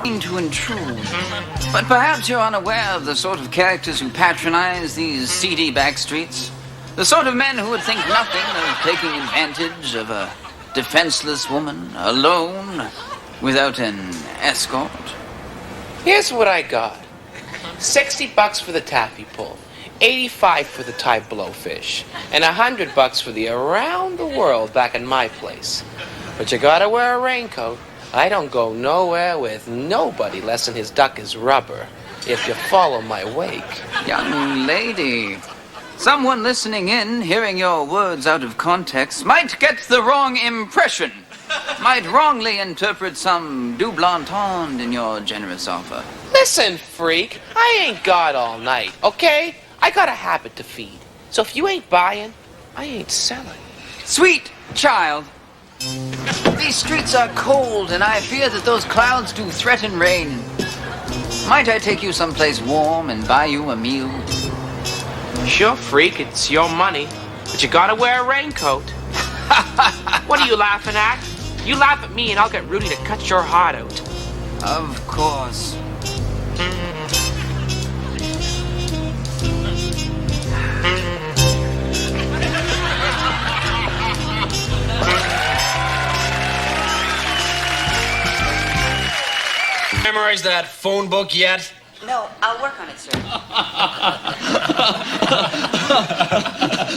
to intrude, but perhaps you're unaware of the sort of characters who patronize these seedy back streets. The sort of men who would think nothing of taking advantage of a defenseless woman alone without an escort. Here's what I got. $60 for the taffy pull, $85 for the Thai blowfish, and $100 for the around the world back in my place. But you gotta wear a raincoat. I don't go nowhere with nobody less than his duck is rubber, if you follow my wake. Young lady, someone listening in, hearing your words out of context, might get the wrong impression. Might wrongly interpret some double entendre in your generous offer. Listen, freak, I ain't God all night, okay? I got a habit to feed. So if you ain't buying, I ain't selling. Sweet child, these streets are cold, and I fear that those clouds do threaten rain. Might I take you someplace warm and buy you a meal? Sure, freak, it's your money, but you gotta wear a raincoat. What are you laughing at? You laugh at me and I'll get Rudy to cut your heart out. Of course. Memorize that phone book yet? No, I'll work on it, sir.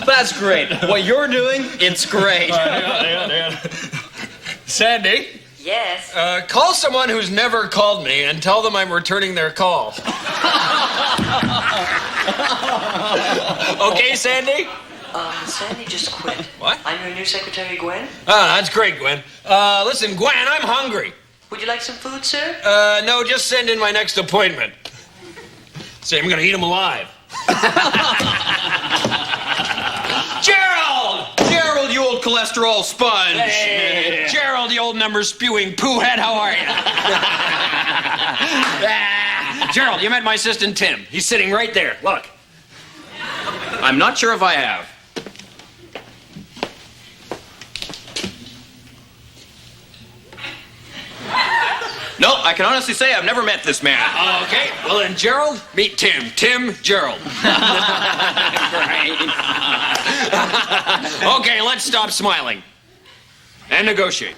That's great. What you're doing, it's great. Sandy? Yes? Call someone who's never called me and tell them I'm returning their call. Okay, Sandy? Sandy just quit. What? I'm your new secretary, Gwen. Oh, that's great, Gwen. Listen, Gwen, I'm hungry. Would you like some food, sir? No, just send in my next appointment. Say, I'm gonna eat him alive. Gerald! Gerald, you old cholesterol sponge. Hey. Gerald, you old number-spewing poo-head, how are you? Gerald, you met my assistant, Tim. He's sitting right there. Look. I'm not sure if I have. No, I can honestly say I've never met this man. Okay, well then, Gerald, meet Tim. Tim, Gerald. Great. Okay, let's stop smiling. And negotiate.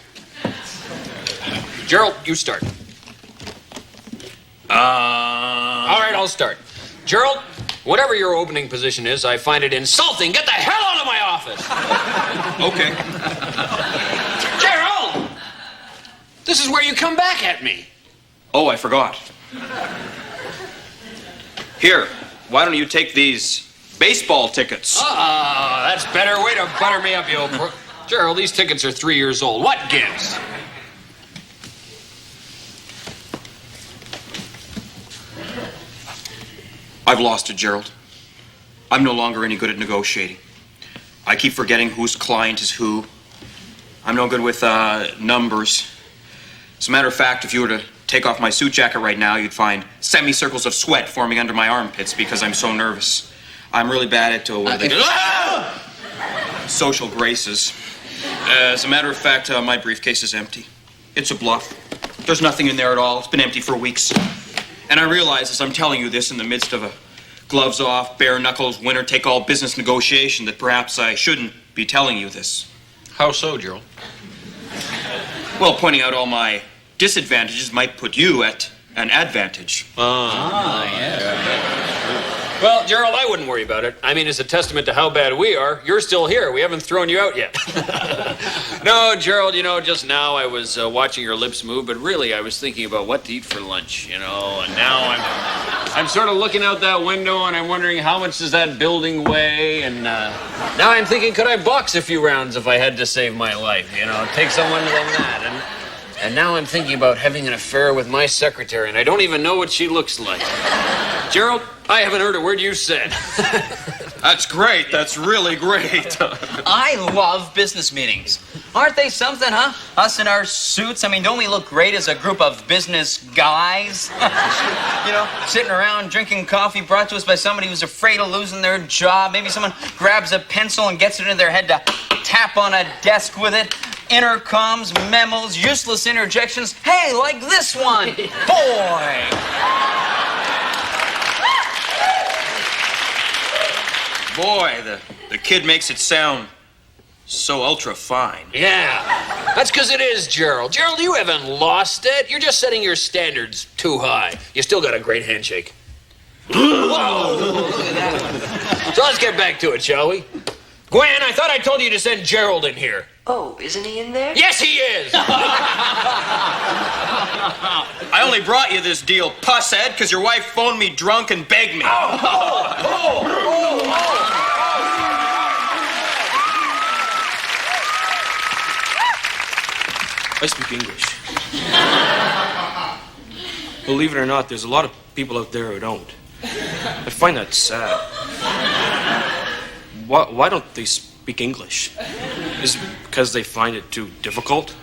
Gerald, you start. All right, I'll start. Gerald, whatever your opening position is, I find it insulting. Get the hell out of my office. Okay. Gerald! This is where you come back at me. Oh, I forgot. Here, why don't you take these baseball tickets? That's a better way to butter me up, you old crook. Gerald, these tickets are 3 years old. What gives? I've lost it, Gerald. I'm no longer any good at negotiating. I keep forgetting whose client is who. I'm no good with numbers. As a matter of fact, if you were to take off my suit jacket right now, you'd find semicircles of sweat forming under my armpits because I'm so nervous. I'm really bad at social graces. As a matter of fact, my briefcase is empty. It's a bluff. There's nothing in there at all. It's been empty for weeks. And I realize as I'm telling you this in the midst of a gloves off, bare knuckles, winner take all business negotiation that perhaps I shouldn't be telling you this. How so, Gerald? Well, pointing out all my disadvantages might put you at an advantage. Well, Gerald, I wouldn't worry about it. I mean, it's a testament to how bad we are. You're still here. We haven't thrown you out yet. No, Gerald, you know, just now I was watching your lips move, but really I was thinking about what to eat for lunch, you know, and now I'm sort of looking out that window and I'm wondering how much does that building weigh, and now I'm thinking, could I box a few rounds if I had to save my life, you know, take someone than that, and now I'm thinking about having an affair with my secretary, and I don't even know what she looks like. Gerald, I haven't heard a word you said. That's great. That's really great. I love business meetings. Aren't they something, huh? Us in our suits. I mean, don't we look great as a group of business guys? You know, sitting around drinking coffee brought to us by somebody who's afraid of losing their job. Maybe someone grabs a pencil and gets it into their head to tap on a desk with it. intercoms, memos, useless interjections. Hey, like this one. Boy. Boy, the kid makes it sound so ultra fine. Yeah, that's because it is, Gerald. Gerald, you haven't lost it. You're just setting your standards too high. You still got a great handshake. Whoa! So let's get back to it, shall we? Gwen, I thought I told you to send Gerald in here. Oh, isn't he in there? Yes, he is! I only brought you this deal, pusshead, because your wife phoned me drunk and begged me. I speak English. Believe it or not, there's a lot of people out there who don't. I find that sad. Why don't they speak English? Is it because they find it too difficult?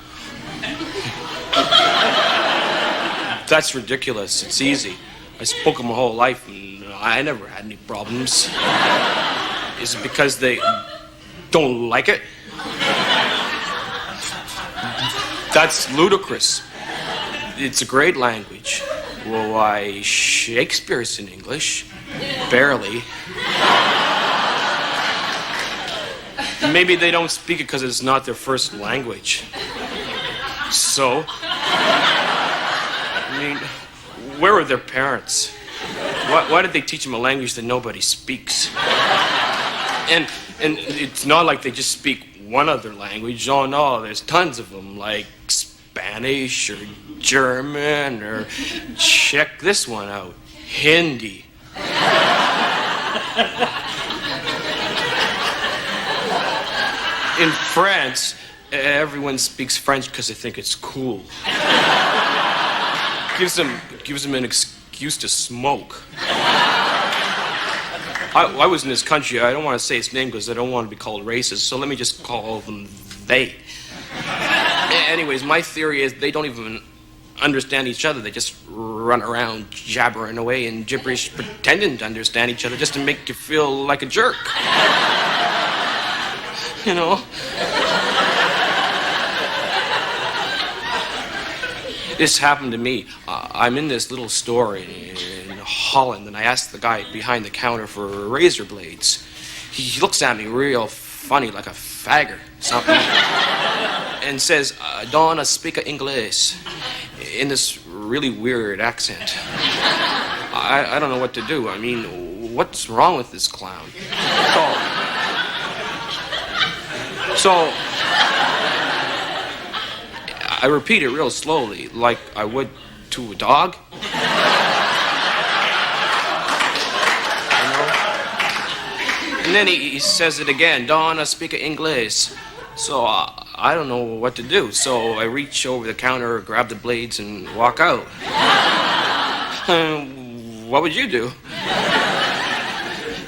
That's ridiculous. It's easy. I spoke it my whole life and I never had any problems. Is it because they don't like it? That's ludicrous. It's a great language. Well, why, Shakespeare's in English. Barely. Maybe they don't speak it because it's not their first language. So? I mean, where were their parents? Why did they teach them a language that nobody speaks? And it's not like they just speak one other language. Oh, no, there's tons of them, like Spanish or German or check this one out, Hindi. In France, everyone speaks French because they think it's cool. Gives them an excuse to smoke. I was in this country. I don't want to say its name because I don't want to be called racist, so let me just call them they. Anyways, my theory is they don't even understand each other. They just run around jabbering away in gibberish, pretending to understand each other just to make you feel like a jerk. You know? This happened to me. I'm in this little store in Holland, and I asked the guy behind the counter for razor blades. He looks at me real funny, like a faggot, something, and says, "Don't speak English," in this really weird accent. I don't know what to do. I mean, what's wrong with this clown? So I repeat it real slowly, like I would to a dog. You know? And then he says it again, "Don't speak English." So I don't know what to do. So I reach over the counter, grab the blades, and walk out. What would you do?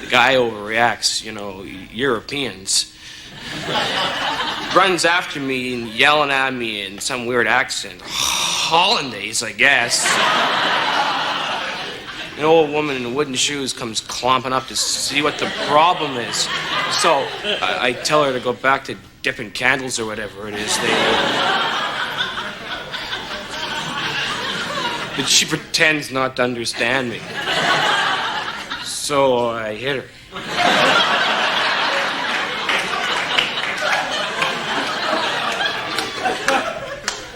The guy overreacts, you know, Europeans. Runs after me and yelling at me in some weird accent. Hollandaise, I guess. An old woman in wooden shoes comes clomping up to see what the problem is. So I tell her to go back to dipping candles or whatever it is. But she pretends not to understand me. So I hit her.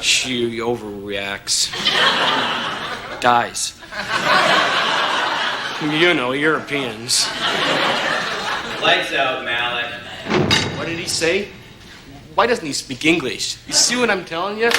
She overreacts. Dies. You know, Europeans. Lights out, Malik. What did he say? Why doesn't he speak English? You see what I'm telling you?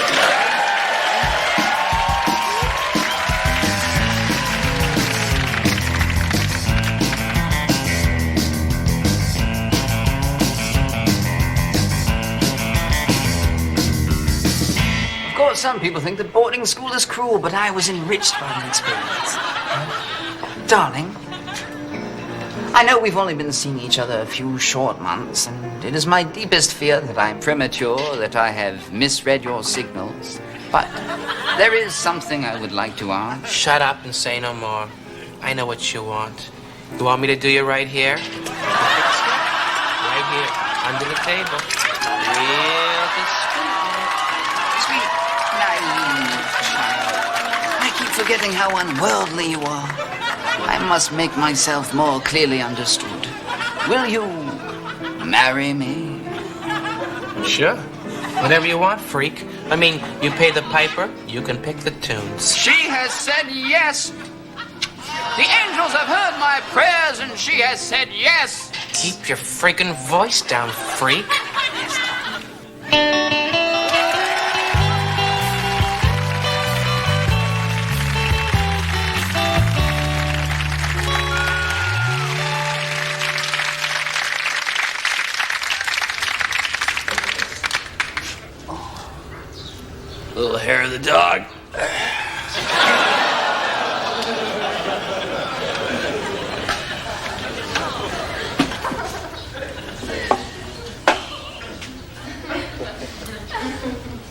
Some people think that boarding school is cruel, but I was enriched by the experience. Darling, I know we've only been seeing each other a few short months, and it is my deepest fear that I'm premature, that I have misread your signals. But there is something I would like to ask. Shut up and say no more. I know what you want. You want me to do you right here? Right here, under the table. Real discreet. forgetting how unworldly you are. I must make myself more clearly understood. Will you marry me? Sure. Whatever you want, freak. I mean, you pay the piper, you can pick the tunes. She has said yes. The angels have heard my prayers and she has said yes. Keep your freaking voice down, freak. Little hair of the dog.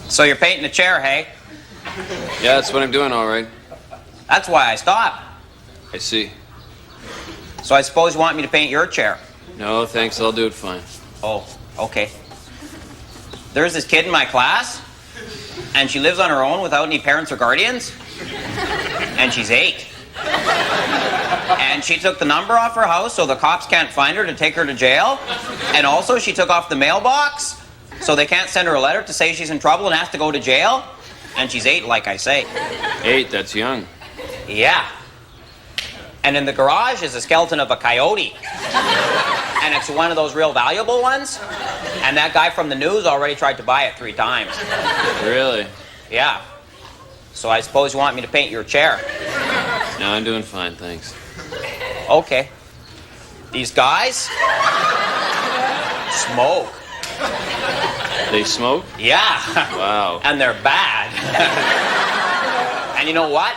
So you're painting a chair, hey? Yeah, that's what I'm doing, all right. That's why I stopped. I see. So I suppose you want me to paint your chair? No, thanks. I'll do it fine. Oh, okay. There's this kid in my class, and she lives on her own without any parents or guardians. And she's 8. And she took the number off her house so the cops can't find her to take her to jail. And also she took off the mailbox so they can't send her a letter to say she's in trouble and has to go to jail. And she's 8, like I say. 8, that's young. Yeah. And in the garage is a skeleton of a coyote. And it's one of those real valuable ones. And that guy from the news already tried to buy it 3 times. Really? Yeah. So I suppose you want me to paint your chair? No, I'm doing fine, thanks. Okay. These guys smoke. They smoke? Yeah. Wow. And they're bad. And you know what?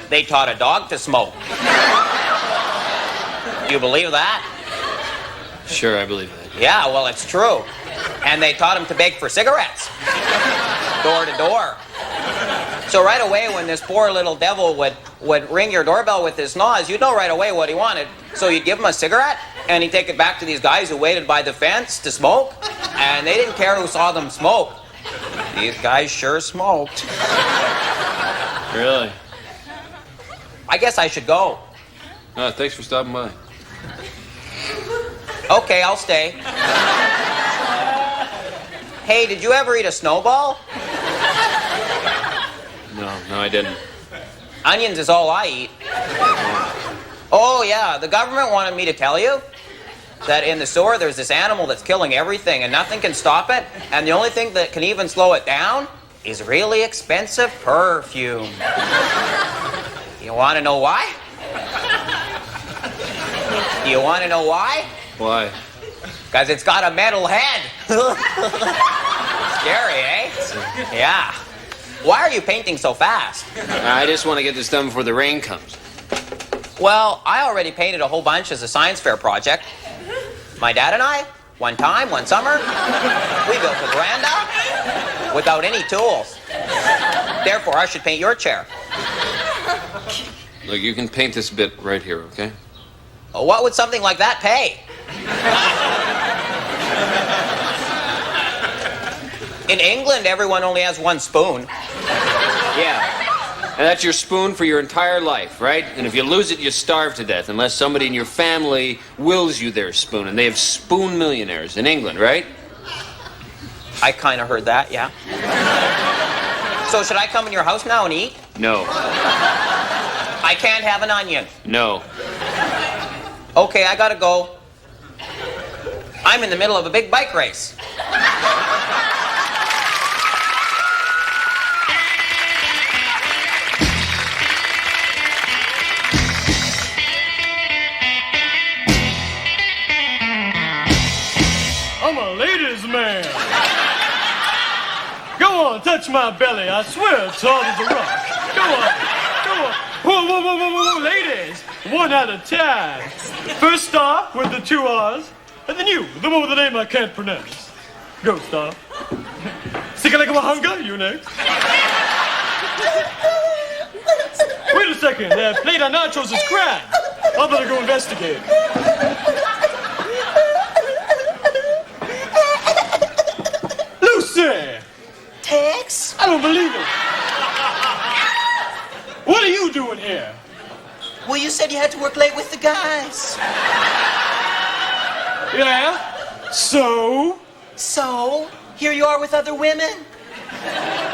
They taught a dog to smoke. Do you believe that? Sure, I believe that. Yeah, well, it's true. And they taught him to beg for cigarettes. Door to door. So right away, when this poor little devil would ring your doorbell with his noise, you'd know right away what he wanted. So you'd give him a cigarette, and he'd take it back to these guys who waited by the fence to smoke. And they didn't care who saw them smoke. These guys sure smoked. Really? I guess I should go. Thanks for stopping by. Okay, I'll stay. Hey, did you ever eat a snowball? No, I didn't. Onions is all I eat. Oh, yeah, the government wanted me to tell you that in the sewer there's this animal that's killing everything and nothing can stop it, and the only thing that can even slow it down is really expensive perfume. You want to know why? You want to know why? Why? Because it's got a metal head. Scary, eh? Yeah. Why are you painting so fast? I just want to get this done before the rain comes. Well, I already painted a whole bunch as a science fair project. My dad and I, one summer, we built a veranda without any tools. Therefore, I should paint your chair. Look, you can paint this bit right here, okay? What would something like that pay? In England, everyone only has one spoon. Yeah. And that's your spoon for your entire life, right? And if you lose it, you starve to death, unless somebody in your family wills you their spoon. And they have spoon millionaires in England, right? I kind of heard that, yeah. So should I come in your house now and eat? No. I can't have an onion. No. Okay, I gotta go. I'm in the middle of a big bike race. I'm a ladies' man. Go on, touch my belly. I swear it's hard as a rock. Go on, go on. Whoa, whoa, whoa, whoa, whoa, ladies. One at a time. First star with the 2 R's, and then you, the one with the name I can't pronounce. Go, star. Sika-lika-wahunga, you next. Wait a second, that plate of nachos is cracked. I better go investigate. Lucy! Tex? I don't believe it. What are you doing here? Well, you said you had to work late with the guys. Yeah? So? So, here you are with other women?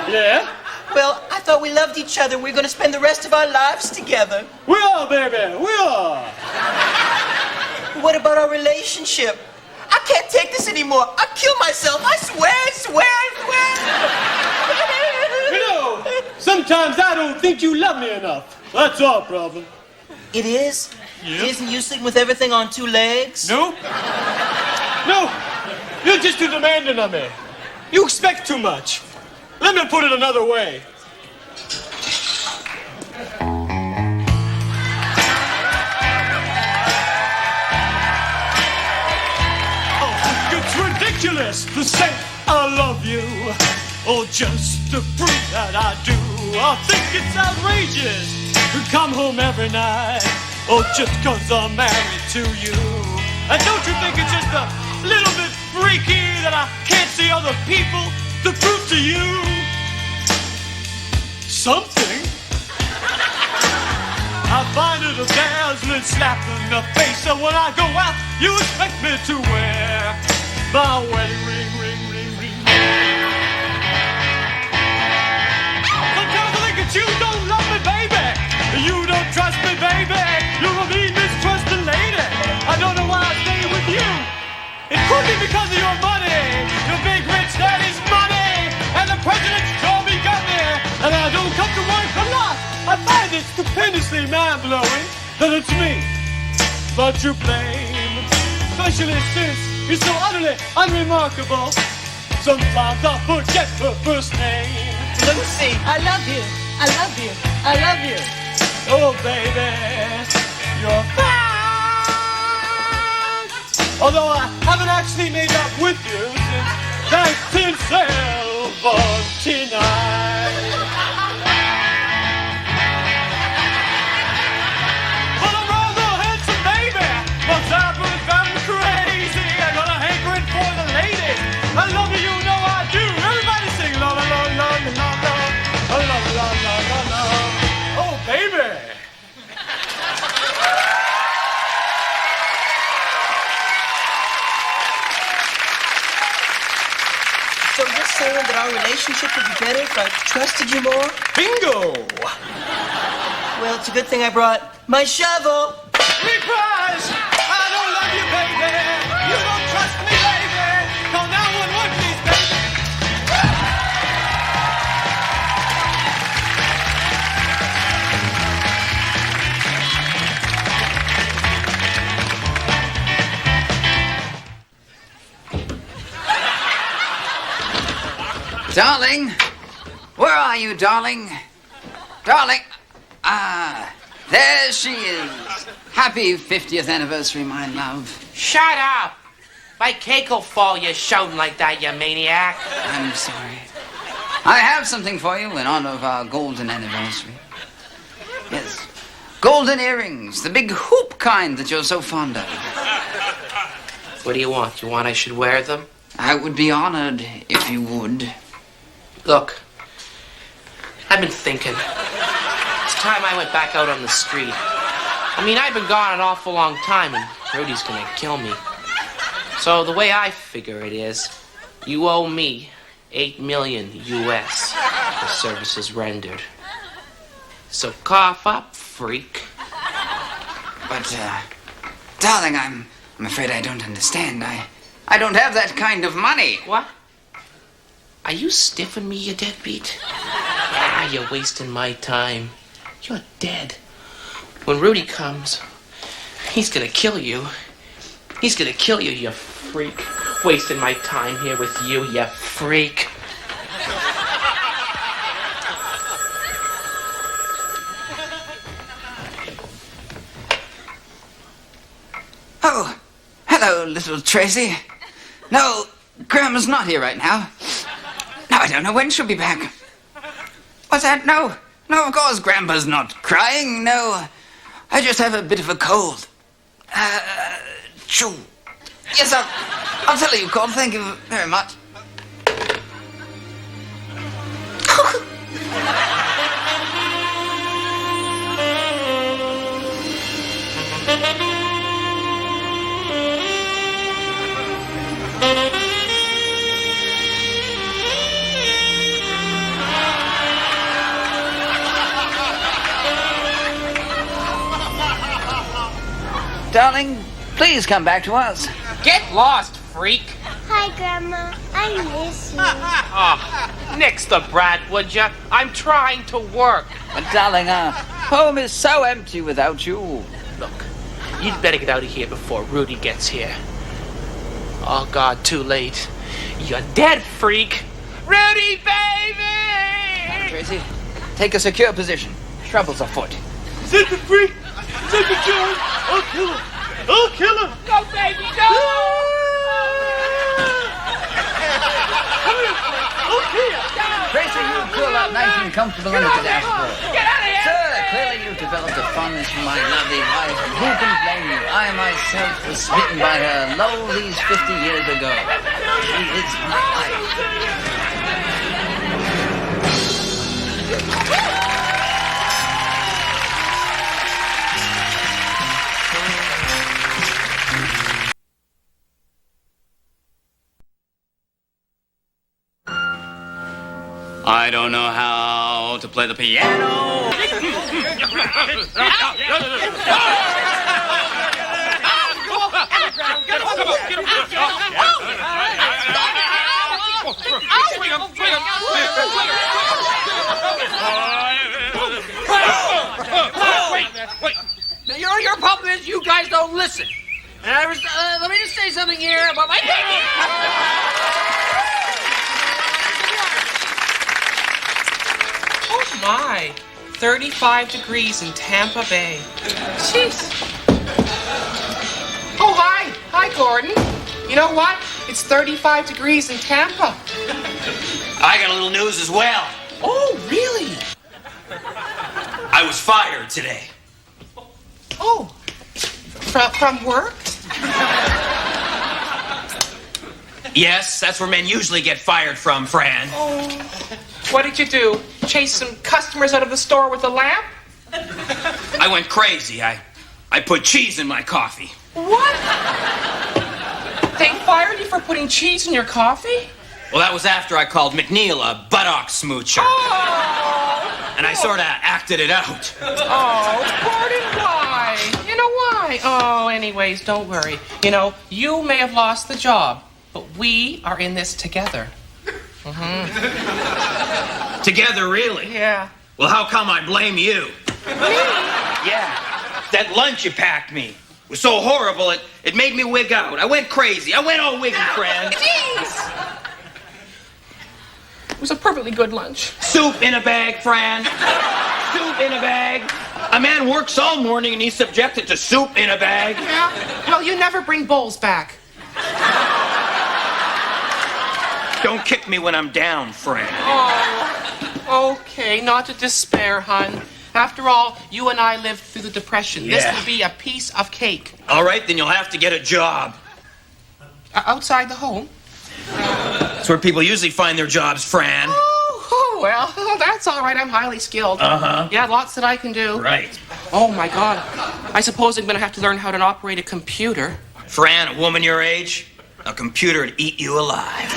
Yeah? Well, I thought we loved each other. We're going to spend the rest of our lives together. We are, baby. We are. What about our relationship? I can't take this anymore. I'll kill myself. I swear. You know, sometimes I don't think you love me enough. That's our problem. It is? Yeah. Isn't you sleeping with everything on two legs? No. No. You're just too demanding of me. You expect too much. Let me put it another way. It's ridiculous to say I love you, or just to prove that I do. I think it's outrageous to come home every night, or just 'cause I'm married to you. And don't you think it's just a little bit freaky that I can't see other people to prove to you something? I find it a dazzling slap in the face, so when I go out, you expect me to wear my wedding ring. Sometimes I think that you don't love me, baby. You don't trust me, baby. You're a mean, mistrusting lady. I don't know why I stay with you. It could be because of your money, your big rich daddy's money, and the president's told me got me, and I don't come to work a lot. I find it stupendously mind-blowing that it's me that you blame, especially since you're so utterly unremarkable. Sometimes I forget her first name. Lucy, I love you. I love you. I love you. Oh, baby, you're fine. Although I haven't actually made up with you since 1979. But I'm rather handsome, baby. But I've been crazy. I got a hankering for the ladies. I love you, you know I do. Everybody sing la la la la la la la la la la la la. Oh, baby. so you're saying that our relationship would be better if I trusted you more? Bingo. Well, it's a good thing I brought my shovel. Reprise. I don't love you, baby. You don't trust me, baby. Call 911, please, baby. Darling? Where are you, darling? Darling? There she is. Happy 50th anniversary, my love. Shut up! My cake will fall, you shouting like that, you maniac. I'm sorry. I have something for you in honor of our golden anniversary. Yes. Golden earrings, the big hoop kind that you're so fond of. What do you want? You want I should wear them? I would be honored if you would. Look, I've been thinking. It's time I went back out on the street. I mean, I've been gone an awful long time, and Rudy's gonna kill me. So the way I figure it is, you owe me $8 million US for services rendered. So cough up, freak. But, darling, I'm afraid I don't understand. I don't have that kind of money. What? Are you stiffing me, you deadbeat? Ah, you're wasting my time. You're dead. When Rudy comes, he's gonna kill you. He's gonna kill you, you freak. Wasting my time here with you, you freak. Oh, hello, little Tracy. No, Grandma's not here right now. No, I don't know when she'll be back. What's that? No, of course Grandpa's not crying. No, I just have a bit of a cold. Choo. Yes, I'll tell you, Cold. Thank you very much. Darling, please come back to us. Get lost, freak. Hi, Grandma. I miss you. Oh, nix the brat, would ya? I'm trying to work. But darling, our home is so empty without you. Look, you'd better get out of here before Rudy gets here. Oh, God, too late. You're dead, freak. Rudy, baby! Tracy, take a secure position. Trouble's afoot. Send the freak! Send the George! I'll kill him! I'll kill him! Go, baby, go! Tracy, you curl up nice and comfortable under the dashboard. Get out of here! Sir, clearly you've developed a fondness for my lovely wife. Who can blame you? I myself was smitten by her lo these 50 years ago. She is my life. I don't know how to play the piano. Wait. Now, your problem is you guys don't listen. And let me just say something here about my Oh, my. 35 degrees in Tampa Bay. Jeez. Oh, hi. Hi, Gordon. You know what? It's 35 degrees in Tampa. I got a little news as well. Oh, really? I was fired today. Oh. From work? Yes, that's where men usually get fired from, Fran. Oh. What did you do? Chase some customers out of the store with a lamp? I went crazy. I put cheese in my coffee. What? They fired you for putting cheese in your coffee? Well, that was after I called McNeil a buttock smoocher. Oh! And I sort of acted it out. Oh, Gordon, why? You know why? Oh, anyways, don't worry. You know, you may have lost the job, but we are in this together. Together, really? Yeah. Well, how come I blame you? Me? Yeah. That lunch you packed me was so horrible, it made me wig out. I went crazy. I went all wiggy, friend. Jeez! It was a perfectly good lunch. Soup in a bag, Fran. Soup in a bag. A man works all morning and he's subjected to soup in a bag. Yeah? Well, you never bring bowls back. Don't kick me when I'm down, Fran. Oh, okay. Not to despair, hon. After all, you and I lived through the Depression. Yeah. This will be a piece of cake. All right, then you'll have to get a job. Outside the home? That's where people usually find their jobs, Fran. Oh, well, that's all right. I'm highly skilled. Uh-huh. Yeah, lots that I can do. Right. Oh, my God. I suppose I'm going to have to learn how to operate a computer. Fran, a woman your age, a computer would eat you alive.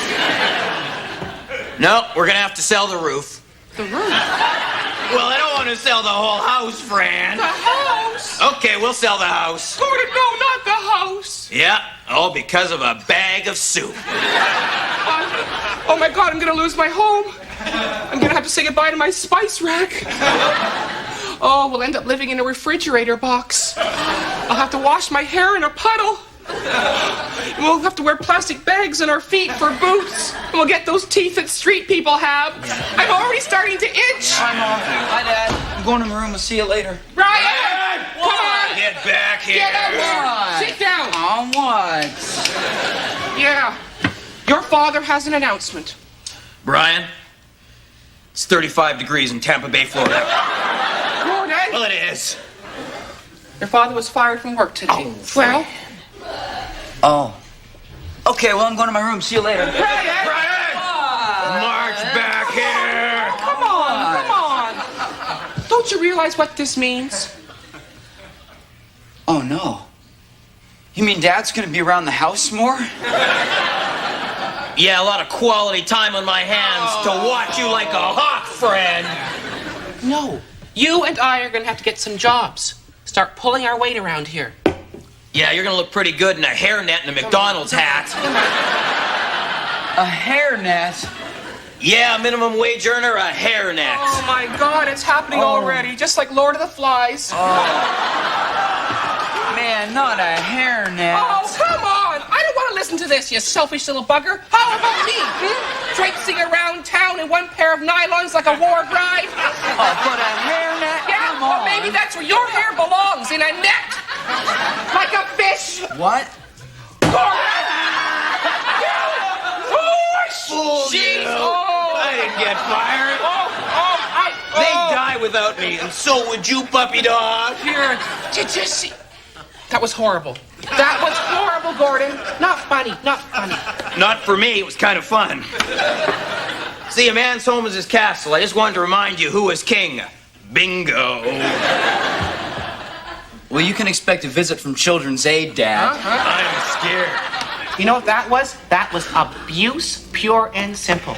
No, we're going to have to sell the roof. The roof? Well, I don't want to sell the whole house, Fran. The house? Okay, we'll sell the house. Gordon, no, not the house. Yeah, all because of a bag of soup. Oh, my God, I'm going to lose my home. I'm going to have to say goodbye to my spice rack. Oh, we'll end up living in a refrigerator box. I'll have to wash my hair in a puddle. And we'll have to wear plastic bags on our feet for boots. And we'll get those teeth that street people have. I'm already starting to itch. I'm off. Hi, Dad. I'm going to my room. I'll see you later. Ryan! Come on! Get back here. Get out What? here! Sit down! On what? Yeah. Your father has an announcement. Brian, it's 35 degrees in Tampa Bay, Florida. Gordon! Well, it is. Your father was fired from work today. Well, Oh. Okay, well, I'm going to my room. See you later. Brian! March back here. Come on! Don't you realize what this means? Oh, no. You mean Dad's going to be around the house more? Yeah, a lot of quality time on my hands to watch you like a hawk, friend. No. You and I are going to have to get some jobs. Start pulling our weight around here. Yeah, you're gonna look pretty good in a hairnet and a McDonald's hat. A hairnet? Yeah, minimum wage earner, a hairnet. Oh my God, it's happening already, just like Lord of the Flies. Man, not a hairnet. Oh, come on! I don't want to listen to this, you selfish little bugger. How about me? Traipsing around town in one pair of nylons like a war bride? Oh, but a hairnet? Yeah, Come well, on. maybe that's where your hair belongs, in a net. Like a fish. What? Fool you. Oh. I didn't get fired. They'd die without me, and so would you, puppy dog. Here, see. That was horrible. That was horrible, Gordon. Not funny, not funny. Not for me, it was kind of fun. See, a man's home is his castle. I just wanted to remind you who was king. Bingo. Well, you can expect a visit from Children's Aid, Dad. I'm scared. You know what that was? That was abuse, pure and simple.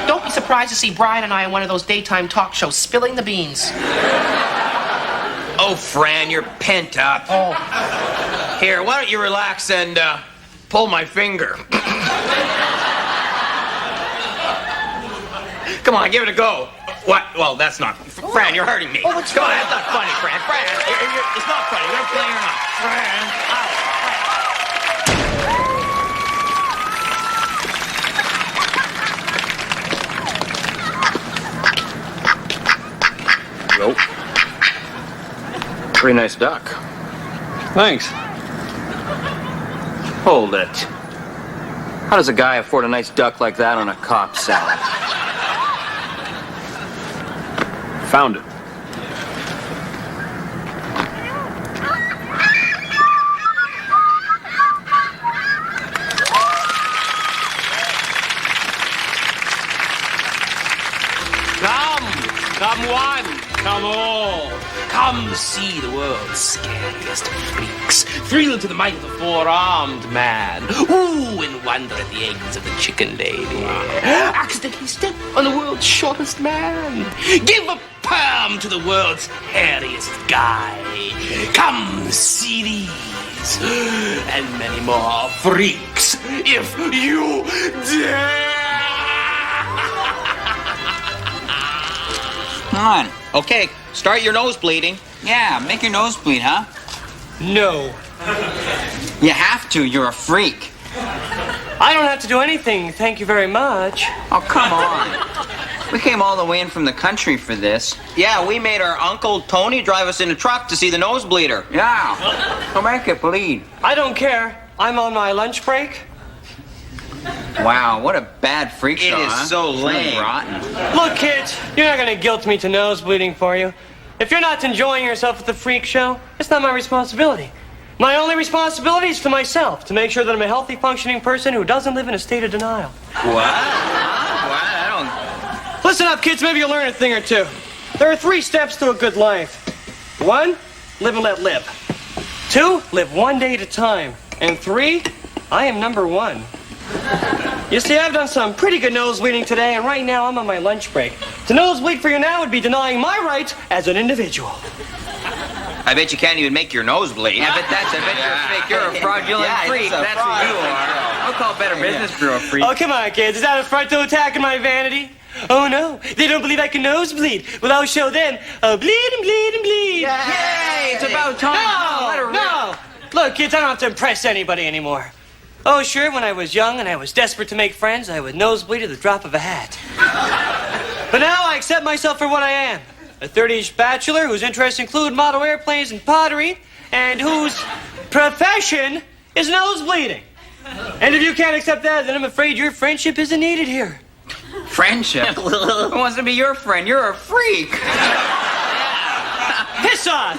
Don't be surprised to see Brian and I on one of those daytime talk shows spilling the beans. Oh, Fran, you're pent up. Oh. Here, why don't you relax and pull my finger? Come on, give it a go. What? Well, that's not... Fran, you're hurting me. Come on, that's not funny, Fran. Fran, it's not funny. We're playing or not. Fran, ow. Nope. Pretty nice duck. Thanks. Hold it. How does a guy afford a nice duck like that on a Cobb salad? Found it. Come one, come all. Come see the world's scariest freaks. Thrill to the might of the four-armed man. Ooh, and wonder at the eggs of the chicken lady. Accidentally step on the world's shortest man. Give a palm to the world's hairiest guy. Come see these and many more freaks if you dare. Come on. Okay, start your nose bleeding. Yeah, make your nose bleed, huh? No. You have to. You're a freak. I don't have to do anything, thank you very much. Oh, come on. We came all the way in from the country for this. Yeah, we made our Uncle Tony drive us in a truck to see the nosebleeder. Yeah. So make it bleed. I don't care. I'm on my lunch break. Wow, what a bad freak show, It is huh? so It's really lame. rotten. Look, kids, you're not gonna guilt me to nosebleeding for you. If you're not enjoying yourself at the freak show, it's not my responsibility. My only responsibility is to myself, to make sure that I'm a healthy, functioning person who doesn't live in a state of denial. What? I don't... Listen up, kids, maybe you'll learn a thing or two. There are 3 steps to a good life. 1, live and let live. 2, live one day at a time. And 3, I am number 1. You see, I've done some pretty good nosebleeding today, and right now I'm on my lunch break. To nosebleed for you now would be denying my rights as an individual. I bet you can't even make your nose bleed. Yeah, but you're a fake. You're a fraudulent freak. That's what you are. I'll call Better Business Bureau a freak. Oh, come on, kids. Is that a frontal attack on my vanity? Oh, no. They don't believe I can nosebleed. Well, I'll show them. Oh, bleed and bleed and bleed. Yay! It's about time. Let her No! Look, kids, I don't have to impress anybody anymore. Oh, sure, when I was young and I was desperate to make friends, I would nosebleed at the drop of a hat. But now I accept myself for what I am. A 30-ish bachelor whose interests include model airplanes and pottery, and whose profession is nosebleeding. And if you can't accept that, then I'm afraid your friendship isn't needed here. Friendship? Who wants to be your friend? You're a freak. Piss off!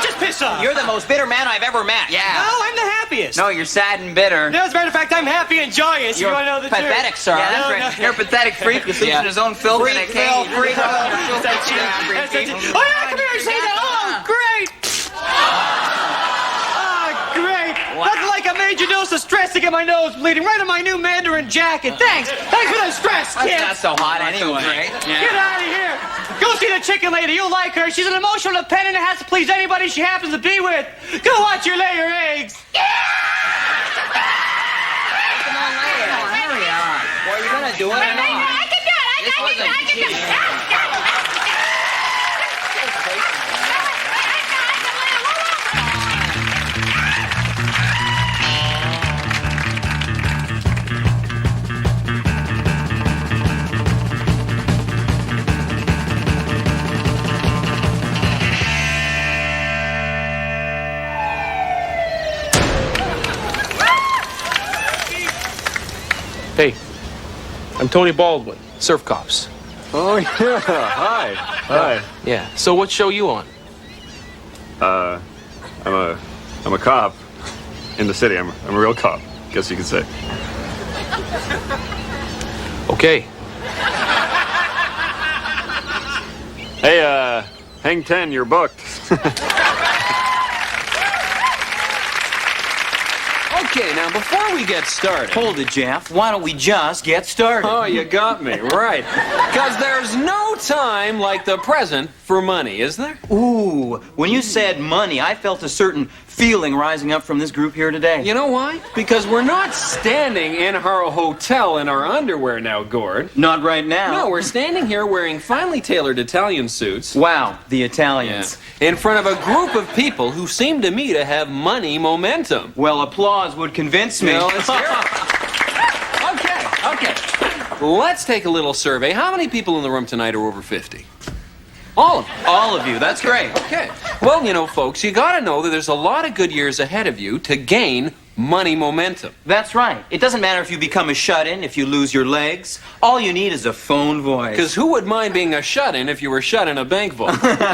Just piss off! You're the most bitter man I've ever met. Yeah. No, I'm the happiest. No, you're sad and bitter. No, as a matter of fact, I'm happy and joyous. You're if you want to know the pathetic, truth. sir. Yeah, That's no, right. no. You're a pathetic freak who sleeps in his own filth in a cage. Freak. That's it. Oh, yeah, come here and say that. Oh, great. Oh, great. Nothing like a major dose the stress to get my nose bleeding right on my new Mandarin jacket. Thanks for the stress, kid. That's not so hot anyway. Get out of here. Go see the chicken lady. You'll like her. She's an emotional dependent and has to please anybody she happens to be with. Go watch her lay her eggs. Come on, lay it. Hurry on. Well, are you gonna do it or not? I can do it. I can do it. Hey, I'm Tony Baldwin, Surf Cops. Oh, yeah. Hi. Hi. Yeah. So what show you on? I'm a cop in the city. I'm a real cop, guess you could say. Okay. Hey, Hang 10, you're booked. Okay, now before we get started. Hold it, Jeff. Why don't we just get started? Oh, you got me, right. Because there's no time like the present for money, is there? Ooh, when you said money, I felt a certain feeling rising up from this group here today. You know why? Because we're not standing in our hotel in our underwear now, Gord. Not right now. No, we're standing here wearing finely tailored Italian suits. Wow, the Italians. Yeah. In front of a group of people who seem to me to have money momentum. Well, applause would convince me. Well, let's hear it. Okay. Let's take a little survey. How many people in the room tonight are over 50? All of you. All of you. That's great. Okay. Well, you know, folks, you got to know that there's a lot of good years ahead of you to gain money momentum. That's right. It doesn't matter if you become a shut-in, if you lose your legs. All you need is a phone voice. Because who would mind being a shut-in if you were shut in a bank vault? Right.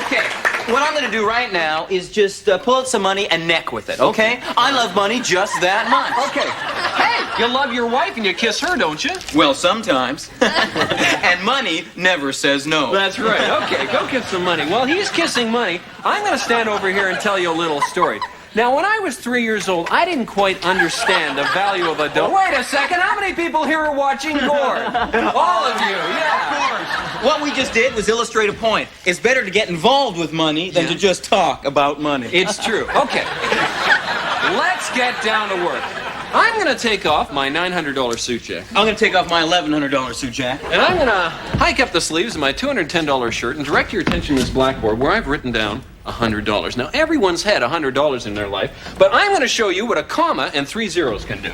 Okay. What I'm going to do right now is just pull out some money and neck with it, okay? I love money just that much. Okay. Hey, you love your wife and you kiss her, don't you? Well, sometimes. And money never says no. That's right. Okay, go get some money. While he's kissing money, I'm going to stand over here and tell you a little story. Now, when I was 3 years old, I didn't quite understand the value of a dough. Wait a second, how many people here are watching Gord? All of you, yeah. Of course. What we just did was illustrate a point. It's better to get involved with money than to just talk about money. It's true. Okay. Let's get down to work. I'm going to take off my $900 suit jacket. I'm going to take off my $1,100 suit jacket. And I'm going to hike up the sleeves of my $210 shirt and direct your attention to this blackboard where I've written down $100. Now, everyone's had $100 in their life, but I'm going to show you what a comma and 3 zeros can do.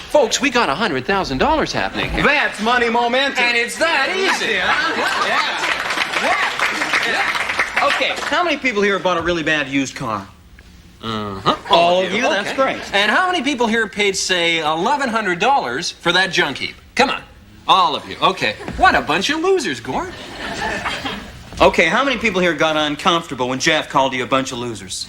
Folks, we got $100,000 happening here. That's money momentum. And it's that easy. Yeah. Okay, how many people here have bought a really bad used car? All of you, okay. That's great. And how many people here paid, say, $1,100 for that junk heap? Come on. All of you. Okay. What a bunch of losers, Gord. Okay, how many people here got uncomfortable when Jeff called you a bunch of losers?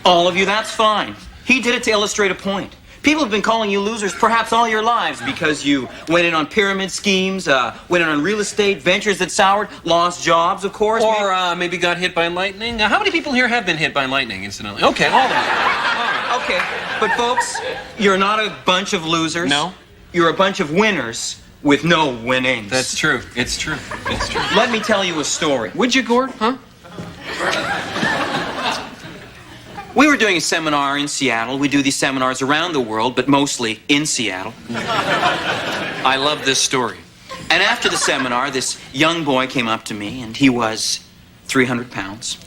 All of you, that's fine. He did it to illustrate a point. People have been calling you losers perhaps all your lives because you went in on pyramid schemes, went in on real estate, ventures that soured, lost jobs, of course. Or maybe got hit by lightning. How many people here have been hit by lightning, incidentally? Okay, all of you. Okay, but folks, you're not a bunch of losers. No. You're a bunch of winners with no winnings. That's true. It's true. It's true. Let me tell you a story. Would you, Gord? Huh? We were doing a seminar in Seattle. We do these seminars around the world, but mostly in Seattle. I love this story. And after the seminar, this young boy came up to me, and he was 300 pounds.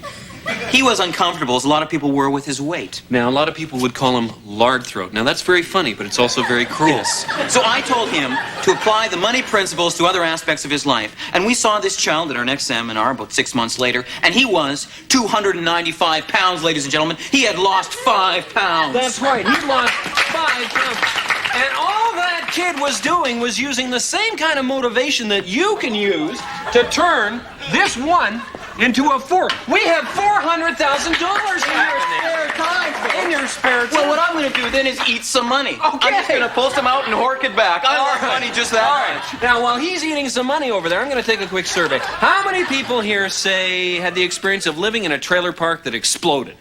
He was uncomfortable, as a lot of people were with his weight. Now, a lot of people would call him lard throat. Now, that's very funny, but it's also very cruel. Yes. So I told him to apply the money principles to other aspects of his life. And we saw this child at our next seminar about 6 months later, and he was 295 pounds, ladies and gentlemen. He had lost 5 pounds. That's right. He lost 5 pounds. And all that kid was doing was using the same kind of motivation that you can use to turn this one into a 4. We have $400,000 here. time for it. In your spare time. Well, what I'm going to do then is eat some money. I'm just going to pull some out and hork it back. I love money just that much. Now, while he's eating some money over there, I'm going to take a quick survey. How many people here say had the experience of living in a trailer park that exploded?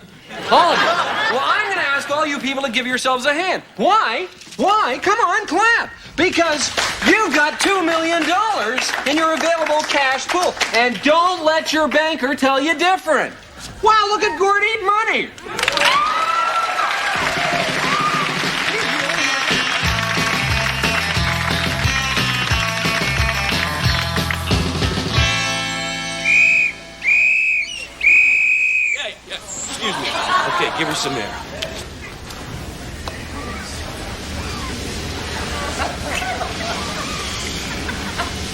All of you. Well, I'm going to ask all you people to give yourselves a hand. Why? Why? Come on, clap. Because you've got $2 million in your available cash pool. And don't let your banker tell you different. Wow, look at Gord eat money. Excuse me. Okay, give her some air.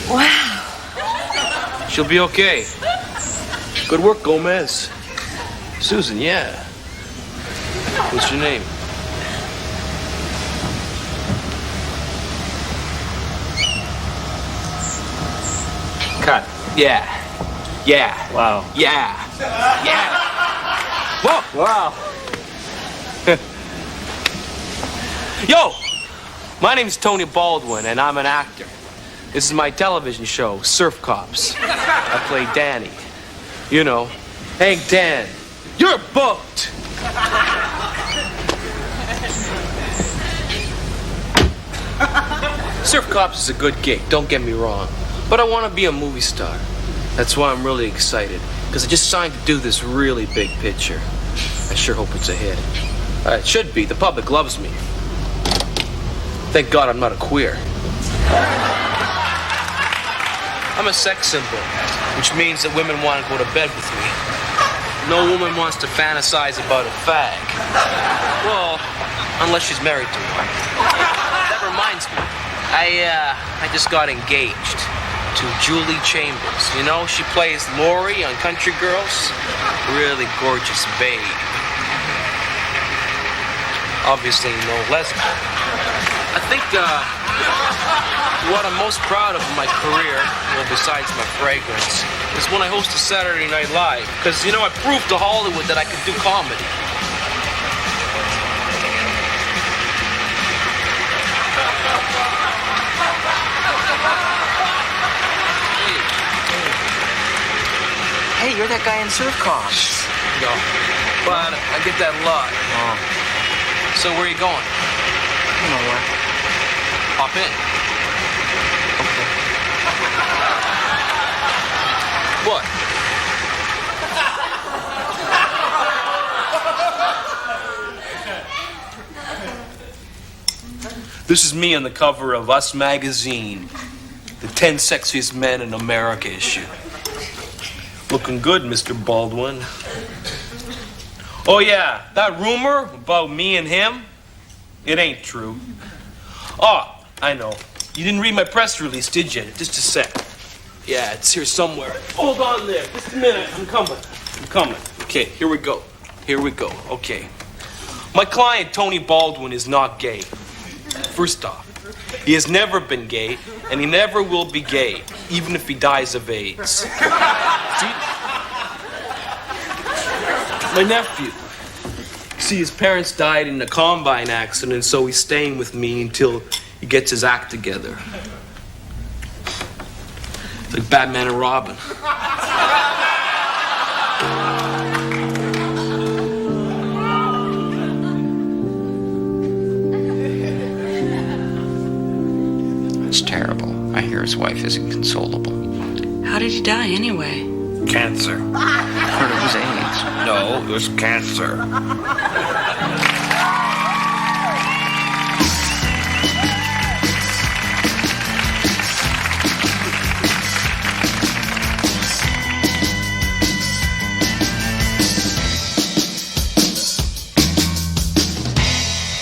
Wow. She'll be okay. Good work, Gomez. Susan, yeah. What's your name? Cut. Yeah. Yeah. Wow. Yeah. Yeah. Whoa. Wow. Yo! My name's Tony Baldwin, and I'm an actor. This is my television show, Surf Cops. I play Danny. You know, hey, Dan, you're booked! Surf Cops is a good gig, don't get me wrong. But I want to be a movie star. That's why I'm really excited, because I just signed to do this really big picture. I sure hope it's a hit. It should be. The public loves me. Thank God I'm not a queer. I'm a sex symbol, which means that women want to go to bed with me. No woman wants to fantasize about a fag. Well, unless she's married to one. That reminds me, I just got engaged to Julie Chambers. You know, she plays Lori on Country Girls. Really gorgeous babe. Obviously no lesbian. I think what I'm most proud of in my career, well, besides my fragrance, is when I hosted Saturday Night Live. Because, you know, I proved to Hollywood that I could do comedy. Hey, you're that guy in Surf Cops. No, but I get that a lot. Oh. So where are you going? You know what? Hop in. What? This is me on the cover of Us Magazine, the 10 Sexiest Men in America issue. Looking good, Mr. Baldwin. Oh yeah, that rumor about me and him, it ain't true. Oh, I know. You didn't read my press release, did you? Just a sec. Yeah, it's here somewhere. Hold on there. Just a minute. I'm coming. Okay, here we go. Okay. My client, Tony Baldwin, is not gay. First off, he has never been gay, and he never will be gay, even if he dies of AIDS. See? My nephew. See, his parents died in a combine accident, so he's staying with me until he gets his act together. It's like Batman and Robin. It's terrible. I hear his wife is inconsolable. How did he die anyway? Cancer. I heard it was AIDS. No, it was cancer.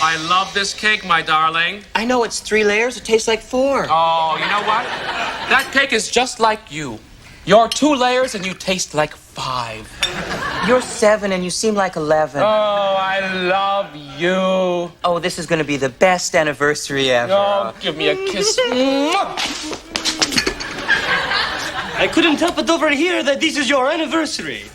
I love this cake, my darling. I know it's 3 layers. It tastes like 4. Oh, you know what? That cake is just like you. You're 2 layers and you taste like 5. You're 7 and you seem like 11. Oh, I love you. Oh, this is going to be the best anniversary ever. Oh, give me a kiss. I couldn't help but overhear that this is your anniversary.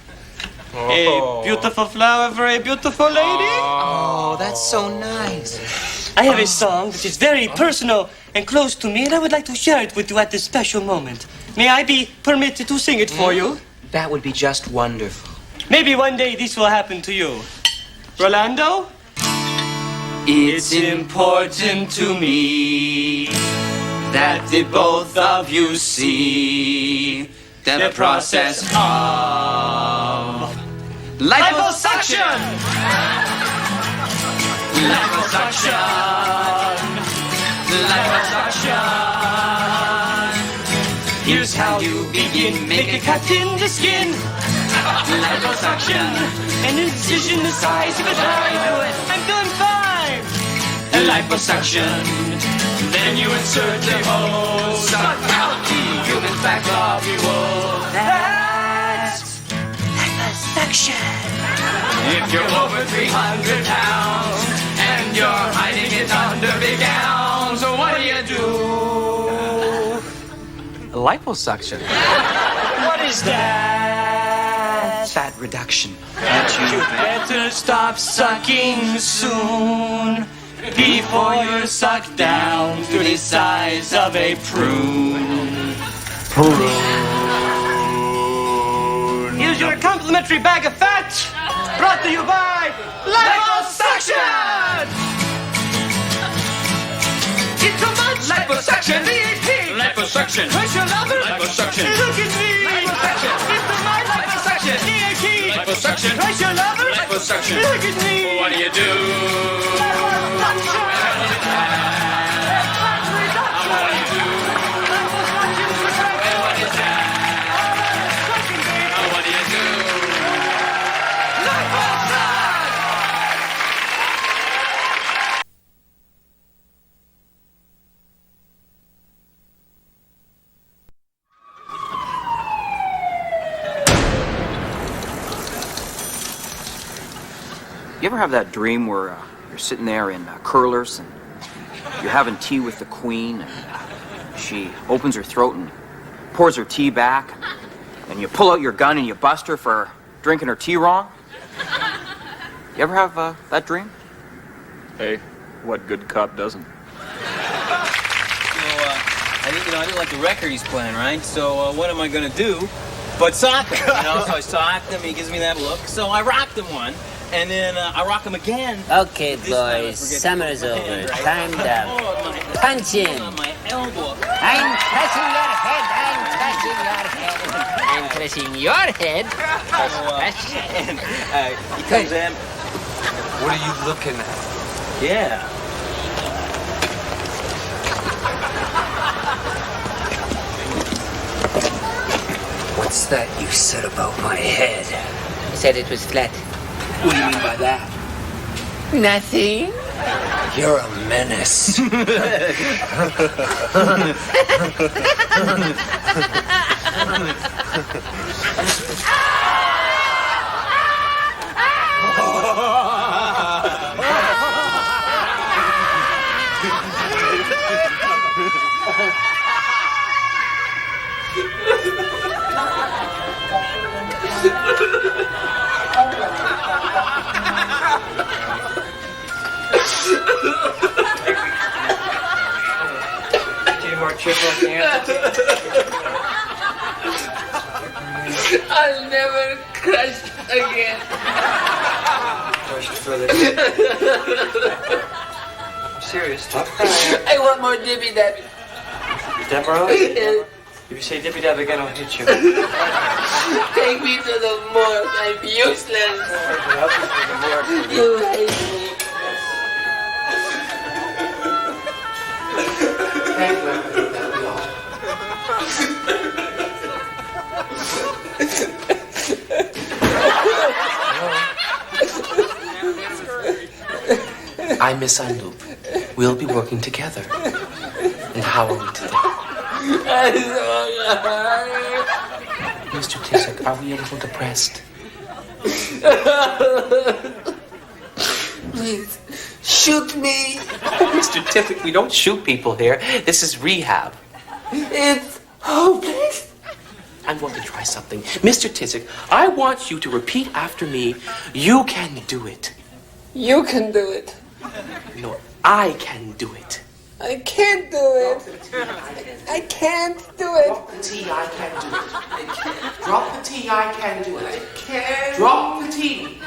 A beautiful flower for a beautiful lady. Oh, that's so nice. I have a song that is very personal and close to me, and I would like to share it with you at this special moment. May I be permitted to sing it for you? That would be just wonderful. Maybe one day this will happen to you. Rolando? It's important to me that the both of you see the process of liposuction. Liposuction. Here's how you begin. Make a cut in the skin. Liposuction. An incision the size of a dime. I'm doing fine. Liposuction. Then you insert the hole. Suck out the human fat globule. That's liposuction. If you're over 300 pounds and you're hiding it under big gowns, so what do? Liposuction. What is that? Fat reduction. You better stop sucking soon before you're sucked down to the size of a prune. Here's your complimentary bag of fat, brought to you by liposuction. It's too much. Liposuction. VIP. Liposuction. Push your lover. Liposuction. Look at me. Liposuction. It's too much. Liposuction. VIP. Liposuction. Push your lover. Liposuction. Look at me. What do you do? You ever have that dream where you're sitting there in curlers and you're having tea with the queen and she opens her throat and pours her tea back and you pull out your gun and you bust her for drinking her tea wrong? You ever have that dream? Hey, what good cop doesn't? I didn't like the record he's playing, right? So what am I gonna do but sock him? So I socked him, he gives me that look. So I rocked him one, and then I rock him again. Okay, boys, summer's over. Time's up. Punch in. My elbow. I'm pressing your head. I'm pressing your head. And he comes in. What are you looking at? Yeah. What's that you said about my head? I said it was flat. What do you mean by that? Nothing. You're a menace. I'll never crush again. Pushed further. I'm serious. Stop crying. I want more dibby dabby. Deborah? Take If you say dibby dab again, I'll hit you. me to the morgue. I'm useless. You hate me. I'm Miss Unloop. We'll be working together. And how are we today? I'm so sorry. Mr. Tissick, are we a little depressed? Please, shoot me. Mr. Tissick, we don't shoot people here. This is rehab. It's hopeless. I'm going to try try something. Mr. Tizick, I want you to repeat after me. You can do it. You can do it. No, I can do it. I can't do it. I can't do it. Drop the T, I can do it. Drop the T, I can do it. I can't. Drop the T.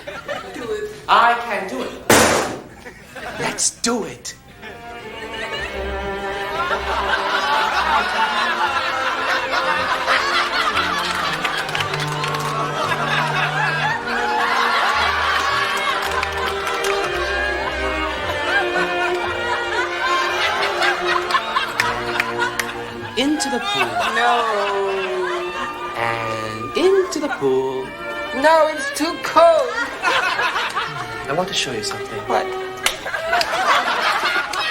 Do it. I can do it. Let's do it. Into the pool. No. And into the pool. No, it's too cold. I want to show you something. What?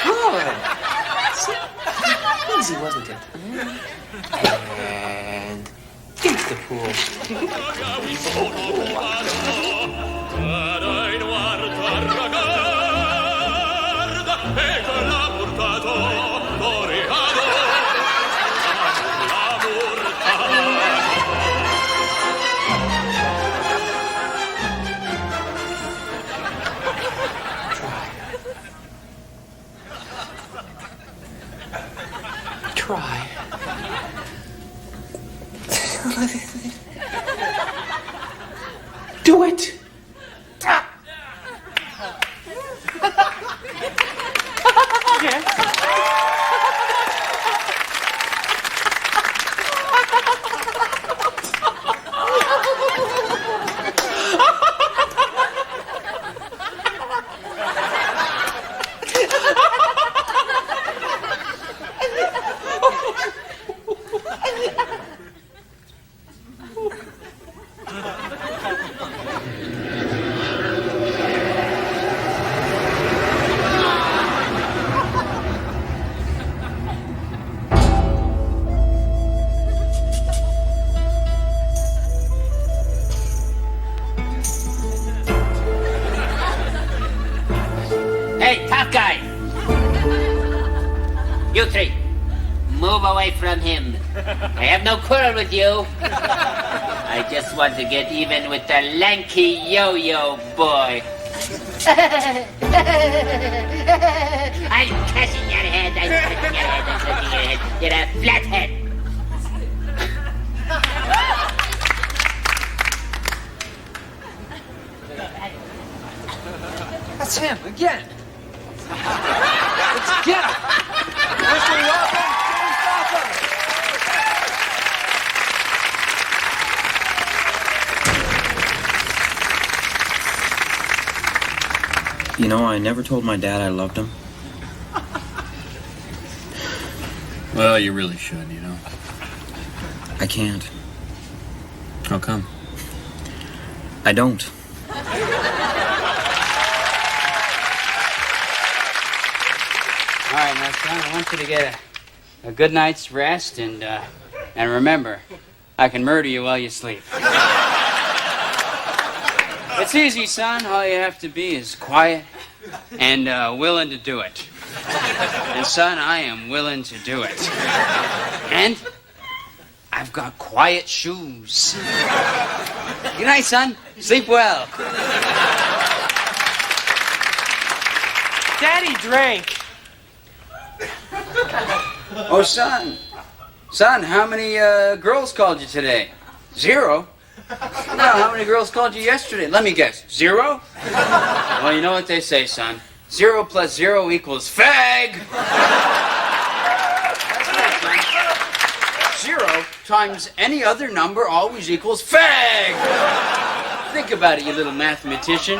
Good. See? Easy, wasn't it? And into the pool. Try. Do it. Okay. Hey, tough guy! You three, move away from him. I have no quarrel with you. I just want to get even with the lanky yo-yo boy. I'm cutting your head, I'm cutting your head, I'm cutting your head. You're a flathead. That's him again. Let's get him. Mr. Welcome, James Welcome. You know, I never told my dad I loved him. Well, you really should, you know. I can't. How come? I don't. All right, now, son, I want you to get a good night's rest, and remember, I can murder you while you sleep. It's easy, son. All you have to be is quiet and willing to do it. And, son, I am willing to do it. And I've got quiet shoes. Good night, son. Sleep well. Daddy drank. Oh, son. Son, how many girls called you today? 0? Well, how many girls called you yesterday? Let me guess. 0? Well, you know what they say, son. 0 plus 0 equals fag! That's right, son. 0 times any other number always equals fag! Think about it, you little mathematician.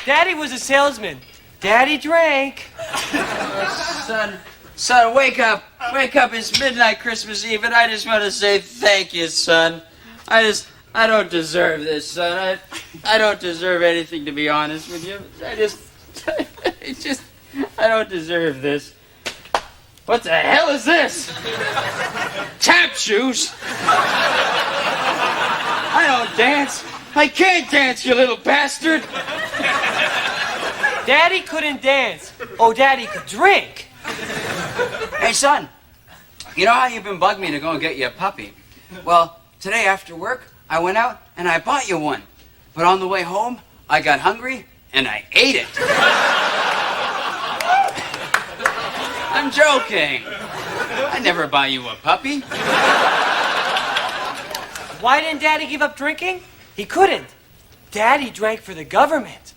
Daddy was a salesman. Daddy drank. Son, wake up. Wake up. It's midnight Christmas Eve, and I just want to say thank you, son. I don't deserve this, son. I don't deserve anything, to be honest with you. I don't deserve this. What the hell is this? Tap shoes? I don't dance. I can't dance, you little bastard. Daddy couldn't dance. Oh, Daddy could drink. Hey, son, you know how you've been bugging me to go and get you a puppy? Well, today after work, I went out and I bought you one. But on the way home, I got hungry and I ate it. I'm joking. I never buy you a puppy. Why didn't Daddy give up drinking? He couldn't. Daddy drank for the government.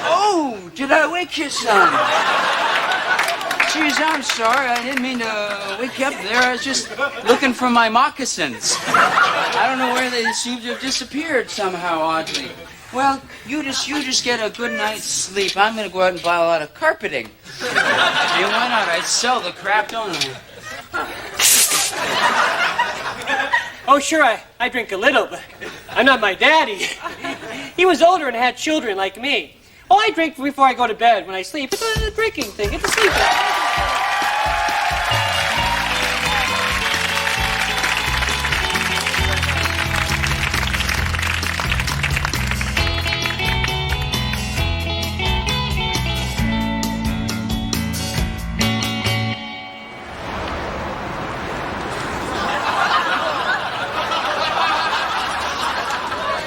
Oh, did I wake you, son? Jeez, I'm sorry. I didn't mean to wake you up there. I was just looking for my moccasins. I don't know where they seem to have disappeared somehow, oddly. Well, you just get a good night's sleep. I'm gonna go out and buy a lot of carpeting. Hey, why not? I'd sell the crap, don't I? Oh, sure, I drink a little, but I'm not my daddy. He was older and had children like me. Oh, I drink before I go to bed when I sleep. It's a drinking thing. It's a sleep thing.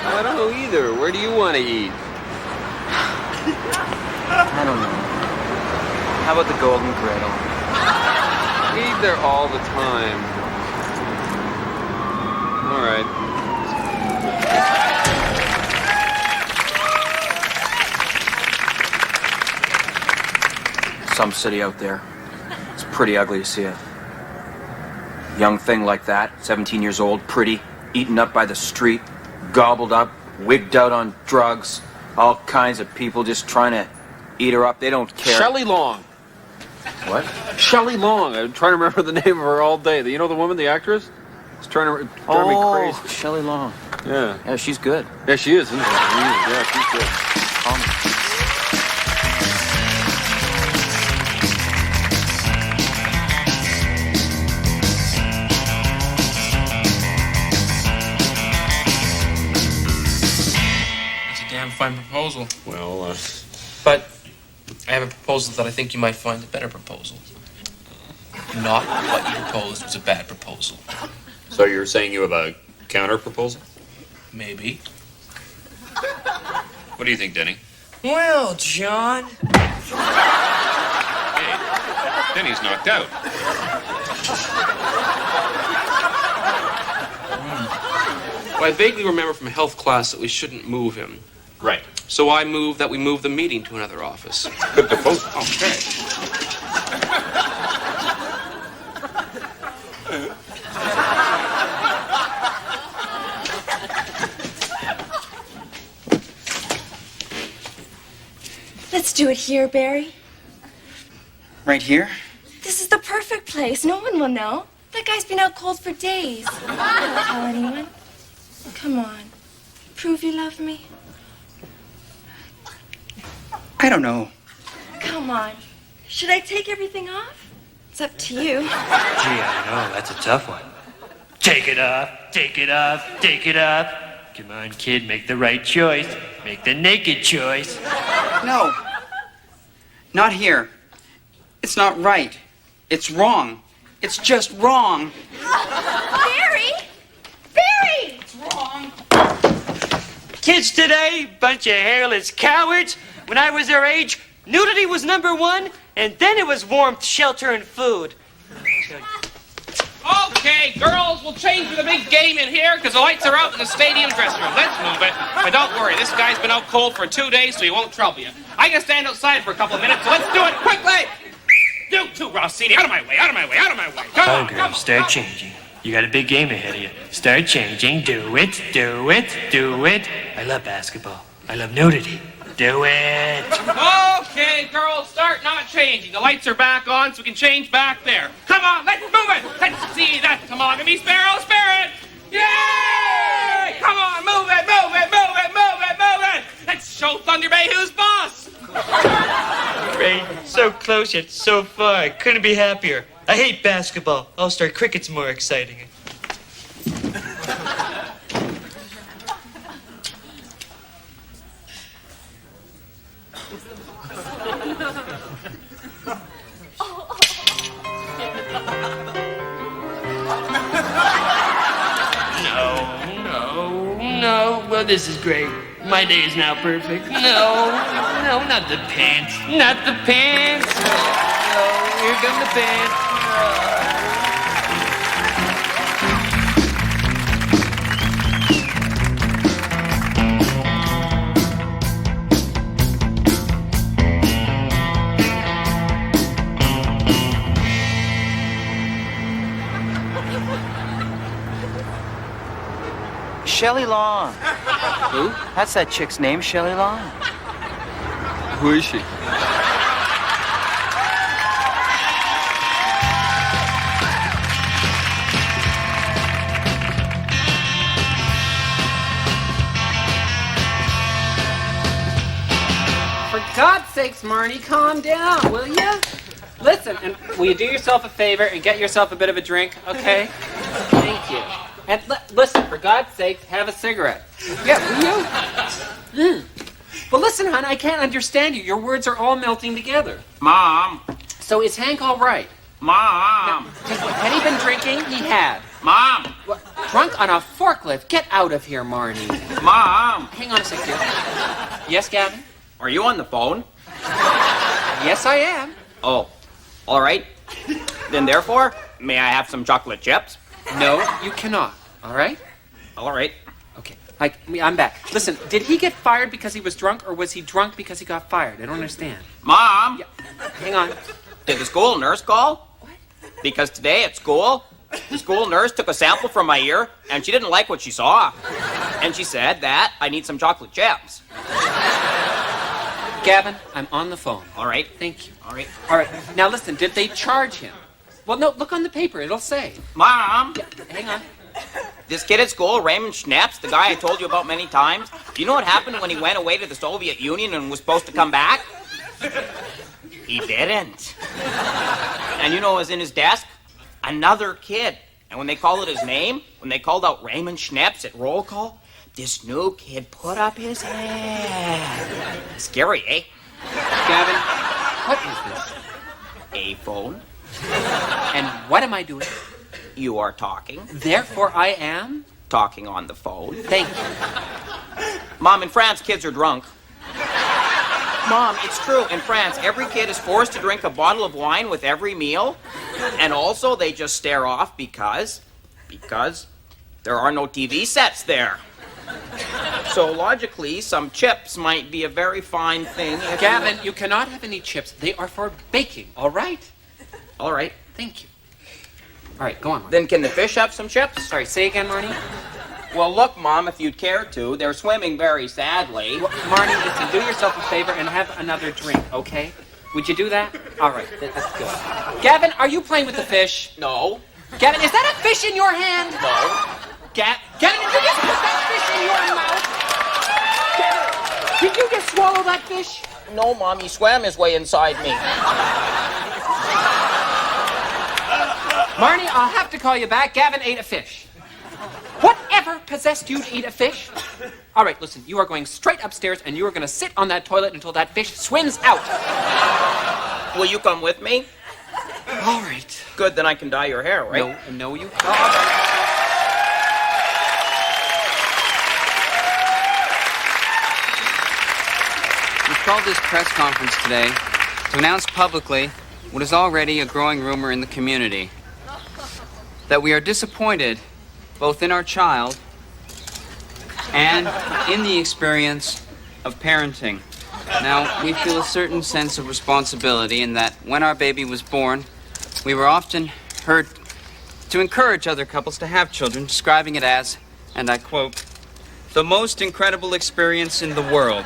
I don't know either. Where do you want to eat? I don't know. How about the Golden Griddle? We eat there all the time. All right. Some city out there. It's pretty ugly to see a young thing like that, 17 years old, pretty, eaten up by the street, gobbled up, wigged out on drugs, all kinds of people just trying to eat her up. They don't care. Shelley Long. What? Shelley Long. I'm trying to remember the name of her all day. You know the woman, the actress? It's trying to drive me crazy. Shelley Long. Yeah. Yeah, she's good. Yeah, she is, isn't she? Yeah, she's good. Damn fine proposal. Well, But I have a proposal that I think you might find a better proposal. Not what you proposed was a bad proposal. So you're saying you have a counter proposal? Maybe. What do you think, Denny? Well, John. Hey, Denny's knocked out. Well, I vaguely remember from health class that we shouldn't move him. Right. So I move that we move the meeting to another office. Good proposal. Okay. Let's do it here, Barry. Right here? This is the perfect place. No one will know. That guy's been out cold for days. Don't tell anyone. Come on. Prove you love me. I don't know. Come on. Should I take everything off? It's up to you. Gee, I know. That's a tough one. Take it off. Take it off. Take it off. Come on, kid. Make the right choice. Make the naked choice. No. Not here. It's not right. It's wrong. It's just wrong. Barry! Barry! It's wrong. Kids today, bunch of hairless cowards. When I was their age, nudity was #1, and then it was warmth, shelter, and food. Okay, girls, we'll change for the big game in here because the lights are out in the stadium dressing room. Let's move it. But don't worry, this guy's been out cold for 2 days, so he won't trouble you. I can stand outside for a couple of minutes, so let's do it quickly. You too, Rossini. Out of my way, out of my way, out of my way. Come on, Girl, start changing. You got a big game ahead of you. Start changing. Do it. Do it. Do it. I love basketball. I love nudity. Do it. Okay, girls, start not changing. The lights are back on, so we can change back there. Come on, let's move it. Let's see that. Come on, give me Sparrow Spirit. Yay! Come on, move it, move it, move it, move it, move it. Let's show Thunder Bay who's boss. Ray, so close yet so far. I couldn't be happier. I hate basketball. All-Star Cricket's more exciting. Well, this is great. My day is now perfect. No, not the pants. Not the pants. No, here come the pants. Shelley Long. Who? That's that chick's name, Shelley Long. Who is she? For God's sakes, Marnie, calm down, will you? Listen, and will you do yourself a favor and get yourself a bit of a drink, okay? Thank you. And listen, for God's sake, have a cigarette. Yeah, will you? But listen, hon, I can't understand you. Your words are all melting together. Mom. So is Hank all right? Mom. Had he been drinking? He had. Mom. What? Drunk on a forklift? Get out of here, Marnie. Mom. Hang on a second. Yes, Gavin? Are you on the phone? Yes, I am. Oh, all right. Then therefore, may I have some chocolate chips? No, you cannot. All right? All right. Okay. I'm back. Listen, did he get fired because he was drunk, or was he drunk because he got fired? I don't understand. Mom. Yeah. Hang on. Did the school nurse call? What? Because today at school, the school nurse took a sample from my ear, and she didn't like what she saw. And she said that I need some chocolate chips. Gavin, I'm on the phone. All right. Thank you. All right. All right. Now listen, did they charge him? Well, no, look on the paper. It'll say. Mom. Yeah, hang on. This kid at school, Raymond Schnaps, the guy I told you about many times, do you know what happened when he went away to the Soviet Union and was supposed to come back? He didn't. And you know what was in his desk? Another kid. And when they called out his name, when they called out Raymond Schnaps at roll call, this new kid put up his hand. Scary, eh? Gavin, what is this? A phone. And what am I doing? You are talking. Therefore, I am? Talking on the phone. Thank you. Mom, in France, kids are drunk. Mom, it's true. In France, every kid is forced to drink a bottle of wine with every meal. And also, they just stare off because there are no TV sets there. So logically, some chips might be a very fine thing. If Gavin, you cannot have any chips. They are for baking, all right? All right. Thank you. All right, go on, Marnie. Then can the fish have some chips? Sorry, say again, Marnie? Well, look, Mom, if you'd care to. They're swimming very sadly. Well, Marnie, listen, do yourself a favor and have another drink, okay? Would you do that? All right, that's good. Gavin, are you playing with the fish? No. Gavin, is that a fish in your hand? No. Gavin, did you just put that fish in your mouth? Gavin, did you just swallow that fish? No, Mom, he swam his way inside me. Marnie, I'll have to call you back. Gavin ate a fish. Whatever possessed you to eat a fish? All right, listen, you are going straight upstairs and you are going to sit on that toilet until that fish swims out. Will you come with me? All right. Good, then I can dye your hair, right? No, you can't. We've called this press conference today to announce publicly what is already a growing rumor in the community, that we are disappointed both in our child and in the experience of parenting. Now, we feel a certain sense of responsibility in that when our baby was born, we were often heard to encourage other couples to have children, describing it as, and I quote, the most incredible experience in the world.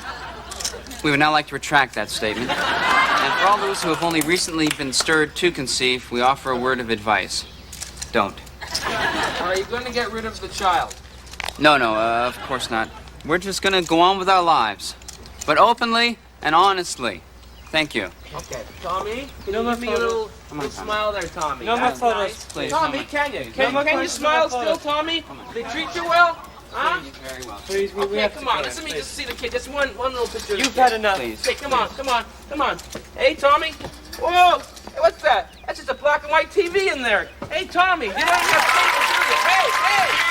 We would now like to retract that statement. And for all those who have only recently been stirred to conceive, we offer a word of advice. Don't. Are you going to get rid of the child? No, of course not. We're just going to go on with our lives. But openly and honestly. Thank you. Okay. Tommy, can you give me a little smile there, Tommy? No more photos, nice. please. Tommy, No can you? more Can you smile still, Tommy? They treat you well? Huh? Very well. Please, we Okay, have come to on. go. Let's just see the kid. Just one little picture. You've had enough. Please. Hey, come on. Hey, Tommy. Whoa. Hey, what's that? That's just a black and white TV in there. Hey, Tommy. You don't even have cable, do you? Hey.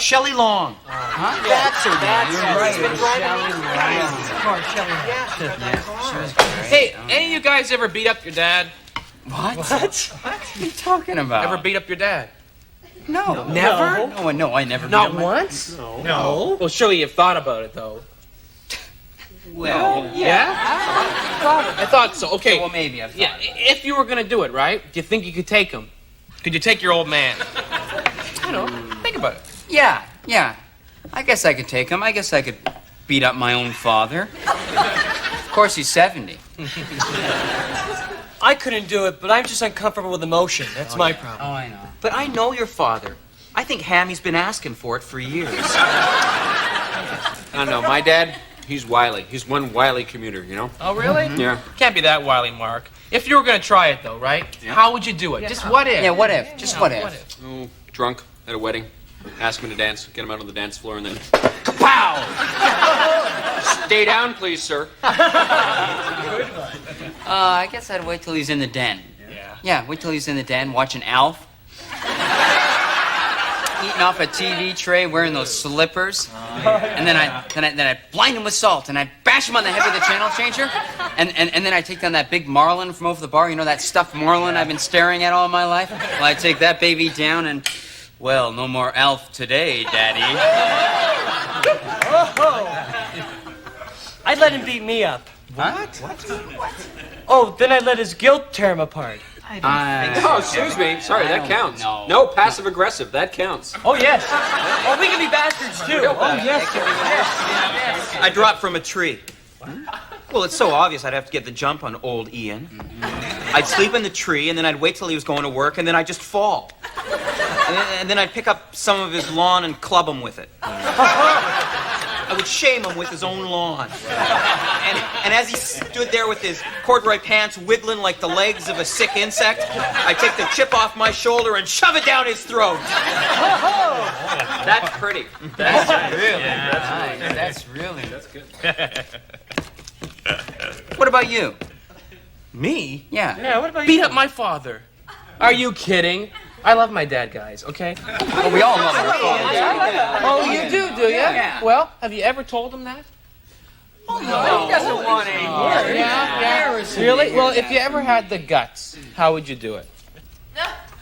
Shelley Long. Huh? That's her name. You're right. It's been driving me crazy. Hey, any of you guys ever beat up your dad? What? What are you talking about? Ever beat up your dad? No. Never? No, I never. Not beat up once? No. Well, surely you've thought about it, though. Well, Yeah? I thought so. Okay. Well, maybe I've thought Yeah, if you were going to do it, right? Do you think you could take him? Could you take your old man? I don't know. Think about it. Yeah. I guess I could take him. I guess I could beat up my own father. Of course, he's 70. I couldn't do it, but I'm just uncomfortable with emotion. That's my problem. Oh, I know. But I know your father. I think Hammy's been asking for it for years. I don't know. My dad, he's wily. He's one wily commuter, you know? Oh, really? Yeah. Can't be that wily, Mark. If you were going to try it, though, right? How would you do it? Just what if? Yeah, what if? Just what if? Oh, drunk at a wedding. Ask him to dance. Get him out on the dance floor and then... Kapow! Stay down, please, sir. I guess I'd wait till he's in the den. Yeah, wait till he's in the den watching Alf. Eating off a TV tray, wearing those slippers. And then I blind him with salt, and I bash him on the head with a channel changer. And then I take down that big marlin from over the bar. You know, that stuffed marlin I've been staring at all my life? Well, I take that baby down and... Well, no more Alf today, Daddy. I'd let him beat me up. What? Oh, then I'd let his guilt tear him apart. Oh, excuse me. Sorry, that counts. No, passive-aggressive. That counts. Oh, yes. Oh, we can be bastards, too. Oh, yes. I dropped from a tree. Well, it's so obvious I'd have to get the jump on old Ian. I'd sleep in the tree, and then I'd wait till he was going to work, and then I'd just fall. And then I'd pick up some of his lawn and club him with it. I would shame him with his own lawn. And as he stood there with his corduroy pants wiggling like the legs of a sick insect, I'd take the chip off my shoulder and shove it down his throat. That's pretty. That's really. That's good. What about you? Me? Yeah. Yeah, what about Beat you? up my father. Are you kidding? I love my dad, guys, okay? Oh, we all love our fathers. Oh, you do you? Yeah. Well, have you ever told him that? Oh, no. He doesn't want any more. Yeah. Really? Well, if you ever had the guts, how would you do it?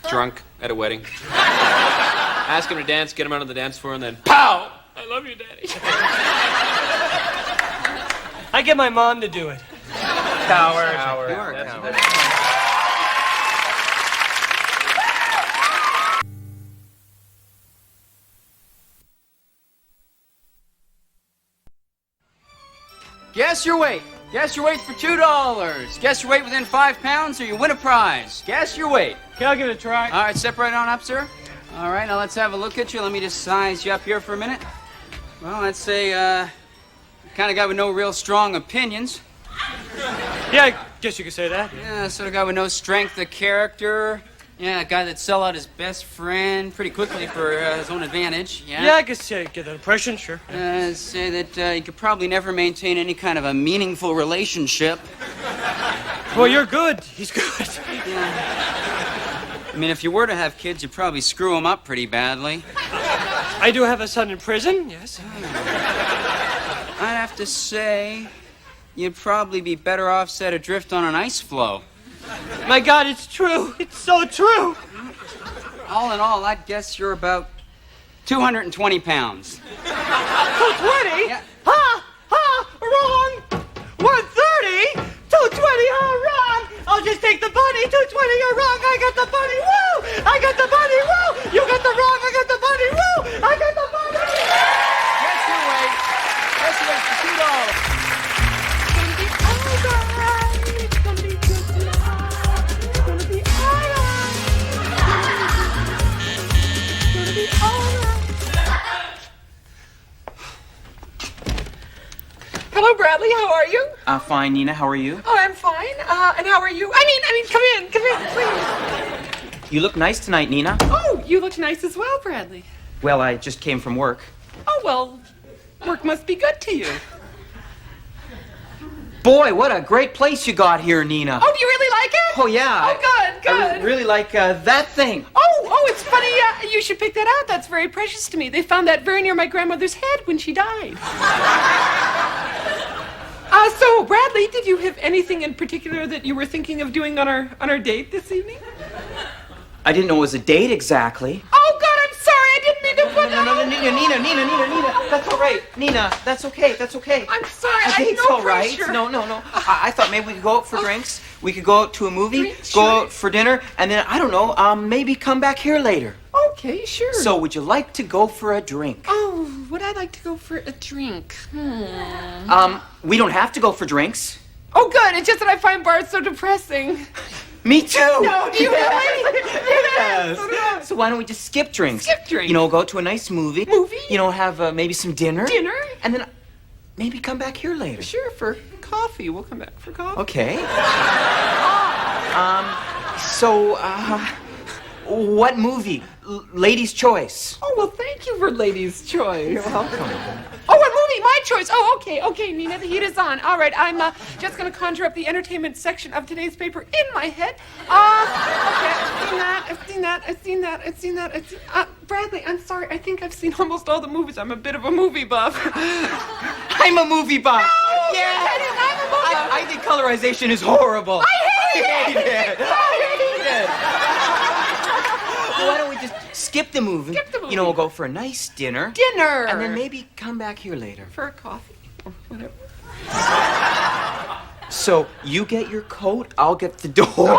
Drunk at a wedding. Ask him to dance, get him out on the dance floor, and then pow! I love you, Daddy. I get my mom to do it. Coward. Guess your weight. Guess your weight for $2. Guess your weight within 5 pounds or you win a prize. Guess your weight. Okay, I'll give it a try. All right, step right on up, sir. All right, now let's have a look at you. Let me just size you up here for a minute. Well, let's say, kind of guy with no real strong opinions. Yeah, I guess you could say that. Yeah, sort of guy with no strength of character. Yeah, a guy that sell out his best friend pretty quickly for his own advantage. Yeah, I guess you get that impression, sure. Say that he could probably never maintain any kind of a meaningful relationship. Well, you're good. He's good. Yeah. I mean, if you were to have kids, you'd probably screw them up pretty badly. I do have a son in prison, yes. I'd have to say you'd probably be better off set adrift on an ice floe. My God, it's true. It's so true. All in all, I'd guess you're about 220 pounds. 220? Yeah. Ha! Ha! Wrong! 130? 220? Oh, wrong! I'll just take the bunny. 220, you're wrong. I got the bunny. Woo! I got the bunny. Woo! You got the wrong. I got the bunny. Woo! I got the bunny. Guess your weight. Guess your weight for $2. Hello, Bradley. How are you? Fine, Nina. How are you? Oh, I'm fine. And how are you? I mean, come in, please. You look nice tonight, Nina. Oh, you look nice as well, Bradley. Well, I just came from work. Oh, well, work must be good to you. Boy, what a great place you got here, Nina. Oh, do you really like it? Oh, yeah. Oh, good. I really like that thing. Oh, Oh, it's funny. You should pick that out. That's very precious to me. They found that very near my grandmother's head when she died. So, Bradley, did you have anything in particular that you were thinking of doing on our date this evening? I didn't know it was a date exactly. Oh, God, I'm sorry. I didn't mean to put No, Nina. That's all right. Nina, that's okay. I'm sorry. I think it's all right. No. I thought maybe we could go out for drinks. We could go out to a movie, go out for dinner, and then, I don't know, maybe come back here later. Okay, sure. So, would you like to go for a drink? Oh, would I like to go for a drink? We don't have to go for drinks. Oh, good. It's just that I find bars so depressing. Me too. No, do you really? Yes. So why don't we just skip drinks? Skip drinks. You know, go to a nice movie. You know, have maybe some dinner. And then maybe come back here later. Sure, for coffee. We'll come back for coffee. Okay. So, what movie? Lady's choice. Oh, well, thank you for Lady's Choice. You're welcome. Oh, what movie? My choice. Oh, okay, Nina, the heat is on. All right, I'm just going to conjure up the entertainment section of today's paper in my head. Okay, I've seen that. Bradley, I'm sorry. I think I've seen almost all the movies. I'm a bit of a movie buff. I'm a movie buff. No, yes. I'm a movie buff. I think colorization is horrible. I hate it. Why don't we just skip the movie? You know, we'll go for a nice dinner. And then maybe come back here later. For a coffee or whatever. So, you get your coat, I'll get the door.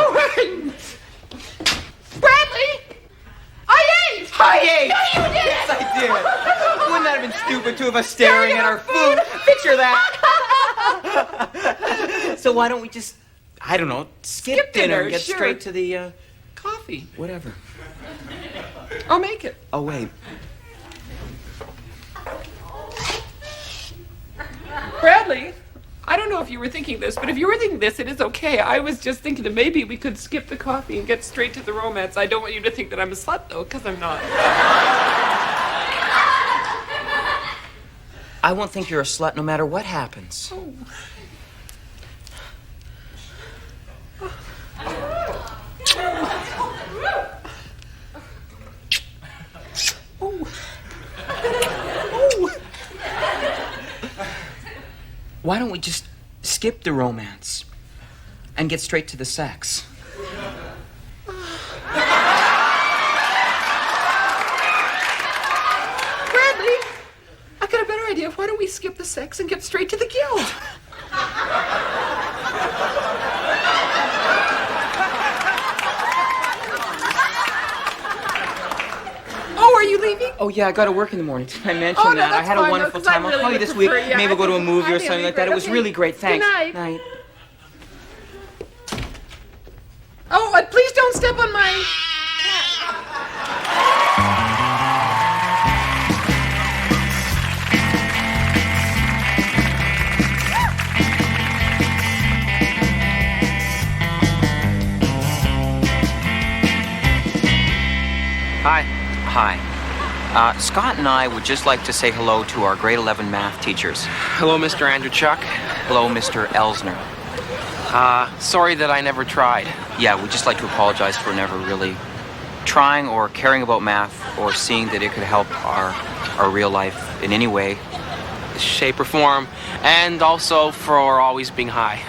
Bradley! I ate! No, you did! Yes, I did. Wouldn't that have been stupid, two of us staring at our food? Picture that. So why don't we just, I don't know, skip dinner and get straight to the, coffee. Whatever. I'll make it. Oh, wait. Bradley, I don't know if you were thinking this, but if you were thinking this, it is okay. I was just thinking that maybe we could skip the coffee and get straight to the romance. I don't want you to think that I'm a slut, though, because I'm not. I won't think you're a slut no matter what happens. Oh. Why don't we just skip the romance and get straight to the sex? Bradley, I got a better idea. Why don't we skip the sex and get straight to the guild? Oh, are you leaving? Oh, yeah, I got to work in the morning. I mentioned that. I had a wonderful time. I'll call you this week. Maybe we'll go to a movie or something like that. It was really great. Thanks. Good night. Night. Oh, please don't step on my... Hi. Scott and I would just like to say hello to our grade 11 math teachers. Hello, Mr. Andrew Chuck. Hello, Mr. Elsner. Sorry that I never tried. Yeah, we'd just like to apologize for never really trying or caring about math or seeing that it could help our real life in any way, shape, or form, and also for always being high.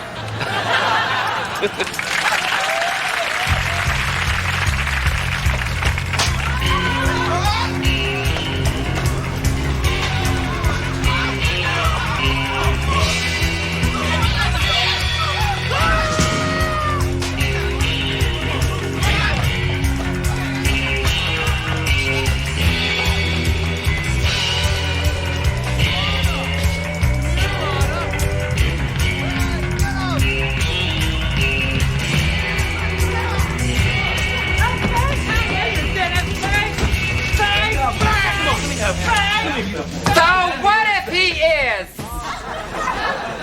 So what if he is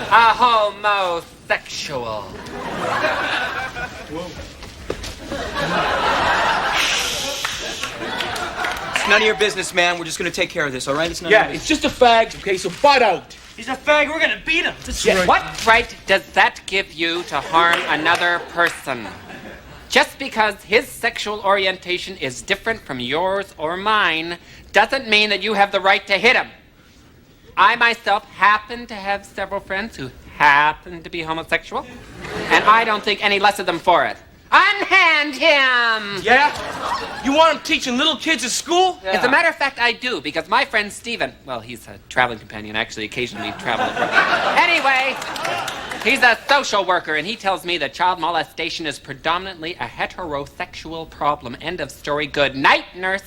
a homosexual? It's none of your business, man. We're just going to take care of this, all right? It's none of your it's just a fag, okay, so butt out. He's a fag. We're gonna beat him. What right does that give you to harm another person? Just because his sexual orientation is different from yours or mine doesn't mean that you have the right to hit him. I myself happen to have several friends who happen to be homosexual, and I don't think any less of them for it. Unhand him! Yeah? You want him teaching little kids at school? Yeah. As a matter of fact, I do, because my friend Steven, well, he's a traveling companion, actually, occasionally travel. Anyway, he's a social worker, and he tells me that child molestation is predominantly a heterosexual problem. End of story. Good night, nurse.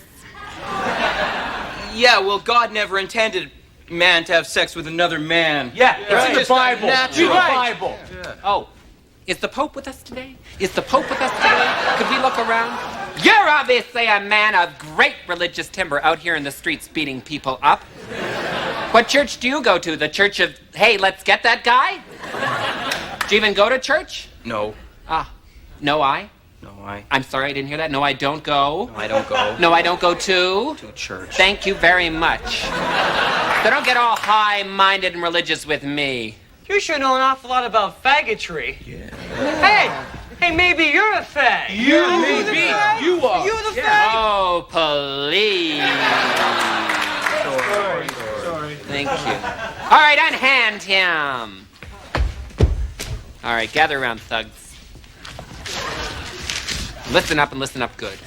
Yeah, well, God never intended man to have sex with another man. Yeah, it's in the Bible. Natural. Read the Bible. Yeah. Oh, is the Pope with us today? Is the Pope with us today? Could we look around? You're obviously a man of great religious timber out here in the streets beating people up. What church do you go to? The church of, hey, let's get that guy? Do you even go to church? No. Ah, no I? No, I. I'm sorry, I didn't hear that. No, I don't go. No, I don't go. No, I don't go to? To church. Thank you very much. So don't get all high-minded and religious with me. You sure know an awful lot about faggotry. Yeah. Hey, maybe you're a fag. You are. You the fag? Oh, please. Sorry. Thank you. All right, unhand him. All right, gather around, thugs. Listen up and listen up good.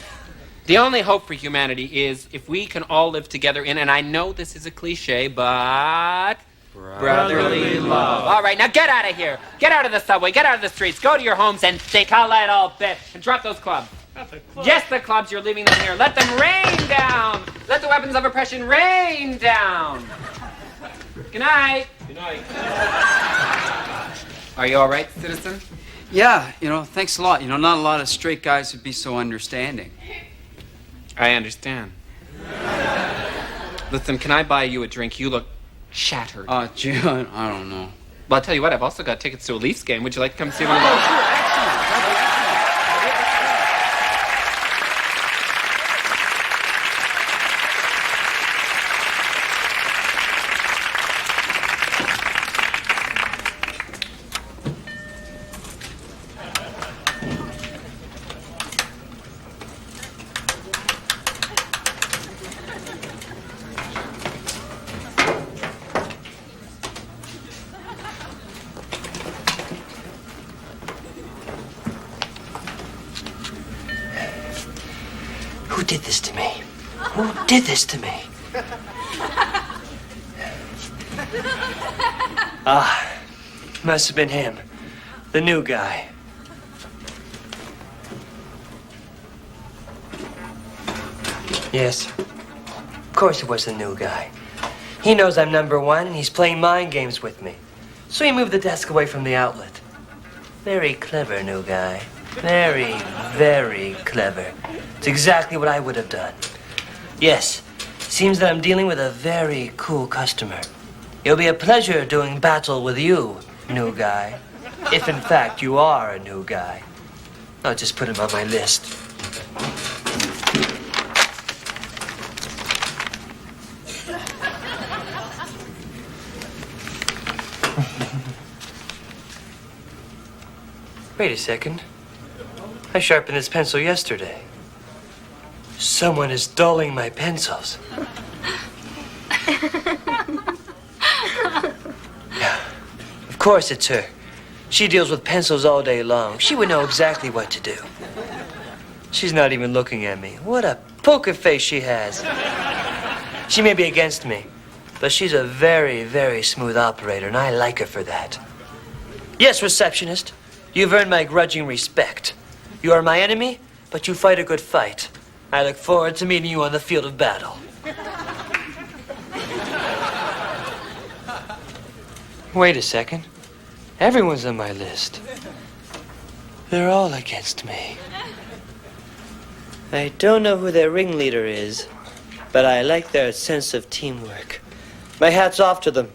The only hope for humanity is if we can all live together in, and I know this is a cliche, but... brotherly love. All right, now get out of here. Get out of the subway. Get out of the streets. Go to your homes and think a little bit. And drop those clubs. Yes, the clubs. You're leaving them here. Let them rain down. Let the weapons of oppression rain down. Good night. Good night. Are you all right, citizen? Yeah, thanks a lot. Not a lot of straight guys would be so understanding. I understand. Listen, can I buy you a drink? You look shattered. Gee, I don't know. Well, I'll tell you what, I've also got tickets to a Leafs game. Would you like to come see one of those? Sure, excellent. Who did this to me? Who did this to me? Must have been him. The new guy. Yes. Of course it was the new guy. He knows I'm number one and he's playing mind games with me. So he moved the desk away from the outlet. Very clever, new guy. Very, very clever. It's exactly what I would have done. Yes, seems that I'm dealing with a very cool customer. It'll be a pleasure doing battle with you, new guy. If in fact you are a new guy. I'll just put him on my list. Wait a second. I sharpened this pencil yesterday. Someone is dulling my pencils. Yeah, of course it's her. She deals with pencils all day long. She would know exactly what to do. She's not even looking at me. What a poker face she has. She may be against me, but she's a very, very smooth operator, and I like her for that. Yes, receptionist, you've earned my grudging respect. You are my enemy, but you fight a good fight. I look forward to meeting you on the field of battle. Wait a second. Everyone's on my list. They're all against me. I don't know who their ringleader is, but I like their sense of teamwork. My hat's off to them.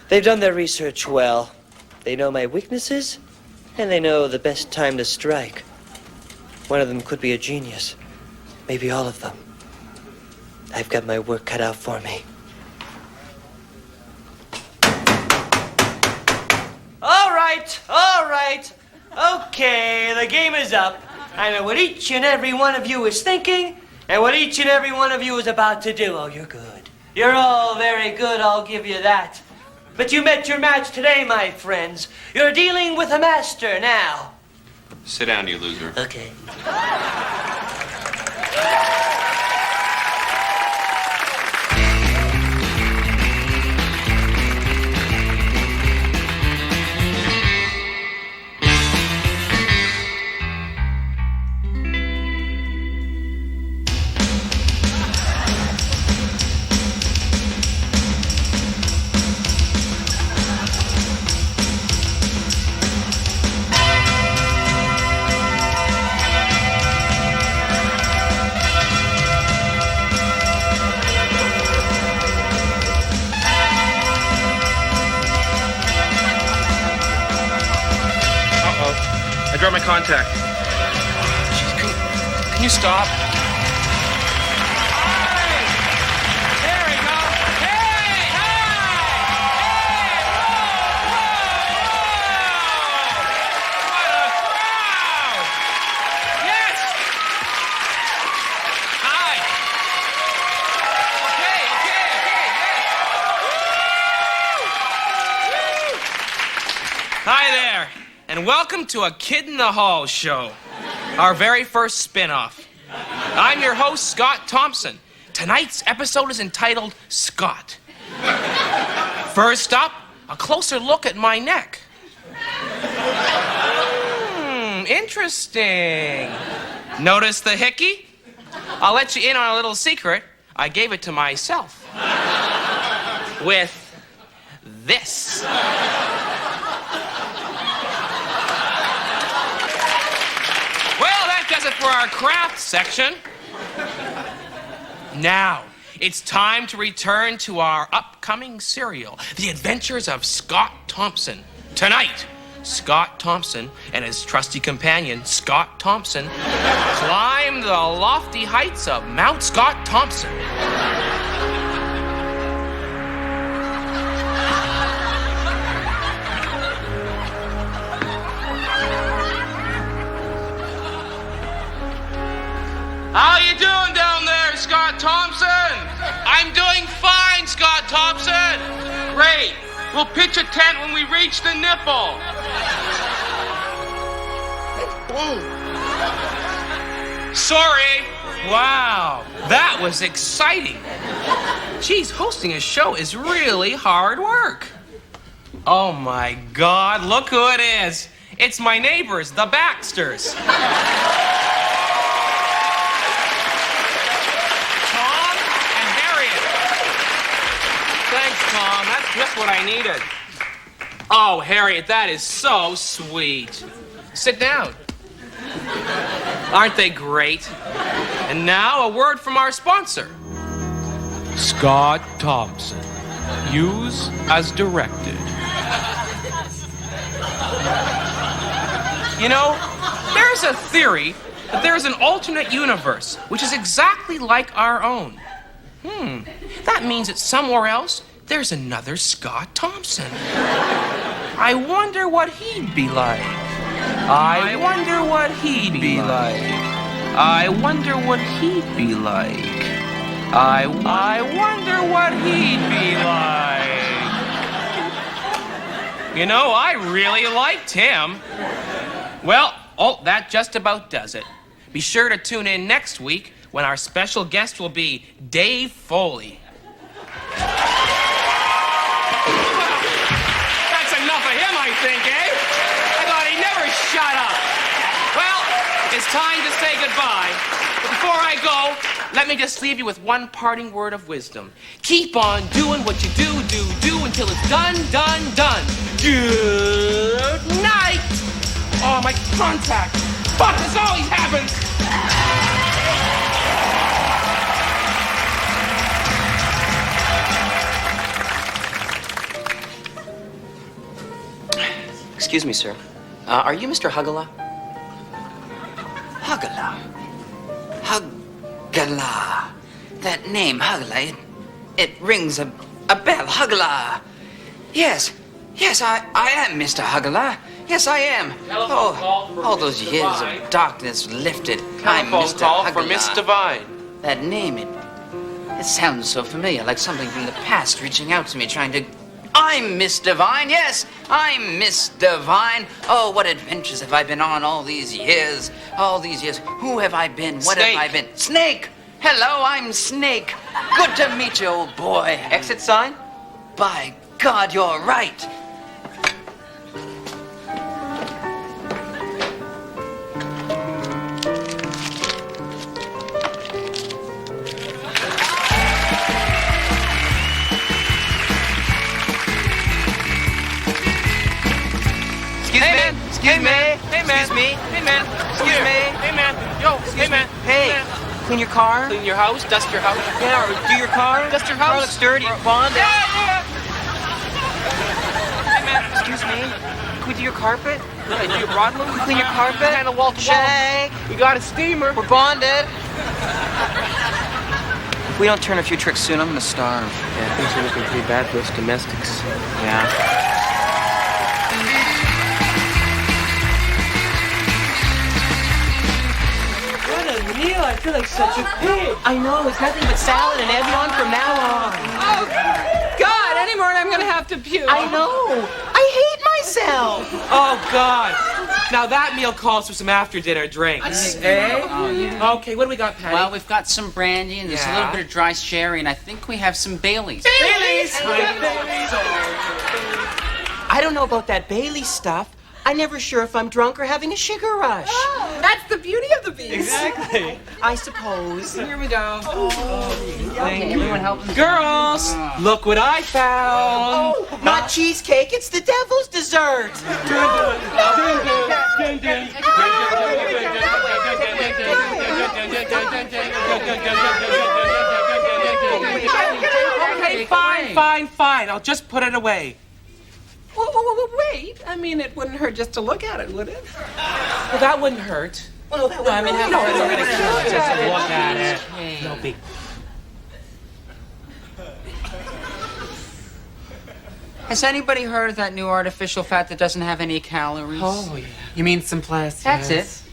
They've done their research well. They know my weaknesses, and they know the best time to strike. One of them could be a genius. Maybe all of them. I've got my work cut out for me. All right. Okay, the game is up. I know what each and every one of you is thinking and what each and every one of you is about to do. Oh, you're good. You're all very good, I'll give you that. But you met your match today, my friends. You're dealing with a master now. Sit down, you loser. Okay. I dropped my contact. Can you stop? There we go. Hey! Hi! What a crowd! Yes! Hi! Okay, yes! Hi there, and welcome to A Kid in the Hall show, our very first spin-off. I'm your host, Scott Thompson. Tonight's episode is entitled Scott. First up, a closer look at my neck. Interesting. Notice the hickey? I'll let you in on a little secret. I gave it to myself. With this. Well, that does it for our craft section. Now, it's time to return to our upcoming serial, The Adventures of Scott Thompson. Tonight, Scott Thompson and his trusty companion, Scott Thompson, climb the lofty heights of Mount Scott Thompson. How you doing down there, Scott Thompson? I'm doing fine, Scott Thompson. Great. We'll pitch a tent when we reach the nipple. Sorry. Wow, that was exciting. Geez, hosting a show is really hard work. Oh my God, look who it is. It's my neighbors, the Baxters. Thanks, Tom. That's just what I needed. Oh, Harriet, that is so sweet. Sit down. Aren't they great? And now, a word from our sponsor. Scott Thompson. Use as directed. You know, there's a theory that there's an alternate universe which is exactly like our own. That means that somewhere else, there's another Scott Thompson. I wonder what he'd be like. I wonder what he'd be like. I wonder what he'd be like. I wonder what he'd be like. You know, I really liked him. Well, that just about does it. Be sure to tune in next week when our special guest will be Dave Foley. That's enough of him, I think, eh? I thought he'd never shut up. Well, it's time to say goodbye. But before I go, let me just leave you with one parting word of wisdom. Keep on doing what you do until it's done. Good night. Oh, my contact. Fuck, this always happens. Excuse me, sir. Are you Mr. Hugala? Hugala. Hugala. That name, Hugala, it rings a bell. Hugala. Yes, Yes, I am Mr. Huggeler. Yes, I am. Oh, all those years of darkness lifted. I'm Telephone Mr. call Huggeler. for Miss Devine. That name, it sounds so familiar, like something from the past reaching out to me, trying to... I'm Miss Devine, yes, I'm Miss Devine. Oh, what adventures have I been on all these years? All these years. Who have I been? What Snake. have I been? Snake! Hello, I'm Snake. Good to meet you, old boy. Exit sign? By God, you're right. Excuse me. Hey, man. Yo, hey, man. Hey, clean your car? Clean your house, dust your house. Yeah, or do your car? Dust your Car house. looks dirty. Bond it. Yeah. Hey, man. Excuse me. Can we do your carpet? Hey, do your broad loop? Clean your carpet? Kind of wall to Shag. wall. We got a steamer. We're bonded. If we don't turn a few tricks soon, I'm gonna starve. Yeah, things are looking pretty bad for us domestics. Yeah. What a meal! I feel like such a pig. I know, it's nothing but salad and Evian from now on. Oh, God, any more and I'm gonna have to puke. I know. I hate myself. Oh, God. Now that meal calls for some after-dinner drinks. Eh? Oh, yeah. Okay, what do we got, Patty? Well, we've got some brandy and there's a little bit of dry sherry, and I think we have some Baileys. Baileys! I don't know about that Bailey's stuff. I'm never sure if I'm drunk or having a sugar rush. Oh, that's the beauty of the beast. Exactly. I suppose. Here we go. Thank you. Everyone help them. Girls, look what I found. Oh, not cheesecake, it's the devil's dessert. Okay, fine. I'll just put it away. Well, wait. I mean, it wouldn't hurt just to look at it, would it? Well, that wouldn't hurt. Well, no, that would I mean, hurt. just to look at it. No big. Has anybody heard of that new artificial fat that doesn't have any calories? Oh, yeah. You mean some plastic? That's it.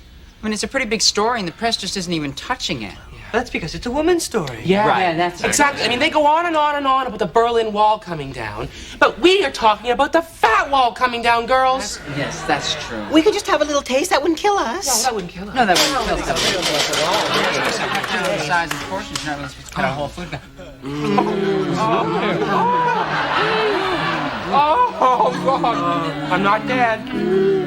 I mean, it's a pretty big story, and the press just isn't even touching it. That's because it's a woman's story. Yeah, Right. Yeah, that's exactly. I mean, they go on and on and on about the Berlin Wall coming down, but we are talking about the fat wall coming down, girls. Yes, that's true. We could just have a little taste. That wouldn't kill us. No, that wouldn't kill us. No, that wouldn't kill us at all. The size and portions, you're not really supposed to cut our whole food down. Oh, God. I'm not dead.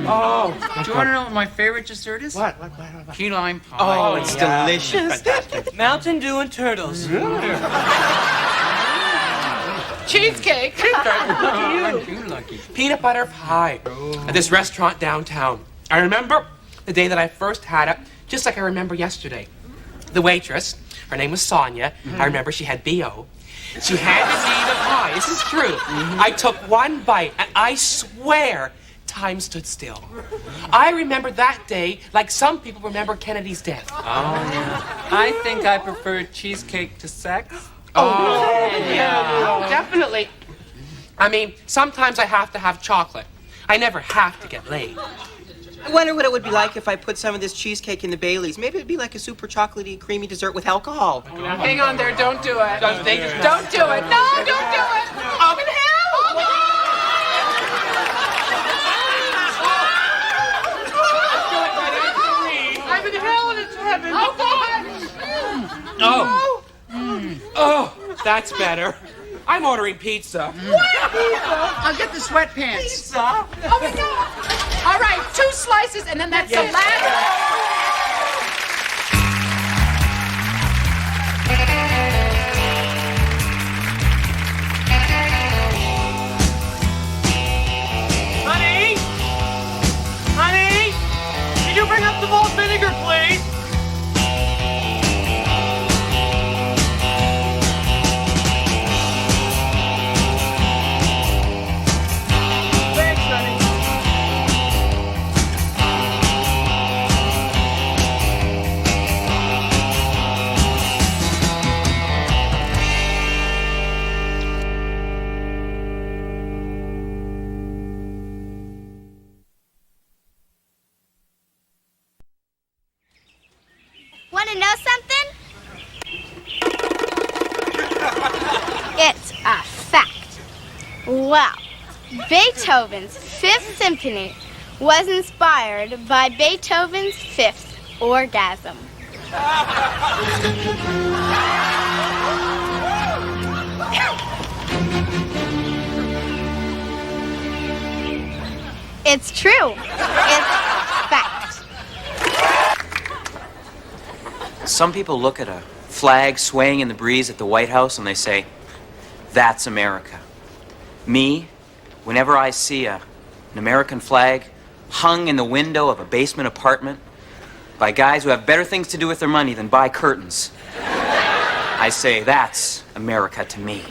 Oh. Do you want to know what my favorite dessert is? What? Key lime pie. Oh, it's delicious. Mountain Dew and turtles. Cheesecake. Lucky. Peanut butter pie at this restaurant downtown. I remember the day that I first had it, just like I remember yesterday. The waitress, her name was Sonia. I remember she had B.O. She handed me the pie. This is true. I took one bite, and I swear, time stood still. I remember that day like some people remember Kennedy's death. Oh, yeah. I think I prefer cheesecake to sex. Oh, yeah. Definitely. I mean, sometimes I have to have chocolate. I never have to get laid. I wonder what it would be like if I put some of this cheesecake in the Baileys. Maybe it'd be like a super chocolatey, creamy dessert with alcohol. Hang on there. Don't do it. Don't do it. Don't do it. No, don't do it. I'm in hell. I'm in hell and it's heaven. Oh, God. Oh, that's better. I'm ordering pizza. I'll get the sweatpants. Pizza? Oh, my God. All right, 2 slices, and then that's the last. Honey, can you bring up the malt vinegar, please? Thanks, honey. to know something? It's a fact. Well, Beethoven's Fifth Symphony was inspired by Beethoven's fifth orgasm. It's true. It's fact. Some people look at a flag swaying in the breeze at the White House and they say, that's America. Me, whenever I see an American flag hung in the window of a basement apartment by guys who have better things to do with their money than buy curtains, I say, that's America to me.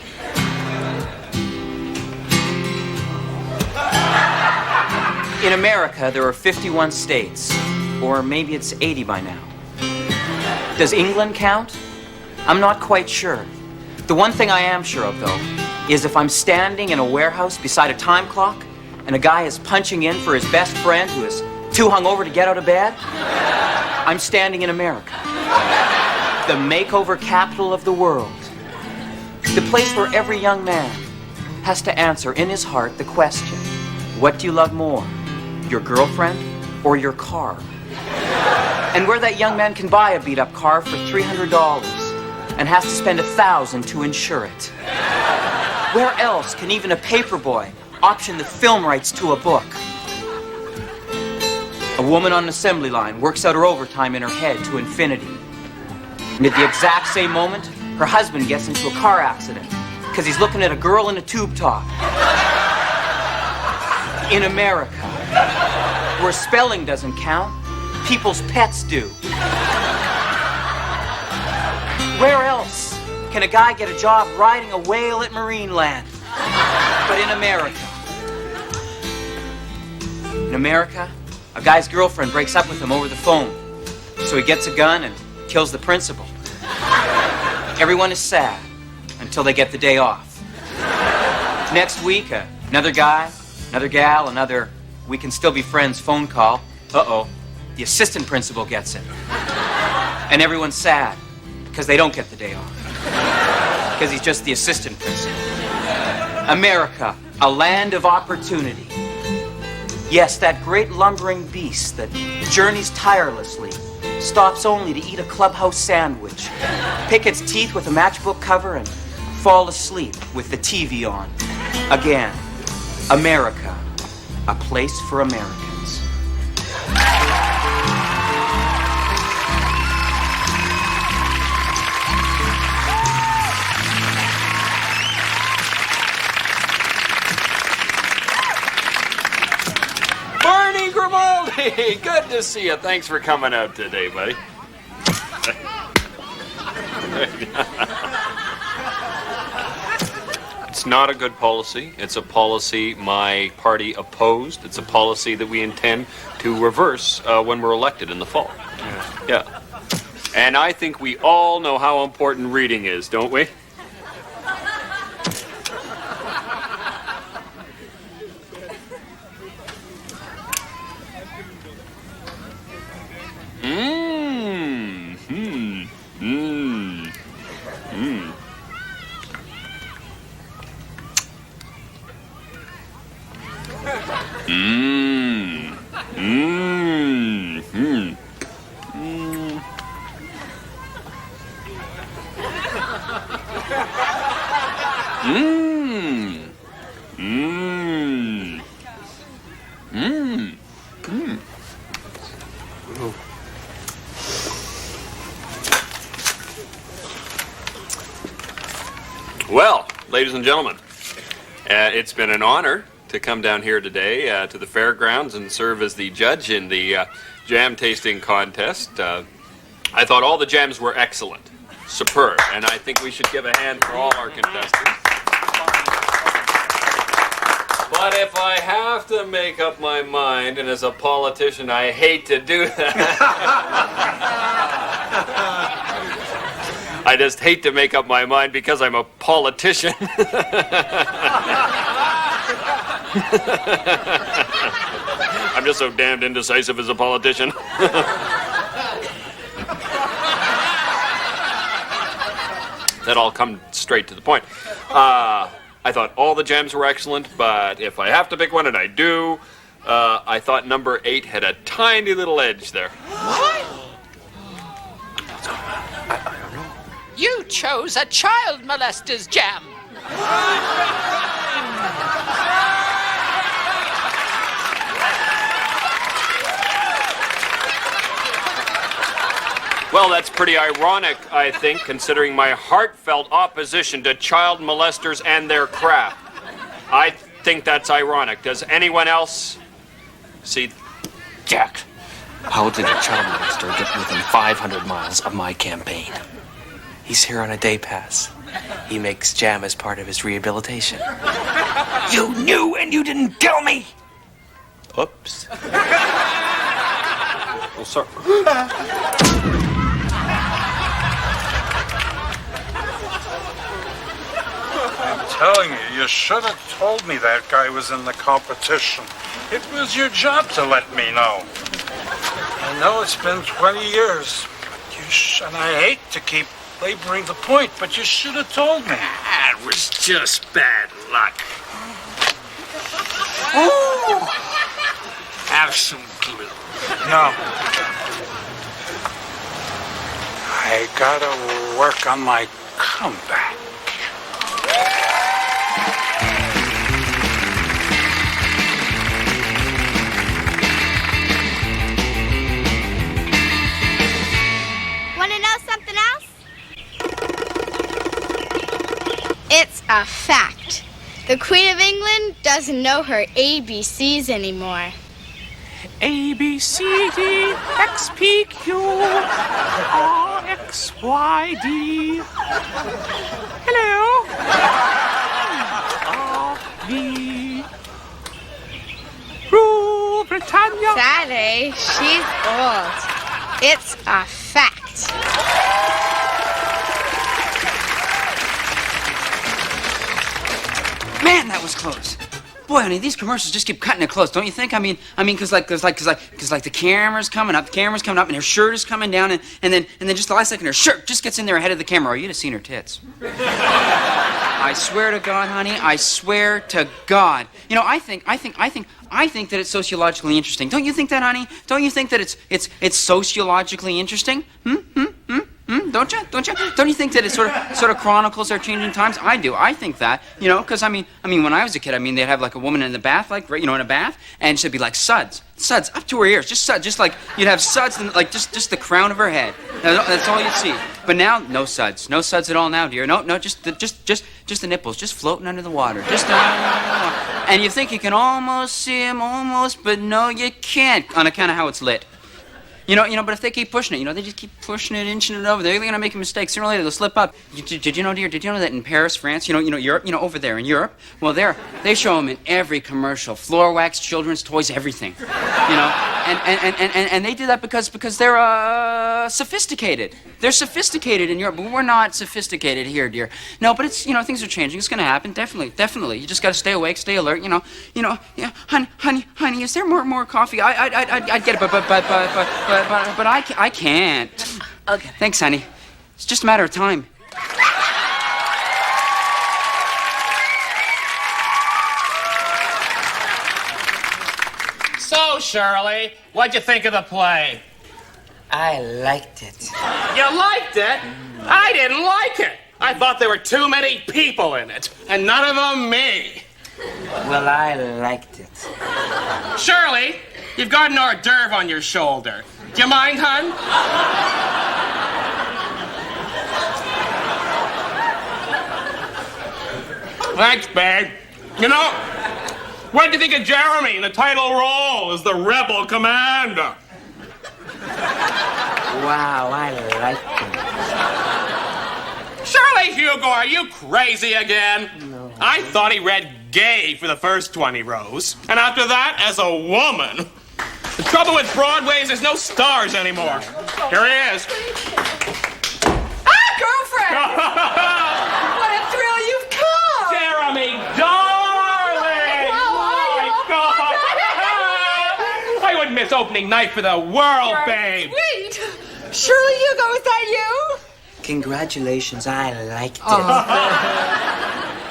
In America, there are 51 states, or maybe it's 80 by now. Does England count? I'm not quite sure. The one thing I am sure of, though, is if I'm standing in a warehouse beside a time clock and a guy is punching in for his best friend who is too hungover to get out of bed, I'm standing in America, the makeover capital of the world, the place where every young man has to answer in his heart the question, what do you love more, your girlfriend or your car? And where that young man can buy a beat-up car for $300 and has to spend $1,000 to insure it. Where else can even a paperboy option the film rights to a book? A woman on an assembly line works out her overtime in her head to infinity. And at the exact same moment, her husband gets into a car accident because he's looking at a girl in a tube top. In America, where spelling doesn't count, people's pets do. Where else can a guy get a job riding a whale at Marineland? But in America. In America, a guy's girlfriend breaks up with him over the phone. So he gets a gun and kills the principal. Everyone is sad until they get the day off. Next week, another guy, another gal, another we can still be friends phone call. Uh-oh, the assistant principal gets it. And everyone's sad because they don't get the day off. Because he's just the assistant principal. America, a land of opportunity. Yes, that great lumbering beast that journeys tirelessly, stops only to eat a clubhouse sandwich, pick its teeth with a matchbook cover, and fall asleep with the TV on. Again, America, a place for Americans. Barney Grimaldi, good to see you. Thanks for coming out today, buddy. It's not a good policy. It's a policy my party opposed. It's a policy that we intend to reverse when we're elected in the fall. Yeah. And I think we all know how important reading is, don't we? Well, ladies and gentlemen, it's been an honor to come down here today to the fairgrounds and serve as the judge in the jam tasting contest. I thought all the jams were excellent, superb, and I think we should give a hand for all our contestants. But if I have to make up my mind, and as a politician I hate to do that, I just hate to make up my mind because I'm a politician. I'm just so damned indecisive as a politician. Then I'll come straight to the point. I thought all the jams were excellent, but if I have to pick one, and I do, I thought number 8 had a tiny little edge there. What? You chose a child molester's jam. Well, that's pretty ironic, I think, considering my heartfelt opposition to child molesters and their crap. I think that's ironic. Does anyone else see? Jack, how did a child molester get within 500 miles of my campaign? He's here on a day pass. He makes jam as part of his rehabilitation. You knew and you didn't tell me! Oops. Well, sir. I'm telling you, you should have told me that guy was in the competition. It was your job to let me know. I know it's been 20 years, but and I hate to keep laboring the point, but you should have told me. That was just bad luck. Ooh. Have some glue. No. I gotta work on my comeback. Want to know something else? It's a fact. The Queen of England doesn't know her ABCs anymore. A, B, C, D, X, P, Q, R, X, Y, D. Hello. R, V. Rule Britannia. Sally, she's old. It's a fact. Man, that was close. Boy, honey, these commercials just keep cutting it close, don't you think? I mean, cause the camera's coming up, and her shirt is coming down, and then just the last second, her shirt just gets in there ahead of the camera. Or you'd have seen her tits. I swear to God, honey, I swear to God. You know, I think that it's sociologically interesting. Don't you think that, honey? Don't you think that it's sociologically interesting? Don't you? Don't you think that it sort of chronicles our changing times? I do. I think that, you know, because I mean, when I was a kid, they'd have like a woman in the bath, like, in a bath, and she'd be like suds up to her ears, just suds, just like you'd have suds, and like just the crown of her head. That's all you'd see. But now, no suds at all now, dear. No, just the nipples, just floating under the water, and you think you can almost see them, but no, you can't on account of how it's lit. You know, but if they keep pushing it, they just keep pushing it, inching it over. They're going to make a mistake. Sooner or later, they'll slip up. Did you know, dear? Did you know that in Paris, France, Europe, over there in Europe, well, they show them in every commercial, floor wax, children's toys, everything, and they do that because they're sophisticated. They're sophisticated in Europe, but we're not sophisticated here, dear. No, but it's things are changing. It's going to happen, definitely. You just got to stay awake, stay alert. Yeah, honey, is there more coffee? I'd get it, but I can't. Okay. Thanks, honey. It's just a matter of time. So, Shirley, what'd you think of the play? I liked it. You liked it? I didn't like it. I thought there were too many people in it, and none of them me. Well, I liked it. Shirley, you've got an hors d'oeuvre on your shoulder. Do you mind, hon? Thanks, babe. What do you think of Jeremy in the title role as the rebel commander? Wow, I liked it. Shirley Hugo, are you crazy again? No. I thought he read gay for the first 20 rows, and after that, as a woman. The trouble with Broadway is there's no stars anymore. Here he is. Girlfriend! What a thrill you've come! Jeremy, darling! My God! I wouldn't miss opening night for the world, babe. Sweet! Shirley Hugo, is that you? Congratulations, I liked it.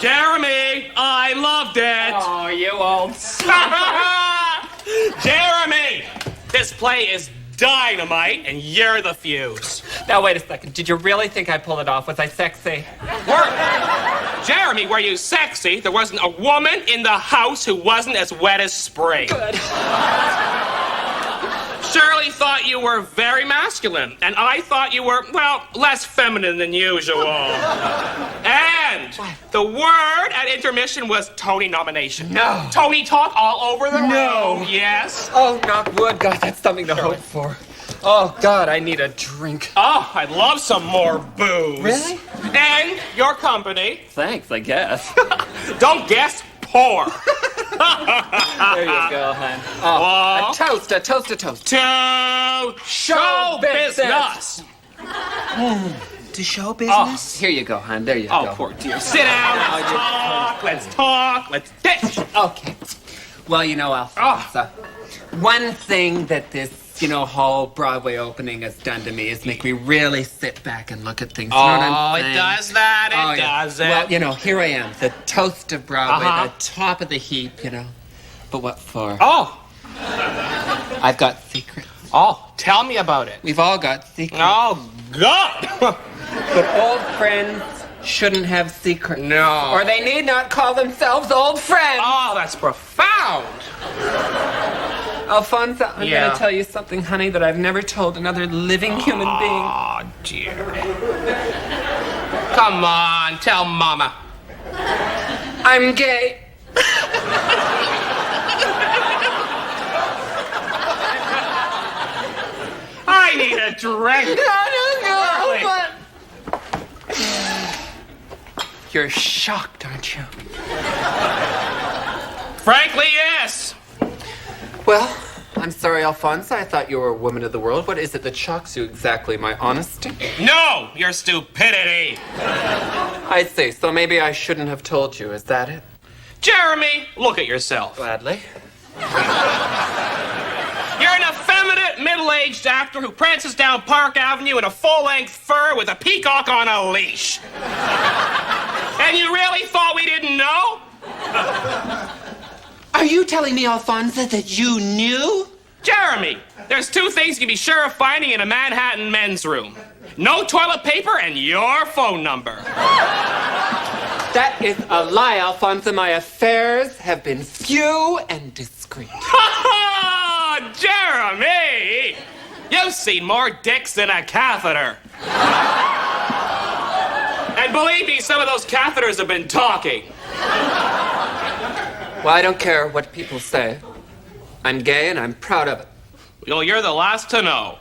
Jeremy, I loved it. Oh, you old. Jeremy, this play is dynamite, and you're the fuse. Now, wait a second. Did you really think I pulled it off? Was I sexy? Jeremy, were you sexy? There wasn't a woman in the house who wasn't as wet as spring. Good. Shirley thought you were very masculine, and I thought you were, well, less feminine than usual. And the word at intermission was Tony nomination. No. Tony talk all over the room. Yes. Oh, knock wood. God, that's something to hope for. Oh, God, I need a drink. Oh, I'd love some more booze. Really? And your company. Thanks, I guess. Don't guess, pour. There you go, hon. Oh, a toast. To show business. To show business? Oh, here you go, hon. There you go. Oh, poor dear. Sit down. Let's talk. Let's pitch. Okay. Well, you know, Alfonso, one thing that this, whole Broadway opening has done to me is make me really sit back and look at things. You know what I'm saying? It does that. It does it. Well, here I am, the toast of Broadway, the top of the heap, But what for? Oh. I've got secrets. Oh, tell me about it. We've all got secrets. Oh, God. But old friends shouldn't have secrets. No. Or they need not call themselves old friends. Oh, that's profound. Alfonso, I'm going to tell you something, honey, that I've never told another living human being. Oh, dear. Come on, tell Mama. I'm gay. I need a drink. No. You're shocked, aren't you? Frankly, yes. Well, I'm sorry, Alfonso. I thought you were a woman of the world. What is it that shocks you exactly? My honesty? No, your stupidity. I see. So maybe I shouldn't have told you. Is that it? Jeremy, look at yourself. Gladly. You're an effeminate, middle-aged actor who prances down Park Avenue in a full-length fur with a peacock on a leash. And you really thought we didn't know? Are you telling me, Alfonso, that you knew? Jeremy, there's two things you can be sure of finding in a Manhattan men's room. No toilet paper and your phone number. That is a lie, Alfonso. My affairs have been few and discreet. Jeremy! You've seen more dicks than a catheter. And believe me, some of those catheters have been talking. Well, I don't care what people say. I'm gay and I'm proud of it. Well, you're the last to know.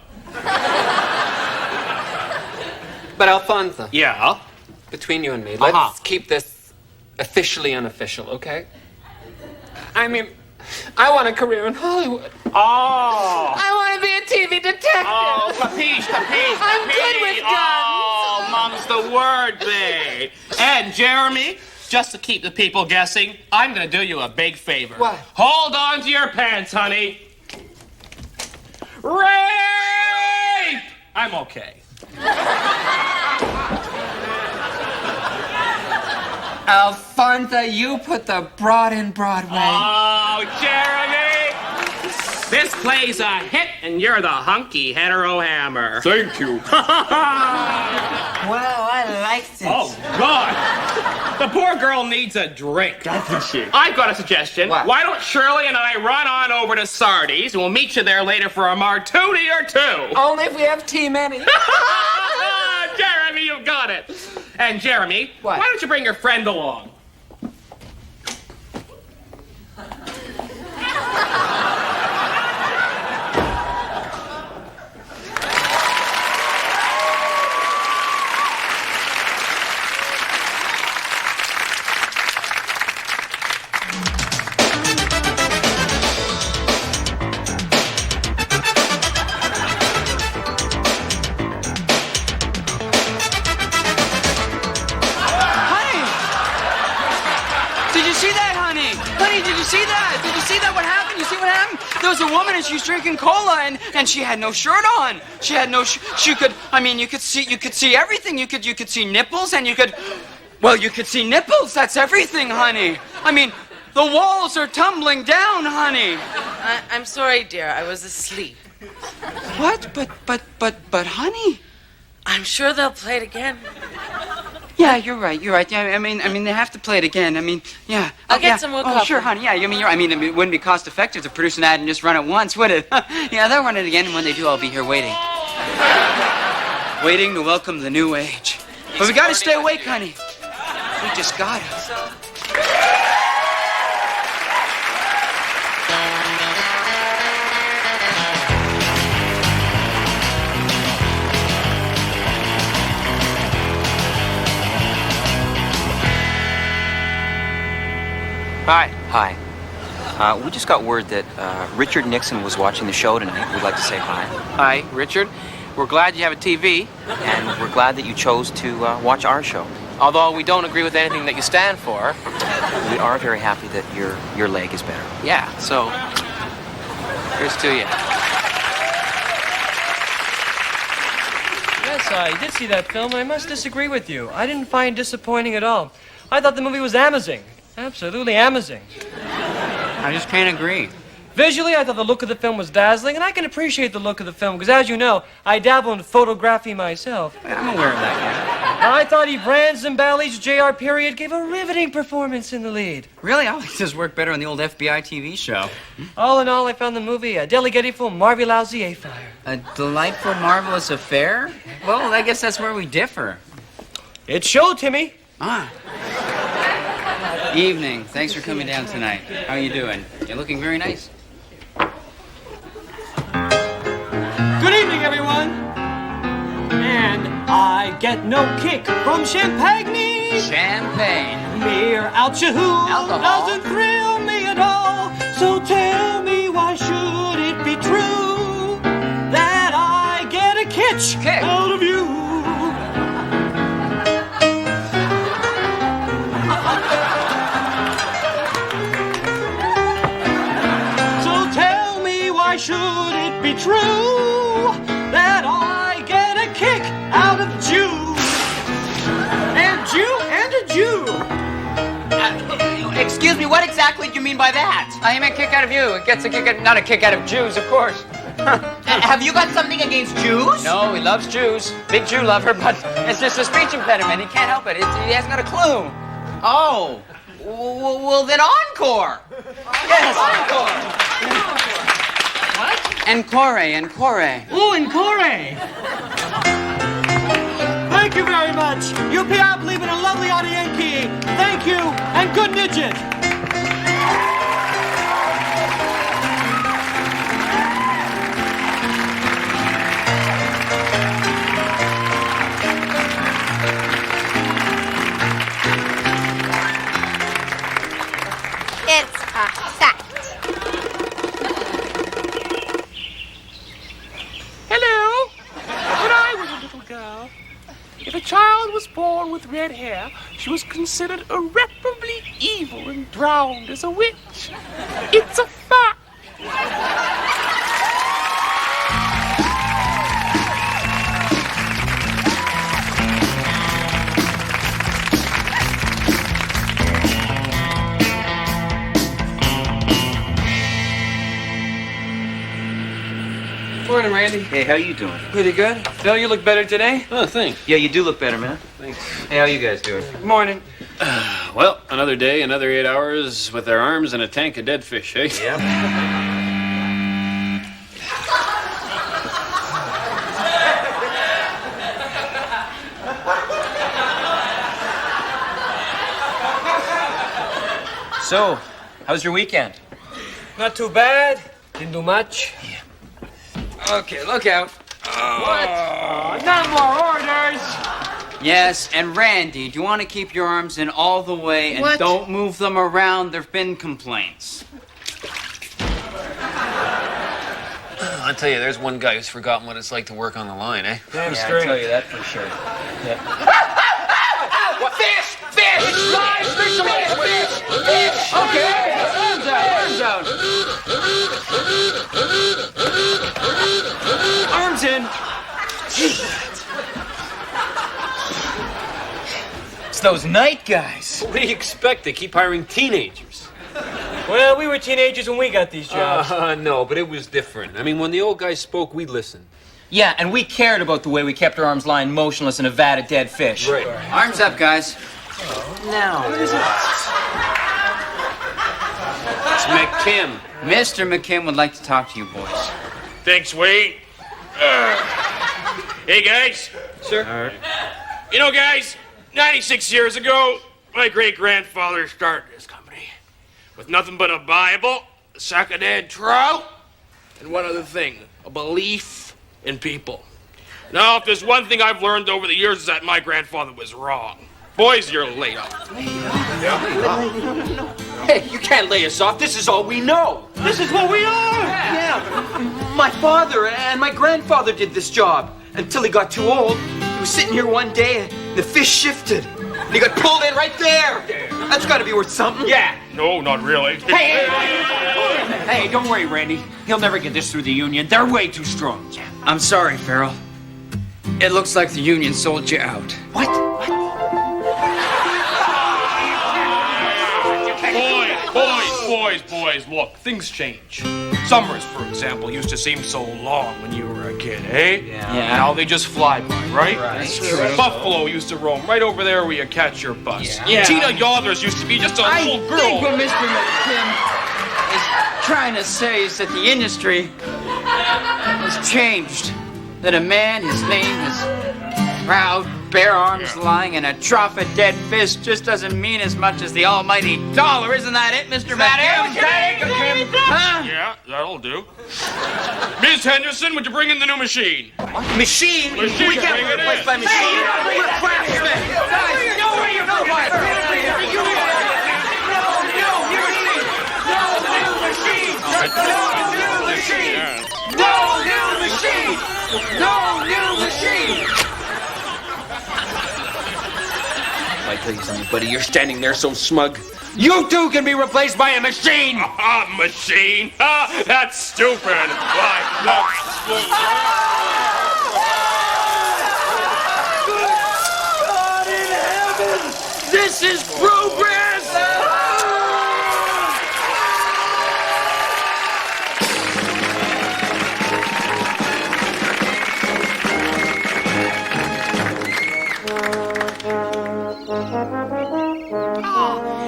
But Alfonso. Yeah? Between you and me, let's keep this officially unofficial, okay? I mean, I want a career in Hollywood. Oh! I want to be a TV detective. Oh, capiche. I'm good with guns. Oh, mom's the word, babe. And Jeremy, just to keep the people guessing, I'm going to do you a big favor. What? Hold on to your pants, honey. Rape! I'm okay. Alfonso, you put the broad in Broadway. Oh, Jeremy! This play's a hit, and you're the hunky hetero hammer. Thank you. Wow, I liked it. Oh, God. The poor girl needs a drink. Doesn't she? I've got a suggestion. What? Why don't Shirley and I run on over to Sardi's, and we'll meet you there later for a martini or two. Only if we have tea, Manny. Jeremy, you've got it. And Jeremy, What? why don't you bring your friend along? Did you see that? What happened? You see what happened? there was a woman and she was drinking cola and she had no shirt on. She had no you could see everything. You could see nipples and you could see nipples. That's everything, honey. I mean, the walls are tumbling down, honey. I'm sorry, dear. I was asleep. What? But honey. I'm sure they'll play it again. Yeah, you're right. Yeah, I mean, they have to play it again. I mean, yeah. I'll get some more Oh, coffee. sure, honey. Yeah, I mean, it wouldn't be cost effective to produce an ad and just run it once, would it? Yeah, they'll run it again, and when they do, I'll be here waiting. Waiting to welcome the new age. But we gotta stay awake, honey. We just gotta. Hi. Hi. We just got word that Richard Nixon was watching the show tonight. We'd like to say hi. Hi, Richard. We're glad you have a TV. And we're glad that you chose to watch our show. Although we don't agree with anything that you stand for. We are very happy that your leg is better. Yeah, so here's to you. Yes, I did see that film, and I must disagree with you. I didn't find it disappointing at all. I thought the movie was amazing. Absolutely amazing. I just can't agree. Visually, I thought the look of the film was dazzling, and I can appreciate the look of the film, because as you know, I dabble in photography myself. I'm aware of that, I thought Ibran Zimbali's J.R. Period gave a riveting performance in the lead. Really? I like this work better on the old FBI TV show. All in all, I found the movie a delightful, marvelous affair. A delightful, marvelous affair? Well, I guess that's where we differ. It showed, Timmy. Evening. Thanks for coming down tonight. How are you doing? You're looking very nice. Good evening, everyone. And I get no kick from champagne. Champagne. Mere alcohol Alcohol. doesn't thrill me at all. So tell me, why should it be true that I get a kick out of you? So tell me, why should it be true that I get a kick out of Jew? And a Jew. Excuse me, what exactly do you mean by that? I meant kick out of you. It gets a kick out, not a kick out of Jews, of course. Have you got something against Jews? No, he loves Jews. Big Jew lover, but it's just a speech impediment. He can't help it. He hasn't got a clue. Oh. Well, then encore. Yes, encore. What? Encore. Oh, encore. Thank you very much. You people leaving a lovely audienki. Thank you, and good midget. It's a fact. Hello. When I was a little girl, if a child was born with red hair, she was considered irreparably evil and drowned as a witch. It's a fact. Morning, Randy. Hey, how you doing? Pretty good. Bill, you look better today. Oh, thanks. Yeah, you do look better, man. Thanks. Hey, how you guys doing? Morning. Well, another day, another 8 hours with their arms and a tank of dead fish, eh? Yeah. So, how was your weekend? Not too bad. Didn't do much. Okay, look out. Not more orders. Yes, and Randy, do you want to keep your arms in all the way and What? don't move them around? There've been complaints. I'll tell you, there's one guy who's forgotten what it's like to work on the line, eh? Yeah, I tell you that for sure. Yeah. Fish! Fish! Live fish alive! Fish! Fish! Okay, arms out, arms out. Arms in. It's those night guys. What do you expect? They keep hiring teenagers. Well, we were teenagers when we got these jobs. No, but it was different. I mean, when the old guy spoke, we listened. Yeah, and we cared about the way we kept our arms lying motionless in a vat of dead fish. Right. Arms up, guys. Now what? It's McKim. Mr. McKim would like to talk to you boys. Thanks, Wade. Hey, guys. Sir? You know, guys, 96 years ago, my great-grandfather started this company with nothing but a Bible, a sack of dead trout, and one other thing, a belief in people. Now, if there's one thing I've learned over the years is that my grandfather was wrong. Boys, you're laid off. Hey, you can't lay us off. This is all we know. This is what we are! Yeah, my father and my grandfather did this job until he got too old. He was sitting here one day and the fish shifted. And he got pulled in right there. That's got to be worth something. Yeah. No, not really. Hey, don't worry, Randy. He'll never get this through the union. They're way too strong. I'm sorry, Farrell. It looks like the union sold you out. What? Boys, look, things change. Summers, for example, used to seem so long when you were a kid, eh? Yeah. Now they just fly by, right? That's true. Buffalo used to roam right over there where you catch your bus. Yeah. Tina Yothers used to be just a little girl. I think what Mr. McKim is trying to say is that the industry has changed. That a man, his name is proud, bare arms lying in a trough of dead fish just doesn't mean as much as the almighty dollar. Isn't that it, Mr. McKim? Huh? Yeah, that'll do. Miss Henderson, would you bring in the new machine? Machine? We Machine, can't bring be it in. replaced by machine. We're craftsmen. Guys, no way you're no way. No new machine! My please, anybody, you're standing there so smug. You too can be replaced by a machine! Machine? That's stupid. Why, that's God in heaven! This is progress!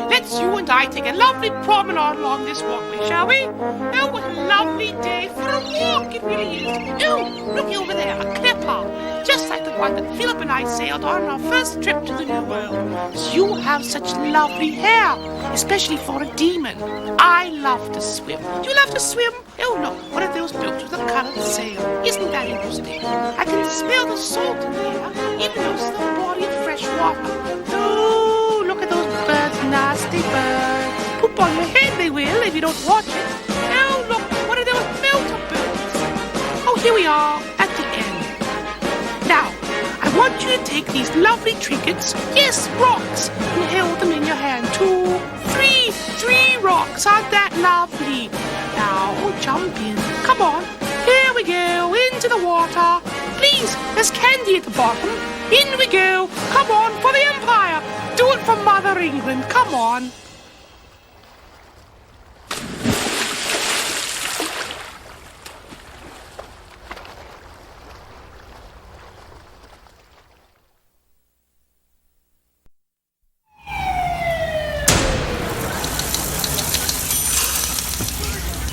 Let's you and I take a lovely promenade along this walkway, shall we? Oh, what a lovely day for a walk it really is. Oh, look over there, a clipper. Just like the one that Philip and I sailed on our first trip to the New World. You have such lovely hair, especially for a demon. I love to swim. Do you love to swim? Oh, look, one of those boats with a colored sail. Isn't that interesting? I can smell the salt in the air, even though it's the body of fresh water. Oh, look at those birds, nasty birds. Poop on your head they will if you don't watch it. Oh, look, what are those melter birds? Oh, here we are at the end. Now, I want you to take these lovely trinkets, yes, rocks, and hold them in your hand. 2, 3 rocks. Aren't that lovely? Now, jump in. Come on. Here we go, into the water. Please, there's candy at the bottom. In we go. Come on, for the Empire. Do it for Mother England. Come on.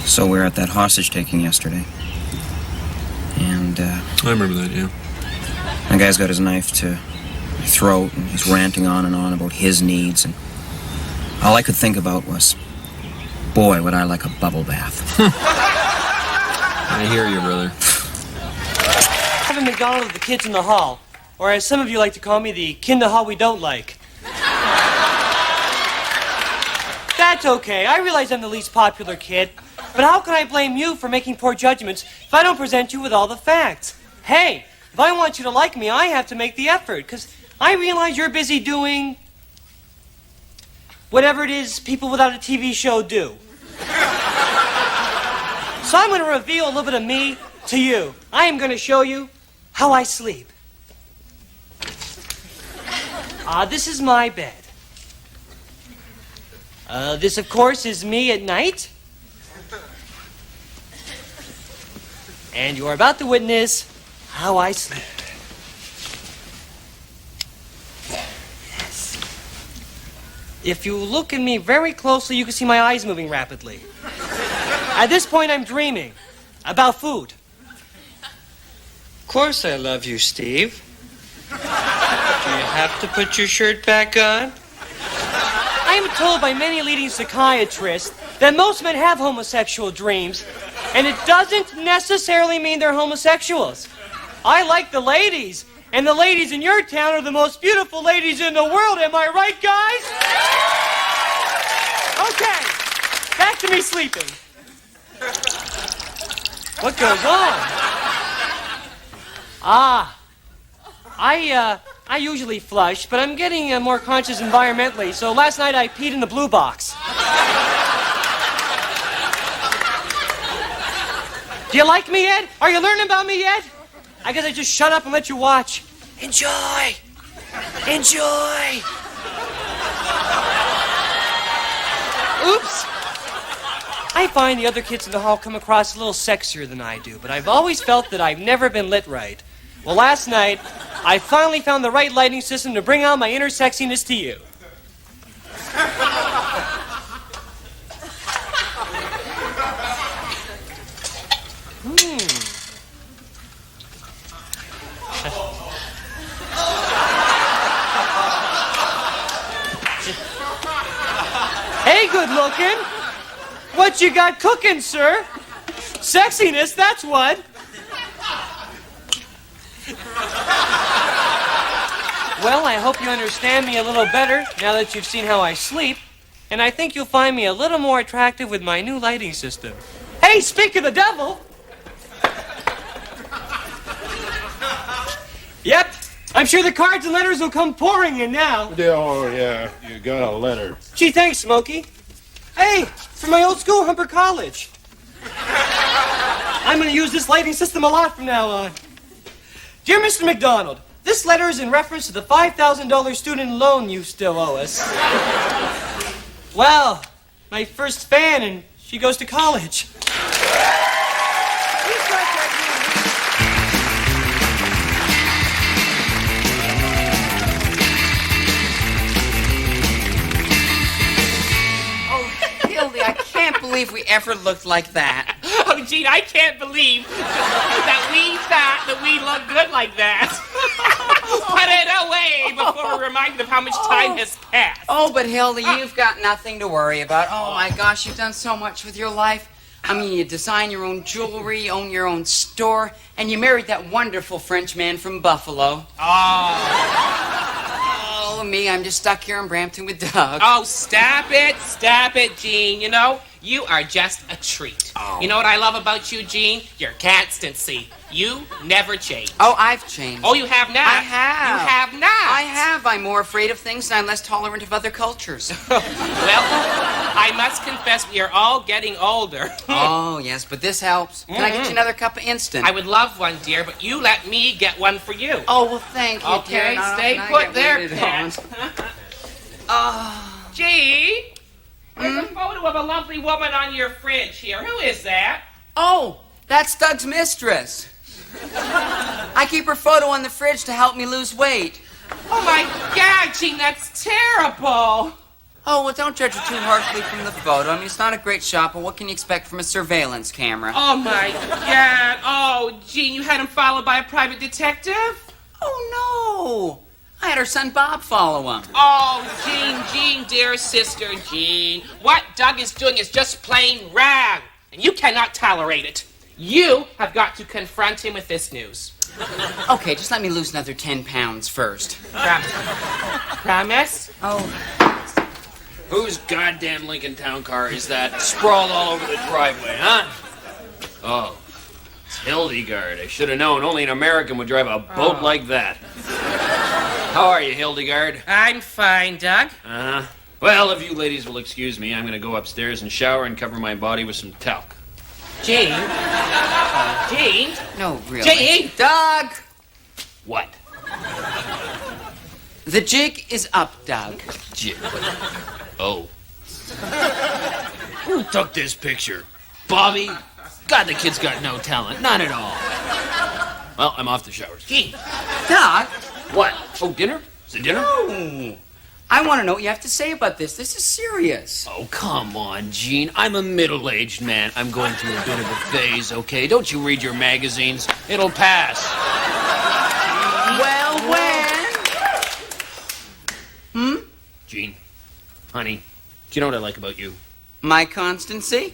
So we were at that hostage taking yesterday. And, I remember that, yeah. the guy's got his knife to my throat, and he's ranting on and on about his needs, and all I could think about was, boy, would I like a bubble bath. I hear you, brother. Have a McDonald's with the kids in the hall, or as some of you like to call me, the kinder hall we don't like. That's okay. I realize I'm the least popular kid, but how can I blame you for making poor judgments if I don't present you with all the facts? Hey, if I want you to like me, I have to make the effort, because I realize you're busy doing whatever it is people without a TV show do. So I'm going to reveal a little bit of me to you. I am going to show you how I sleep. This is my bed. This, of course, is me at night. And you're about to witness how I sleep. Yes. If you look at me very closely, you can see my eyes moving rapidly. At this point, I'm dreaming about food. Of course I love you, Steve. Do you have to put your shirt back on? I am told by many leading psychiatrists that most men have homosexual dreams, and it doesn't necessarily mean they're homosexuals. I like the ladies, and the ladies in your town are the most beautiful ladies in the world. Am I right, guys? Okay, back to me sleeping. What goes on? I usually flush, but I'm getting more conscious environmentally, so last night I peed in the blue box. Do you like me yet? Are you learning about me yet? I guess I just shut up and let you watch. Enjoy! Enjoy! Oops! I find the other kids in the hall come across a little sexier than I do, but I've always felt that I've never been lit right. Well, last night, I finally found the right lighting system to bring out my inner sexiness to you. Hey, good looking. What you got cooking, sir? Sexiness, that's what. Well, I hope you understand me a little better now that you've seen how I sleep. And I think you'll find me a little more attractive with my new lighting system. Hey, speak of the devil! Yep, I'm sure the cards and letters will come pouring in now. Oh, yeah, you got a letter. Gee, thanks, Smokey. Hey, from my old school, Humber College. I'm going to use this lighting system a lot from now on. Dear Mr. McDonald, this letter is in reference to the $5,000 student loan you still owe us. Well, my first fan, and she goes to college. Hildy, I can't believe we ever looked like that. Oh, Gene, I can't believe that we thought that we looked good like that. Put it away before we're reminded of how much time has passed. Oh, but Hildy, you've got nothing to worry about. Oh, my gosh, you've done so much with your life. I mean, you design your own jewelry, you own your own store, and you married that wonderful French man from Buffalo. Oh, me, I'm just stuck here in Brampton with Doug. Oh, stop it, Gene. You know, you are just a treat. Oh. You know what I love about you, Gene? Your constancy. You never change. Oh, I've changed. Oh, you have not? I have. You have not? I have. I'm more afraid of things and I'm less tolerant of other cultures. Well, I must confess we are all getting older. Oh, yes, but this helps. Can I get you another cup of instant? I would love one, dear, but you let me get one for you. Oh, well, thank you, dear. Okay, Now, stay can I put get there, waited Pat. Gene, there's a photo of a lovely woman on your fridge here. Who is that? Oh, that's Doug's mistress. I keep her photo on the fridge to help me lose weight. Oh, my God, Gene, that's terrible. Oh, well, don't judge her too harshly from the photo. I mean, it's not a great shot, but what can you expect from a surveillance camera? Oh, my God. Oh, Gene, you had him followed by a private detective? Oh, no. I had her son Bob follow him. Oh, Gene, dear sister Gene. What Doug is doing is just plain wrong, and you cannot tolerate it. You have got to confront him with this news. Okay, just let me lose another 10 pounds first. Promise? Oh. Whose goddamn Lincoln Town car is that sprawled all over the driveway, huh? Oh, it's Hildegard. I should have known only an American would drive a boat like that. How are you, Hildegard? I'm fine, Doug. Well, if you ladies will excuse me, I'm going to go upstairs and shower and cover my body with some talc. Gene? Gene? No, really. Gene! Doug! What? The jig is up, Doug. Jig? Oh. Who took this picture? Bobby? God, the kid's got no talent. None at all. Well, I'm off the showers. Gene. Doug? What? Oh, dinner? Is it dinner? No. I want to know what you have to say about this. This is serious. Oh, come on, Gene. I'm a middle-aged man. I'm going through a bit of a phase, okay? Don't you read your magazines? It'll pass. Well, when? Gene, honey, do you know what I like about you? My constancy?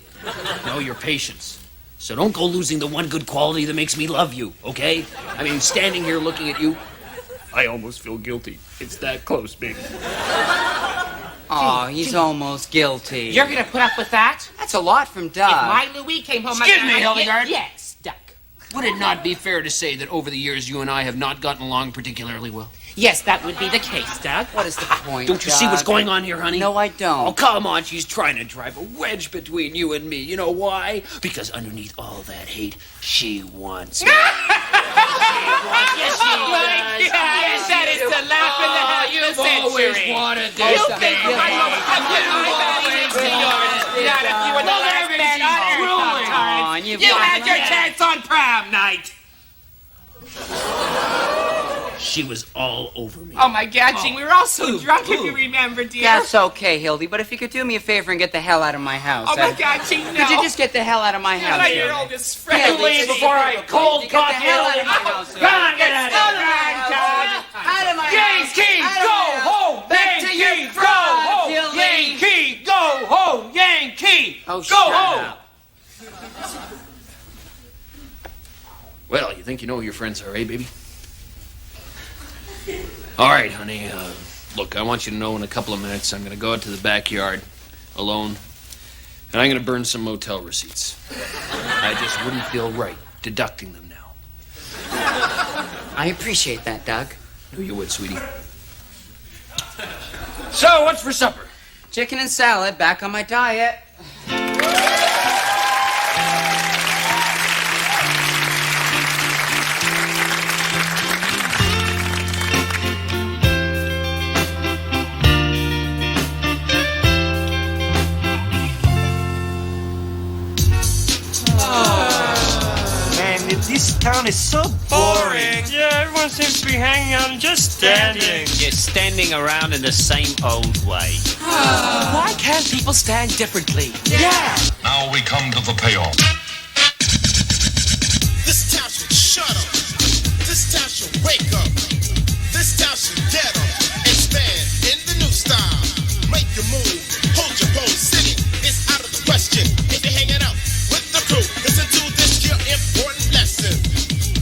No, your patience. So don't go losing the one good quality that makes me love you, okay? I mean, standing here looking at you, I almost feel guilty. It's that close, baby. Oh, he's almost guilty. You're gonna put up with that? That's a lot from Doug. If my Louis came home... Excuse me, Hildegard. Yes, Doug. Would it not be fair to say that over the years you and I have not gotten along particularly well? Yes, that would be the case, Doug. What is the point, Don't you see what's going on here, honey? No, I don't. Oh, come on. She's trying to drive a wedge between you and me. You know why? Because underneath all that hate, she wants me. Yes, she does. Yes, that is the laugh in the hell of the century. Always wanted this. You think I love not if you were the last man on earth. You had your chance on prom night. She was all over me. Oh, my God, Gene, we were all so drunk, if you remember, dear. That's okay, Hildy, but if you could do me a favor and get the hell out of my house. Oh, my God, Gene, no. Could you just get the hell out of my house? You're your oldest friend. Hildy, Leave before I cold cock you. Get the hell out of my house. Come on, get out of here. Out of my house. Yankee, go home. Yankee, go home. Yankee, go home. Yankee, Oh, go home. Well, you think you know who your friends are, eh, baby? All right, honey. Look, I want you to know in a couple of minutes I'm going to go out to the backyard alone, and I'm going to burn some motel receipts. I just wouldn't feel right deducting them now. I appreciate that, Doug. Knew you would, sweetie. So, what's for supper? Chicken and salad, back on my diet. This town is so boring. Yeah, everyone seems to be hanging out and just standing. You're standing around in the same old way. Why can't people stand differently? Yeah. Now we come to the payoff. This town should shut up. This town should wake up. This town should get up and stand in the new style. Make your move, hold your pose, sitting is out of the question. If you're hanging out with the crew, listen to this here important lesson.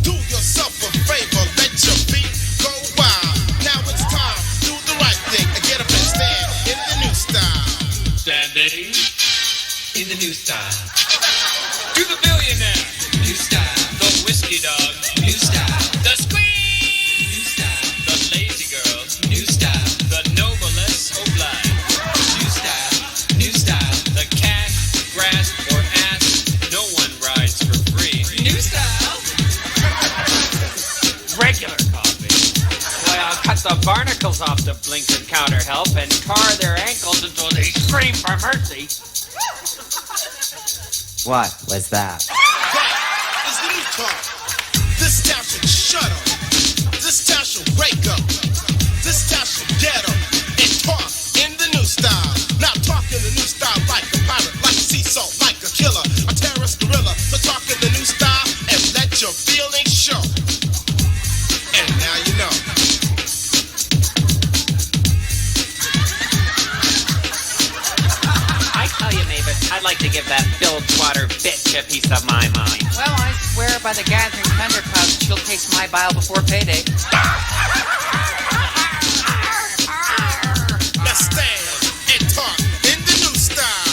Do yourself a favor, let your feet go wild. Now it's time, do the right thing and get up and stand in the new style. Standing in the new style. Do the billionaire. New style. The whiskey dog. New style. The squeeze. New style. The lazy girl. New style. The noblesse oblige. New style. New style. The cat, grass, or ass. No one rides for free. New style. Regular coffee. Well, I'll cut the barnacles off the blinking counter help and tar their ankles until they scream for mercy. What was that? That is the new talk. This town should shut up. This town should wake up. This town should get up and talk in the new style. Now talk in the new style like a pirate, like a sea salt, like a killer, a terrorist gorilla. So talk in the new style and let your feelings show. And now you know. I tell you, Mavis, I'd like to give that Bilgewater bitch a piece of my mind. Well, I swear by the gathering thunderclouds, she'll taste my bile before payday. Let's stand and talk in the new style.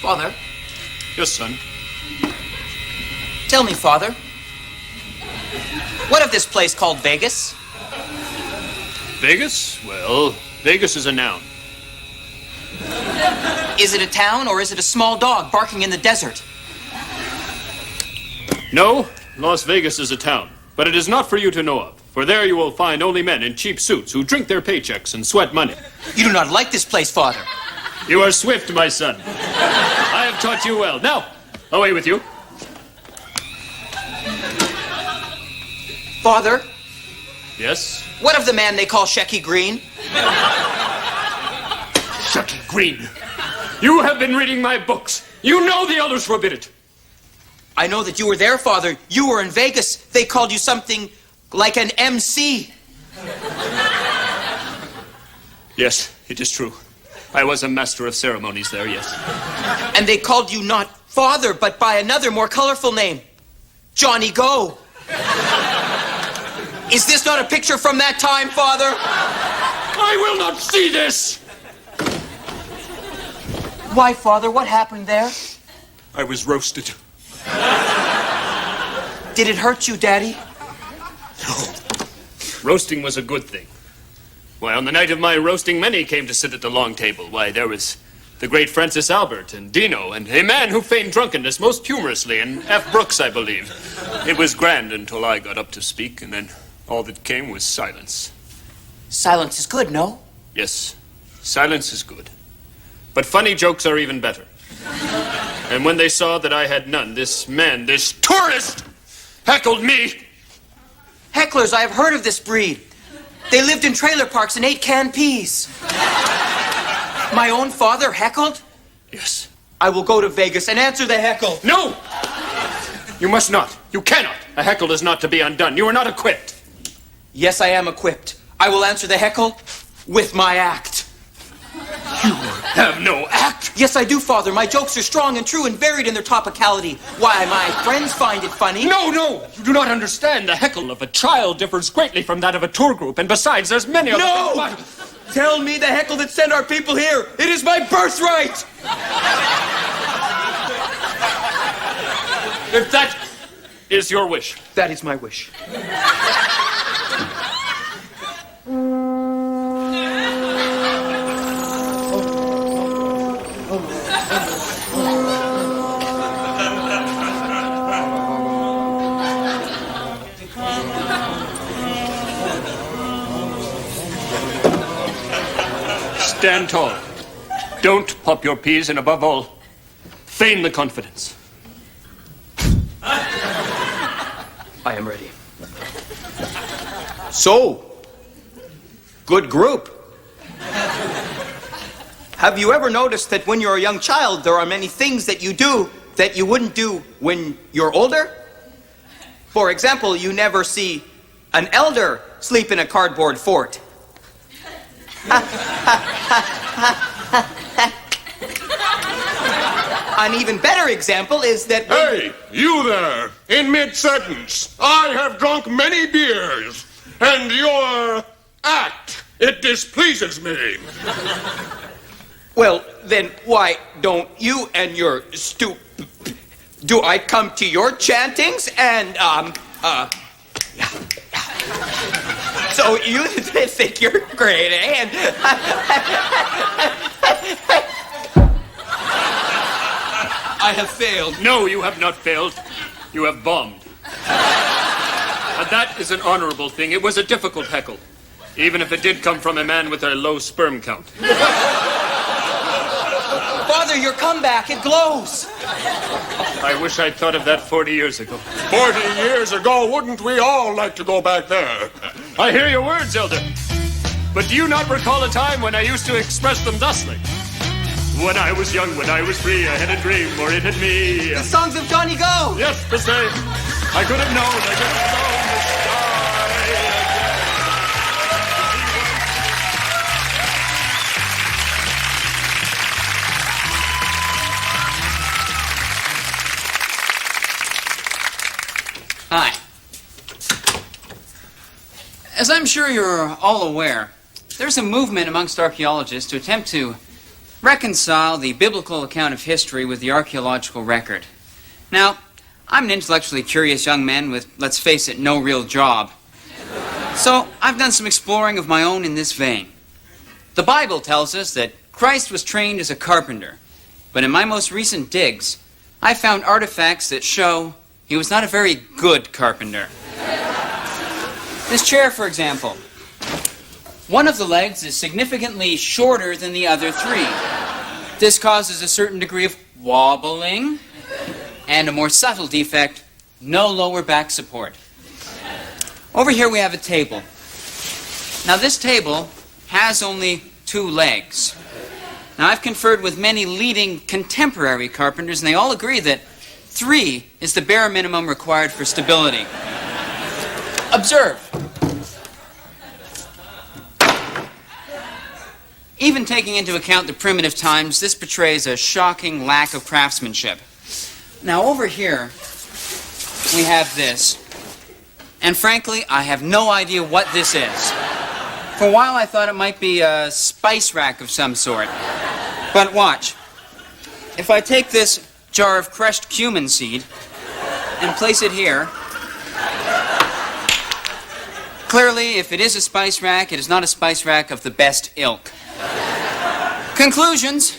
Father? Yes, son. Tell me, Father. What of this place called Vegas? Vegas? Well, Vegas is a noun. Is it a town or is it a small dog barking in the desert? No, Las Vegas is a town, but it is not for you to know of. For there you will find only men in cheap suits who drink their paychecks and sweat money. You do not like this place, Father. You are swift, my son. I have taught you well. Now, away with you. Father? Yes? What of the man they call Shecky Green? Shecky Green. You have been reading my books. You know the elders forbid it. I know that you were there, Father. You were in Vegas. They called you something like an MC. Yes, it is true. I was a master of ceremonies there, yes. And they called you not Father, but by another more colorful name. Johnny Go. Is this not a picture from that time, Father? I will not see this! Why, Father, what happened there? I was roasted. Did it hurt you, Daddy? No. Roasting was a good thing. Why, on the night of my roasting, many came to sit at the long table. Why, there was the great Francis Albert and Dino and a man who feigned drunkenness most humorously, and F. Brooks, I believe. It was grand until I got up to speak, and then all that came was silence. Silence is good, no? Yes, silence is good. But funny jokes are even better. And when they saw that I had none, this man, this tourist, heckled me. Hecklers, I have heard of this breed. They lived in trailer parks and ate canned peas. My own father heckled? Yes. I will go to Vegas and answer the heckle. No! You must not. You cannot. A heckle is not to be undone. You are not equipped. Yes, I am equipped. I will answer the heckle with my act. You have no act? Yes, I do, Father. My jokes are strong and true and varied in their topicality. Why, my friends find it funny. No, no! You do not understand. The heckle of a child differs greatly from that of a tour group, and besides, there's many of them. No! Tell me the heckle that sent our people here. It is my birthright! If that is your wish. That is my wish. Stand tall. Don't pop your peas, and above all, feign the confidence. I am ready. So, good group. Have you ever noticed that when you're a young child, there are many things that you do that you wouldn't do when you're older? For example, you never see an elder sleep in a cardboard fort. An even better example is that... Hey, you there, in mid-sentence. I have drunk many beers, and your act, it displeases me. Well, then why don't you and your do I come to your chantings and, So you think you're great, eh? And I have failed. No, you have not failed. You have bombed. And that is an honorable thing. It was a difficult heckle, even if it did come from a man with a low sperm count. Father, your comeback, it glows. I wish I'd thought of that 40 years ago. 40 years ago, wouldn't we all like to go back there? I hear your words, Elder. But do you not recall a time when I used to express them thusly? When I was young, when I was free, I had a dream, or it had me. The songs of Johnny Go! Yes, the same. I could have known, I could have known the sky again. Hi. As I'm sure you're all aware, there's a movement amongst archaeologists to attempt to reconcile the biblical account of history with the archaeological record. Now, I'm an intellectually curious young man with, let's face it, no real job. So I've done some exploring of my own in this vein. The Bible tells us that Christ was trained as a carpenter, but in my most recent digs, I found artifacts that show he was not a very good carpenter. This chair, for example. One of the legs is significantly shorter than the other three. This causes a certain degree of wobbling, and a more subtle defect, no lower back support. Over here we have a table. Now this table has only 2 legs. Now I've conferred with many leading contemporary carpenters, and they all agree that 3 is the bare minimum required for stability. Observe. Even taking into account the primitive times, this portrays a shocking lack of craftsmanship. Now over here, we have this. And frankly, I have no idea what this is. For a while I thought it might be a spice rack of some sort. But watch. If I take this jar of crushed cumin seed and place it here, clearly, if it is a spice rack, it is not a spice rack of the best ilk. Conclusions.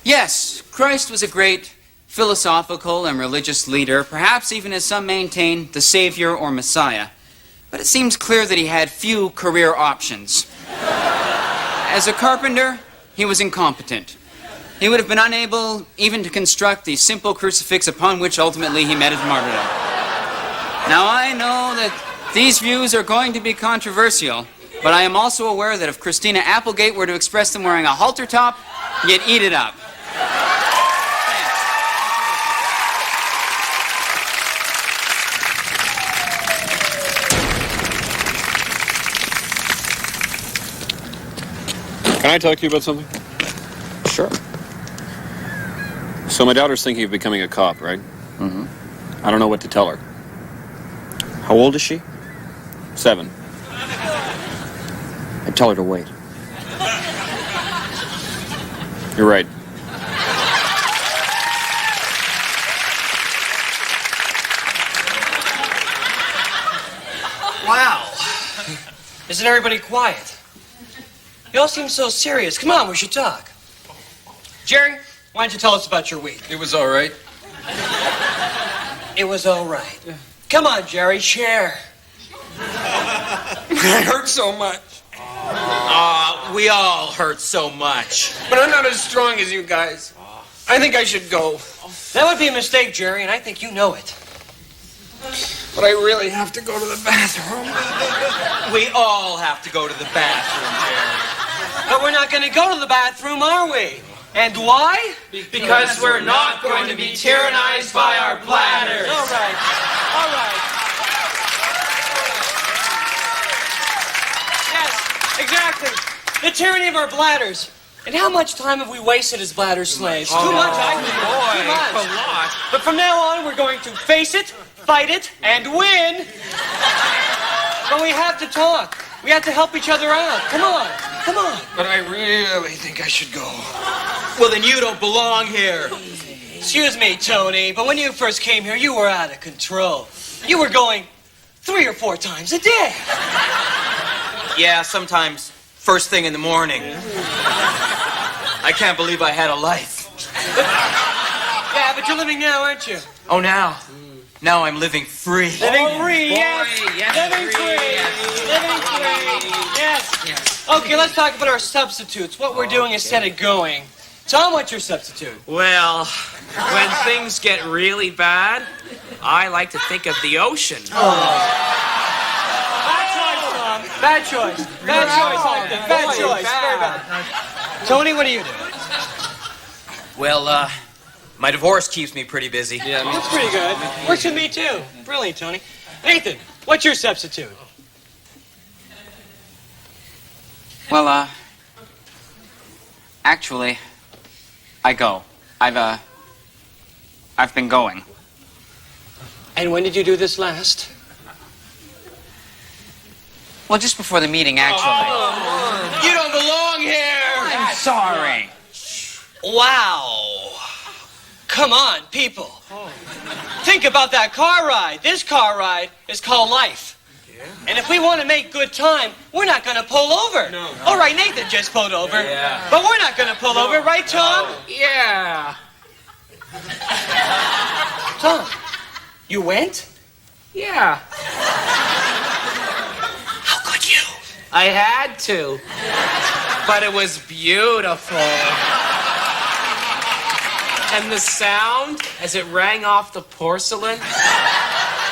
Yes, Christ was a great philosophical and religious leader, perhaps even, as some maintain, the Savior or Messiah. But it seems clear that he had few career options. As a carpenter, he was incompetent. He would have been unable even to construct the simple crucifix upon which ultimately he met his martyrdom. Now I know that these views are going to be controversial, but I am also aware that if Christina Applegate were to express them wearing a halter top, you'd eat it up. Can I talk to you about something? Sure. So my daughter's thinking of becoming a cop, right? Mm-hmm. I don't know what to tell her. How old is she? 7. I'd tell her to wait. You're right. Wow. Isn't everybody quiet? You all seem so serious. Come on, we should talk. Jerry, why don't you tell us about your week? It was all right. It was all right. Come on, Jerry, share. I hurt so much. We all hurt so much. But I'm not as strong as you guys. I think I should go. That would be a mistake, Jerry, and I think you know it. But I really have to go to the bathroom. We all have to go to the bathroom, Jerry. But we're not going to go to the bathroom, are we? And why? Because we're not going to be tyrannized by our bladders. All right. All right. Yes, exactly. The tyranny of our bladders. And how much time have we wasted as bladder slaves? Too much, I think. Too much. A lot. But from now on, we're going to face it, fight it, and win. But we have to talk. We have to help each other out. Come on. Come on. But I really think I should go. Well, then you don't belong here. Excuse me, Tony, but when you first came here, you were out of control. You were going 3 or 4 times a day. Yeah, sometimes first thing in the morning. I can't believe I had a life. Yeah, but you're living now, aren't you? Oh, now? Now I'm living free. Living free, yes. Living free. Living free. Yes. Okay, let's talk about our substitutes. What we're doing instead of going. Tom, what's your substitute? Well, when things get really bad, I like to think of the ocean. Bad choice, Tom. Bad choice. Bad choice. Bad choice. Very bad. Tony, what are you doing? Well, my divorce keeps me pretty busy. Yeah, that's pretty good. Works with me, too. Brilliant, Tony. Nathan, what's your substitute? Well, actually, I go. I've been going. And when did you do this last? Well, just before the meeting, actually. You don't belong here! I'm sorry. Wow. Come on, people. Think about that car ride. This car ride is called life. And if we want to make good time, we're not going to pull over. No. All right, Nathan just pulled over. Yeah. But we're not going to pull over, right, Tom? Yeah. Tom, you went? Yeah. How could you? I had to. But it was beautiful. And the sound, as it rang off the porcelain,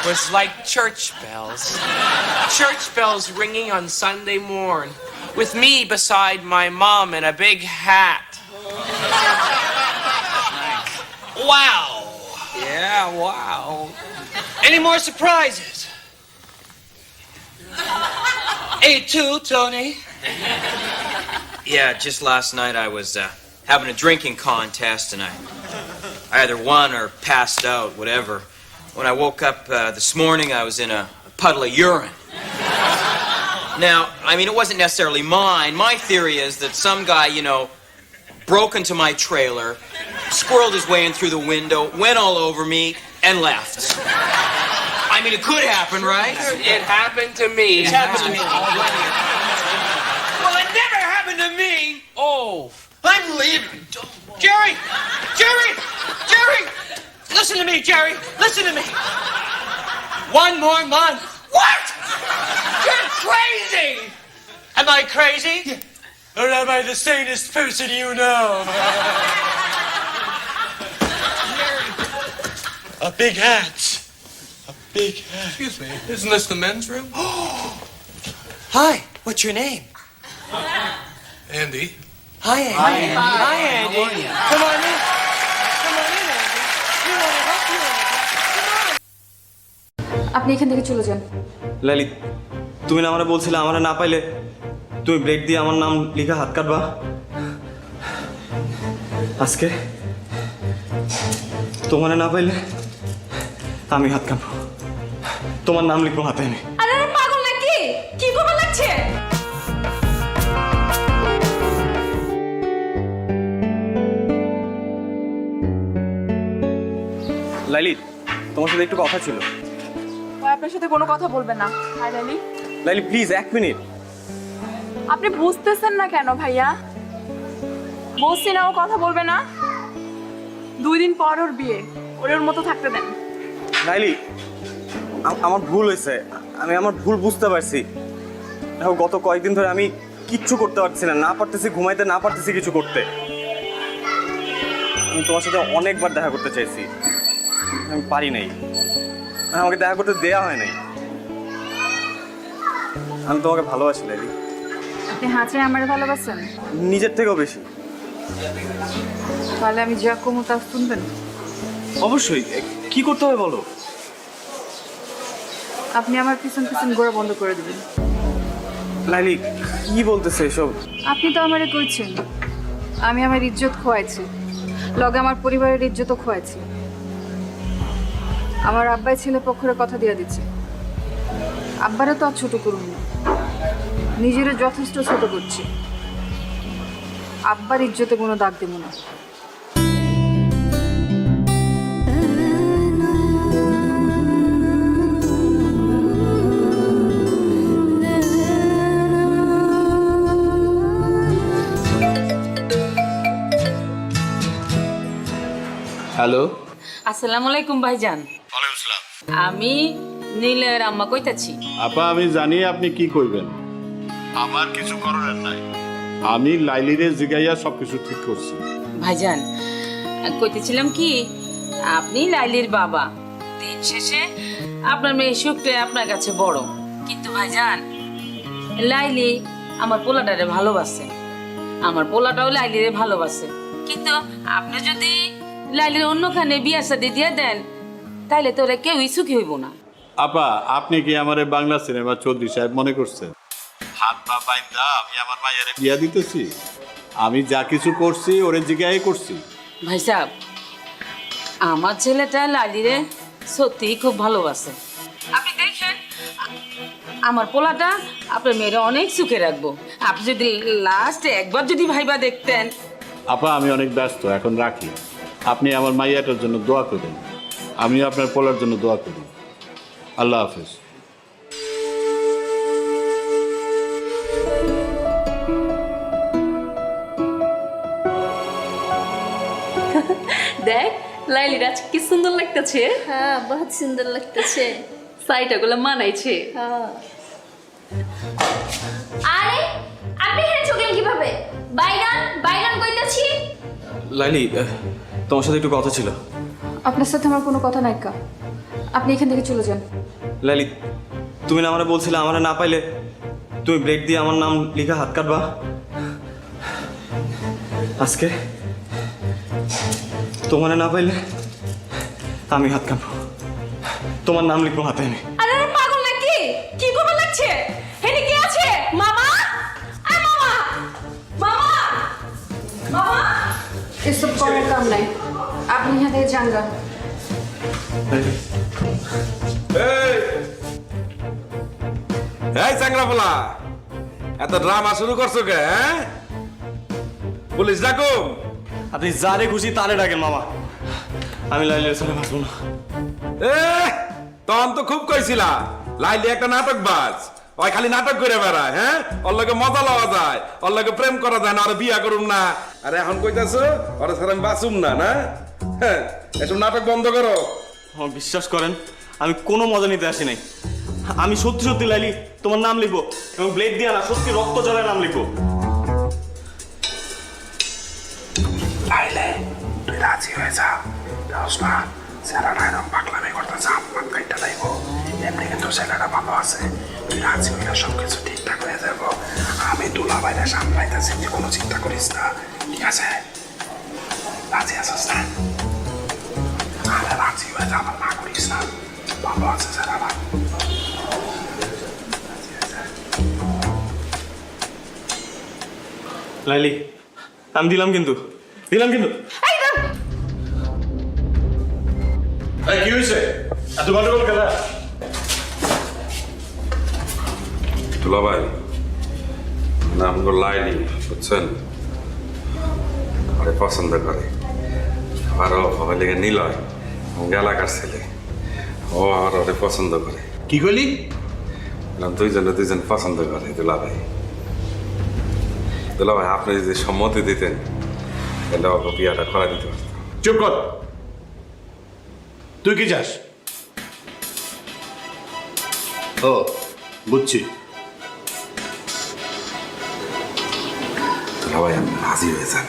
was like church bells. Church bells ringing on Sunday morn, with me beside my mom in a big hat. Wow. Yeah, wow. Any more surprises? A2, Tony. Yeah, just last night I was having a drinking contest, and I either won or passed out, whatever. When I woke up this morning, I was in a puddle of urine. Now, I mean, it wasn't necessarily mine. My theory is that some guy, you know, broke into my trailer, squirreled his way in through the window, went all over me, and left. I mean, it could happen, right? It happened to me. It's happened to me. Well, it never happened to me. Oh. I'm leaving. Jerry! Jerry! Jerry! Listen to me, Jerry. Listen to me. One more month. What? You're crazy! Am I crazy? Or am I the sanest person you know? A big hat. A big hat. Excuse me, isn't this the men's room? Hi, what's your name? Andy. Hi, Andy. Hi, Andy. Hi, Andy. How are you? Come on in. Come on in, Andy. You want to help you? আপনি এখান থেকে চলে যান। লালি, তুমি না আমারে বলছিলে আমারে না পাইলে তুমি ব্লেড দিয়ে আমার নাম লিখে হাত কাটবা। আজকে তোমারে না পাইলে আমি হাত কাটবো, তোমার নাম লিখবো হাতে এনে। আরে পাগল নাকি? কি করবা লাগছে? লাইলি, তোমার সাথে একটু কথা ছিল। আপনার সাথে কোনো কথা বলবে না। Hi Laili. Laili please 1 minute. আপনি বুঝতেছেন না কেন ভাইয়া? বলছি না ও কথা বলবে না। 2 দিন পর ওর বিয়ে, ওর মতো থাকতে দেন। লাইলি, আমার ভুল হয়েছে, আমি আমার ভুল বুঝতে পারছি। দেখো গত কয়েকদিন ধরে আমি কিচ্ছু করতে পারছি না, না পারতেছি ঘুমাইতে, না পারতেছি কিছু করতে। আমি তোমার সাথে অনেকবার দেখা করতে চাইছি, আমি পারি নাই, আমাকে দেখা করতে দেয়া হয় নাই। আমি তোমাকে ভালোবাসি লাইলি। আপনি হাঁচে আমার ভালোবাসেন? নিজের থেকেও বেশি। তাহলে আমি যা কমু তা শুনবেন? অবশ্যই। কি করতে হবে বলো? আপনি আমার পিছন পিছন ঘোরা বন্ধ করে দিবেন। লাইলি, কি বলতেছে এসব? আপনি তো আমারে কইছেন আমি আমার ইজ্জত খোয়াইছি, লগে আমার পরিবারের ইজ্জতও খোয়াইছি। আমার আব্বাই ছেলে পক্ষের কথা দিয়ে দিচ্ছে। আব্বারে তো আর ছোট করুন না, নিজেরও যথেষ্ট ছোট করছি। আব্বার ইজ্জতে কোনো দাগ দেব না। হ্যালো, আসসালামু আলাইকুম ভাইজান। ওয়ালাইকুম আসসালাম। আমি নীলের আম্মা কইতাছি। আপা, আমি জানি আপনি কি কইবেন, আমার কিছু করার নাই। আমি লাইলিরে জিগাইয়া সবকিছু ঠিক করছি। ভাইজান, কইতেছিলাম কি, আপনি লাইলির বাবা, দিন শেষে আপনার মেয়ে সুখটা আপনার কাছে বড়। কিন্তু ভাইজান, লাইলি আমার পোলাটারে ভালোবাসে, আমার পোলাটাও লাইলিরে ভালোবাসে। কিন্তু আপনি যদি লাইলির অন্যখানে বিয়া শাদী দিয়ে দেন, তাইলে তো ওরা কেউই সুখী হইব না। আপা, আপনি কি আমার বাংলা সিনেমা চৌধুরী সাহেব মনে করছেন? হাত পা বাইন্দা আমি আমার মায়ের বিয়া দিতেছি? আমি যা কিছু করছি ওরে জিগাই করছি। ভাই সাহেব, আমার ছেলেটা লালিরে সত্যিই খুব ভালোবাসে। আপনি দেখেন, আমার পোলাটা আপনার মেয়েরা অনেক সুখে রাখবো। আপনি যদি লাস্টে একবার যদি ভাইবা দেখতেন, আপা আমি অনেক ব্যস্ত, এখন রাখি। আপনি আমার মাইয়াটার জন্য দোয়া করেন, আমিও আপনার পোলার জন্য দোয়া করি। আল্লাহ হাফেজ। দেখ লাইলির আজ কি সুন্দর লাগতেছে। হ্যাঁ বহুত সুন্দর লাগতেছে। সাইটা গুলো মানাইছে। আরে আপনি এখানে চকলেন কিভাবে? বাইগান বাইগান কইতাছি। লাইলি তোমার সাথে একটু কথা ছিল। আপনার সাথে আমার কোনো কথা নাই কা, আপনি এখান থেকে চলে যান। লাইলি তুমি না আমারে বলছিলে আমারে না পাইলে তুমি ব্লেড দিয়ে আমার নাম লিখে হাত কাটবা। আজকে তোমারে না পাইলে আমি হাত কাটবো, তোমার নাম লিখবো হাতে আমি। আরে পাগল নাকি? কি করবে লাগছে? হেনি কে আছে? মামা? আয় মামা! মামা! মামা! এসব করার কাম নাই, আপনি এখান থেকে যান গা। এই চাংরাপোলা, এত ড্রামা শুরু করছো কে? পুলিশ ডাকো। আপনি যারে খুশি তারে ডাকেন মামা, আমি লাইলির সাথে বাঁচবো না। তখন তো খুব কইছিলা লাইলি একটা নাটক বাজ, ওই খালি নাটক করে বেড়ায়। হ্যাঁ, ওর লগে মজা লওয়া যায়, ওর লগে প্রেম করা যায় না, আর বিয়া করুম না। আর এখন কইতাছো ওর সাথে আমি বাঁচুম না? না, হ্যাঁ, এসব নাটক বন্ধ করো। আমার বিশ্বাস করেন আমি কোনো মজা নিতে আসি নাই। আমি সত্যি সত্যি লাইলি তোমার নাম লিখবো এবং ব্লেড দিয়ে না সত্যি রক্ত জলের নাম লিখবো। লাইলে তুই রাজি হয়ে যা, না ছেলেটা এরকম পাগলামি করতেছে, আমার কাইটা লাইব। এমনি কিন্তু ছেলেটা ভালো আছে, তুই রাজি হইলে সবকিছু ঠিকঠাক হয়ে যাবো। আমি দুলা বাইরে সামলাইতেছি, তুই কোনো চিন্তা করিস না, ঠিক আছে? রাজি আছিস না? আরে রাজি হয়ে যা, আমার না করিস না, ভালো আছে ছেলেটা। লাইলি আমি দিলাম কিন্তু, দিলাম কিন্তু। কি হয়েছে এত গন্ডগোল খেলা? দুলা ভাই নাম গো লাইলি, বুঝছেন? আরে পছন্দ করে, আরো আমার লেগে নিলয় এলাকার ছেলে, ও আর ওরে পছন্দ করে। কি কইলি? দুইজনে দুইজন পছন্দ করে। দুলা ভাই, দুলা ভাই আপনি যদি সম্মতি দিতেন তাহলে ওকে বিয়াটা করা দিতে পারতাম। চুপ কর, তুই কি চাস? ও বুঝছি। দুলা ভাই আপনি রাজি হয়ে যান,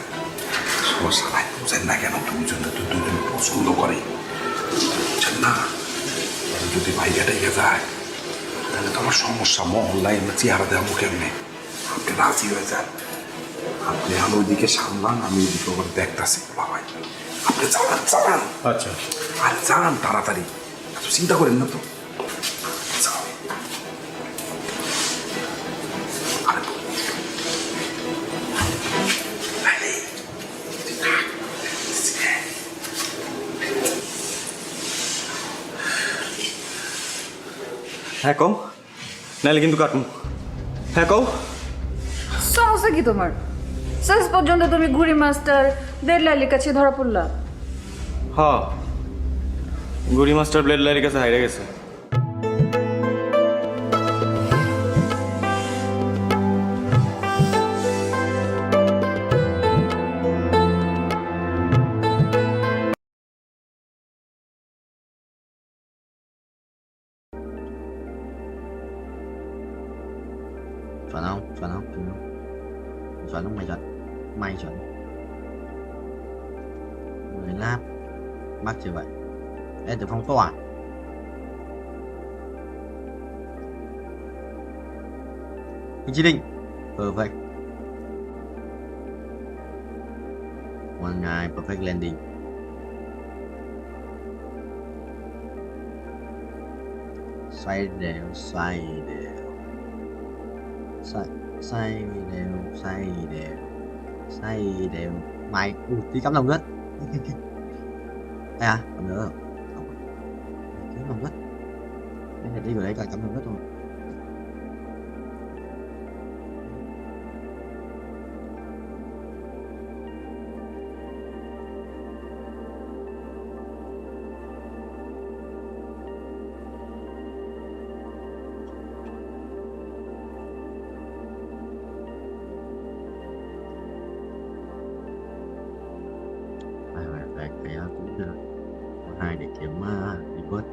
সমস্যা নাই। বুঝেন না কেন? দুইজনে তো দুইজনে পছন্দ করে, বুঝছেন না? যদি ভাইয়াটা এগিয়ে যায় তাহলে তো আমার সমস্যা, মহল্লায় আমরা চেহারা দেবো কেমনে? আপনি রাজি হয়ে যান, আপনি আমি ওইদিকে সামলান, আমি ওইদিকে ওপর দেখতেছি। দুলা ভাই আপনি চালান চালান। আচ্ছা আর চালান তাড়াতাড়ি, এত চিন্তা করেন না তো। হ্যাঁ কও, নাইলে কিন্তু কাটুন। হ্যাঁ কও। সমস্যা কি তোমার? শেষ পর্যন্ত তুমি ঘুড়ি মাস্টার ব্লেড লাইলির কাছে ধরা পড়লা। হ্যাঁ, ঘুড়ি মাস্টার ব্লেড লাইলির কাছে হাইরে গেছে। Chuẩn không? Chuẩn không? Chuẩn không? Chuẩn không mày chuẩn? Mày chuẩn. 15 mắc như vậy. Ê từ phong tỏa. Vị trí định. Perfect. One guy perfect landing. Xoay đều, xoay đều. Xoay đều, xoay đều, xoay đều. Mày tí cắm lòng đất. À còn nữa không? Không. Cắm lòng đất. Cái này đi vào đây coi cắm lòng đất thôi. thẻ cũng được. Có 2 để kiếm revert.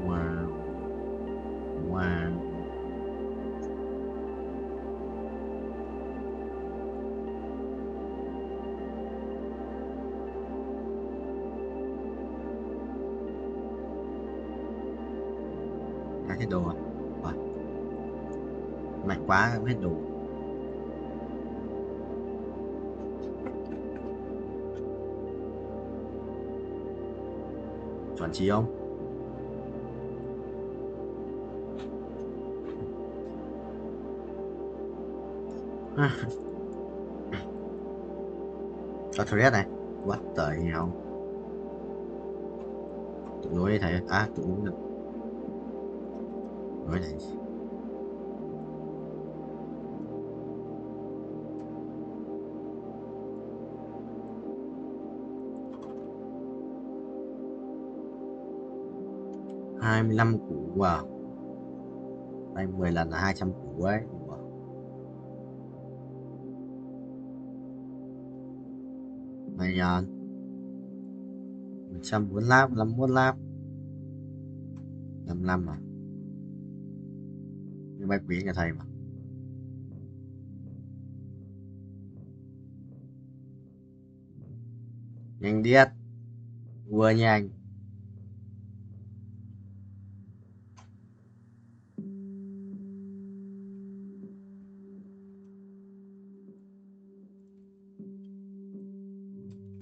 Wow. Các cái đồ à? Mạnh quá không hết đồ. Chuẩn chỉ không? Có thread này. What the hell? Tụi lối thầy tụi uống được. Lối này. Hai mươi lăm củ à? Đây 10 lần là 200 củ ấy. Này 104 lap, 51 lap. 55 à? Như bài quý nhà thầy mà. Nhanh điết. Vừa nhanh.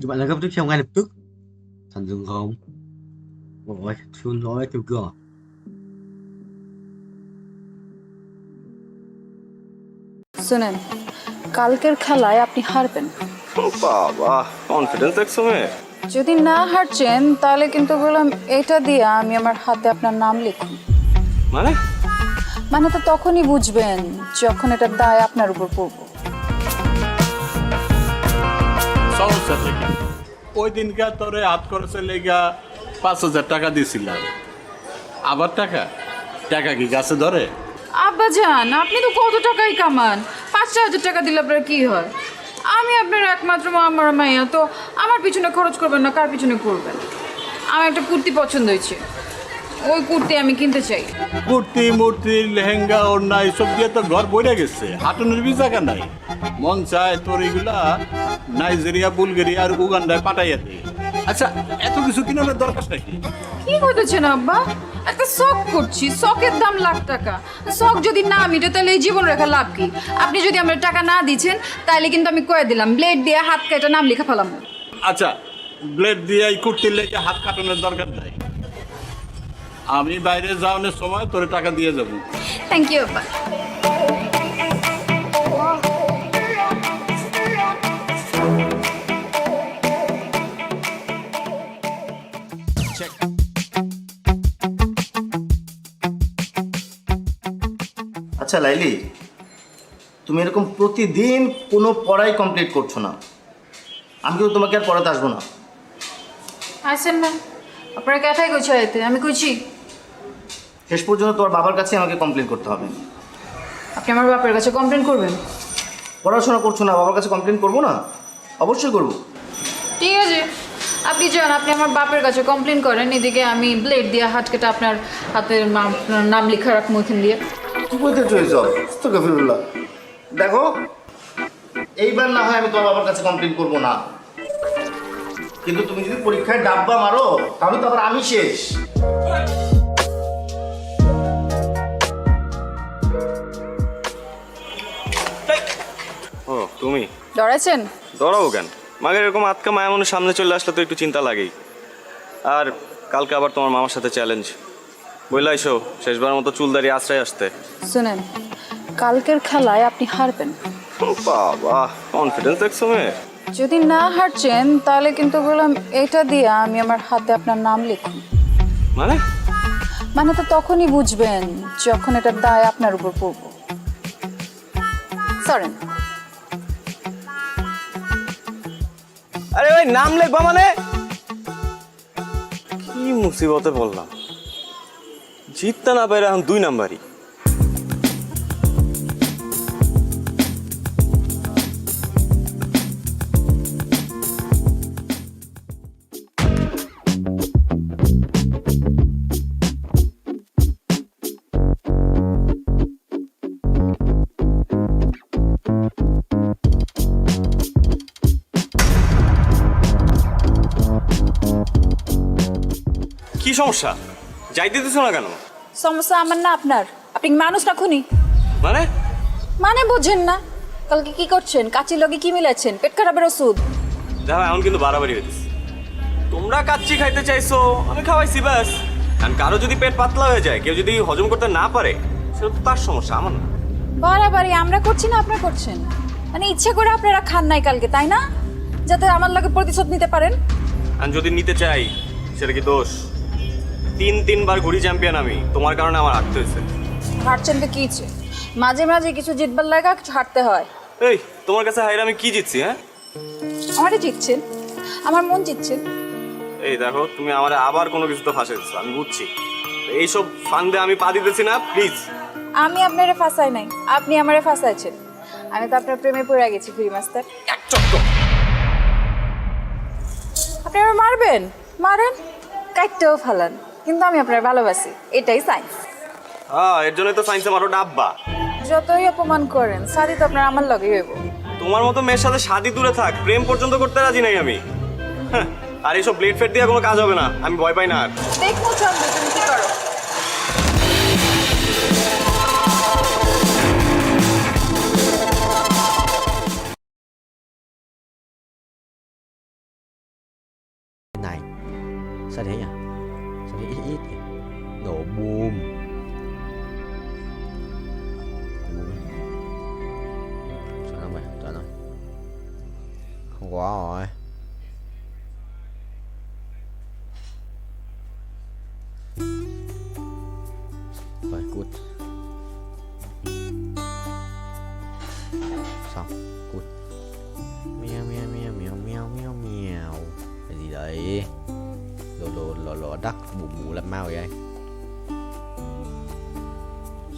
Các bạn là gấp tiếp theo ngay lập tức. Thần dừng không? Ôi, xin lỗi kêu cửa. শুনেন কালকের খেলায় আপনি হারবেন। বাবা confidence দেখছো মেয়ে? যদি না হারছেন তাহলে কিন্তু বললাম এটা দিয়ে আমি আমার হাতে আপনার নাম লিখুন। মানে তো তখনই বুঝবেন যখন এটার দায় আপনার উপর পড়বে। সমস্যা থেকে ওই দিনকার তোরে হাত খরচের লেগা 5,000 টাকা দিছিলাম। আবার টাকা কি গাছে ধরে? আব্বা জান আপনি তো কত টাকাই কামান, 5,000 টাকা দিলে আপনার কি হয়? আমি আপনার একমাত্র আমার মাইয়া, তো আমার পিছনে খরচ করবেন না কার পিছনে করবেন? আমার একটা কুর্তি পছন্দ হয়েছে, ওই কুর্তি আমি কিনতে চাই। কুর্তি মূর্তি লেহেঙ্গা ওড়না এসব দিয়ে তো ঘর বইরা গেছে, হাঁটুনের বি জায়গা নাই। মন চায় তোর এগুলা নাইজেরিয়া বুলগেরিয়া আর উগান্ডায় পাঠাইয়া দে। আচ্ছা এত কিছু কিনার দরকার নাকি? কি করতেছেন আব্বা? একটা শখ করছি, শখের দাম লাখ টাকা। শখ যদি না মিটে তাহলে এই জীবন রেখা লাভ কি? আপনি যদি আমার টাকা না দিচ্ছেন তাহলে কিন্তু আমি কয়ে দিলাম ব্লেড দিয়ে হাত কেটে নাম লেখা ফেলাম। আচ্ছা ব্লেড দিয়ে এই কুর্তির লেগে হাত কাটানোর দরকার নাই। আমি বাইরে যাওয়ানোর সময় তোর টাকা দিয়ে যাবো। থ্যাংক ইউ আব্বা। আচ্ছা লাইলি, তুমি এরকম প্রতিদিন কোনো পড়াই কমপ্লিট করছো না, আমি কিন্তু তোমাকে আর পড়াতে আসবো না। আসেন না, আপনারা কথাই কইছে আইতে, আমি কইছি শেষ পর্যন্ত তোমার বাবার কাছে আমাকে কমপ্লেন করতে হবে। আপনি আমার বাপের কাছে কমপ্লেন করবেন? পড়াশোনা করছো না, বাবার কাছে কমপ্লেন করবো না? অবশ্যই করবো। ঠিক আছে, আপনি যান, আপনি আমার বাপের কাছে কমপ্লেন করেন, এদিকে আমি ব্লেড দিয়ে হাত কেটে আপনার হাতের নাম লেখা রাখবো এখান দিয়ে। তুই বলতে চলেছ আস্তাগফিরুল্লাহ। দেখো এইবার না হয় আমি তোমার বাবার কাছে কমপ্লেন করবো না, কিন্তু তুমি যদি পরীক্ষায় ডাব্বা মারো তাহলে তো আবার আমি শেষ। ও তুমি ডরাইছেন? ডরাবো কেন? মাগের এরকম আটকা মায়া মনের সামনে চলে আসলে তো একটু চিন্তা লাগেই। আর কালকে আবার তোমার মামার সাথে চ্যালেঞ্জ, বললাইছো শেষবার মতো চুলদারি আশ্রয় আসতে। শুনেন কালকের খেলায় আপনি হারবেন। বাবা কনফিডেন্স দেখছো মেয়ে? যদি না হারছেন তাহলে কিন্তু বললাম এটা দিয়ে আমি আমার হাতে আপনার নাম লিখুন। মানে তো তখনই বুঝবেন যখন এটার দায় আপনার উপর পড়বে। সরেন। আরে ভাই নাম লিখবা মানে? কি মুসিবতে বললাম, জিততে না পারে এখন 2 নাম্বারই। সমস্যা? যাই দিতেছো না কেন? সমস্যা আমার না আপনার। আপনি কি মানুষ না খুনি? মানে মানে বোঝেন না? কালকে কি করছেন? কাচির লগে কি মিলাচ্ছেন? পেট খারাপের ওষুধ। দেখো এখন কিন্তু বাড়াবাড়ি হইতেছে। তোমরা কাচ্চি খাইতে চাইছো, আমি খাওয়াইছি ব্যাস। কারণ কারো যদি পেট পাতলা হয়ে যায়, কেউ যদি হজম করতে না পারে, সেটা তো তার সমস্যা, আমার না। বাড়াবাড়ি আমরা করছি না আপনারা করছেন? মানে ইচ্ছে করে আপনারা খান নাই কালকে, তাই না? যাতে আমার লগে প্রতিশোধ নিতে পারেন। আর যদি নিতে চাই সেটা কি দোষ? 3-3 ঘুরি চ্যাম্পিয়ন আমি, তোমার কারণে আমার হারতে হয়েছে। হারছেন তো কি ইচ্ছে? মাঝে মাঝে কিছু জিতবার লাগা কিছু হারতে হয়। এই তোমার কাছে হাইরে আমি কি জিতছি? হ্যাঁ, আমারই জিতছেন, আমার মন জিতছেন। এই দেখো তুমি আমার আবার কোনো কিছু তো ফাঁসাইছো, আমি বুঝছি। এইসব ফান্দে আমি পা দিতেছি না, প্লিজ। আমি আপনারে ফাঁসাই নাই, আপনি আমারে ফাঁসাইছেন। আমি তো আপনার প্রেমে পড়ে গেছি ফ্রি মাস্টার। আপনি আমার মারবেন, মারেন, কাটতেও ফালান, কিন্তু আমি আপনার ভালোবাসি, এটাই সাইন্স। হ্যাঁ, এর জন্যই তো সায়েন্সে মারো ডাব্বা। যতই অপমান করেন, শাদি তো আপনার আমার লগেই হইব। তোমার মতো মেয়ের সাথে শাদি দূরে থাক, প্রেম পর্যন্ত করতে রাজি নাই আমি। হ্যাঁ, আর এইসব ব্লেড ফেড দিয়ে কোনো কাজ হবে না, আমি ভয় পাই না আর। দেখবো চন্দ্র তুমি কি করো। Này sao thế nhỉ? Sao thấy ít ít nhỉ? Nổ boom. Sao nó mày? Sao nó? Không có rồi. Rồi cút. Xong cút. Meo meo meo meo meo meo meo. Cái gì đấy? Lò đắc bù bù làm mau vậy anh.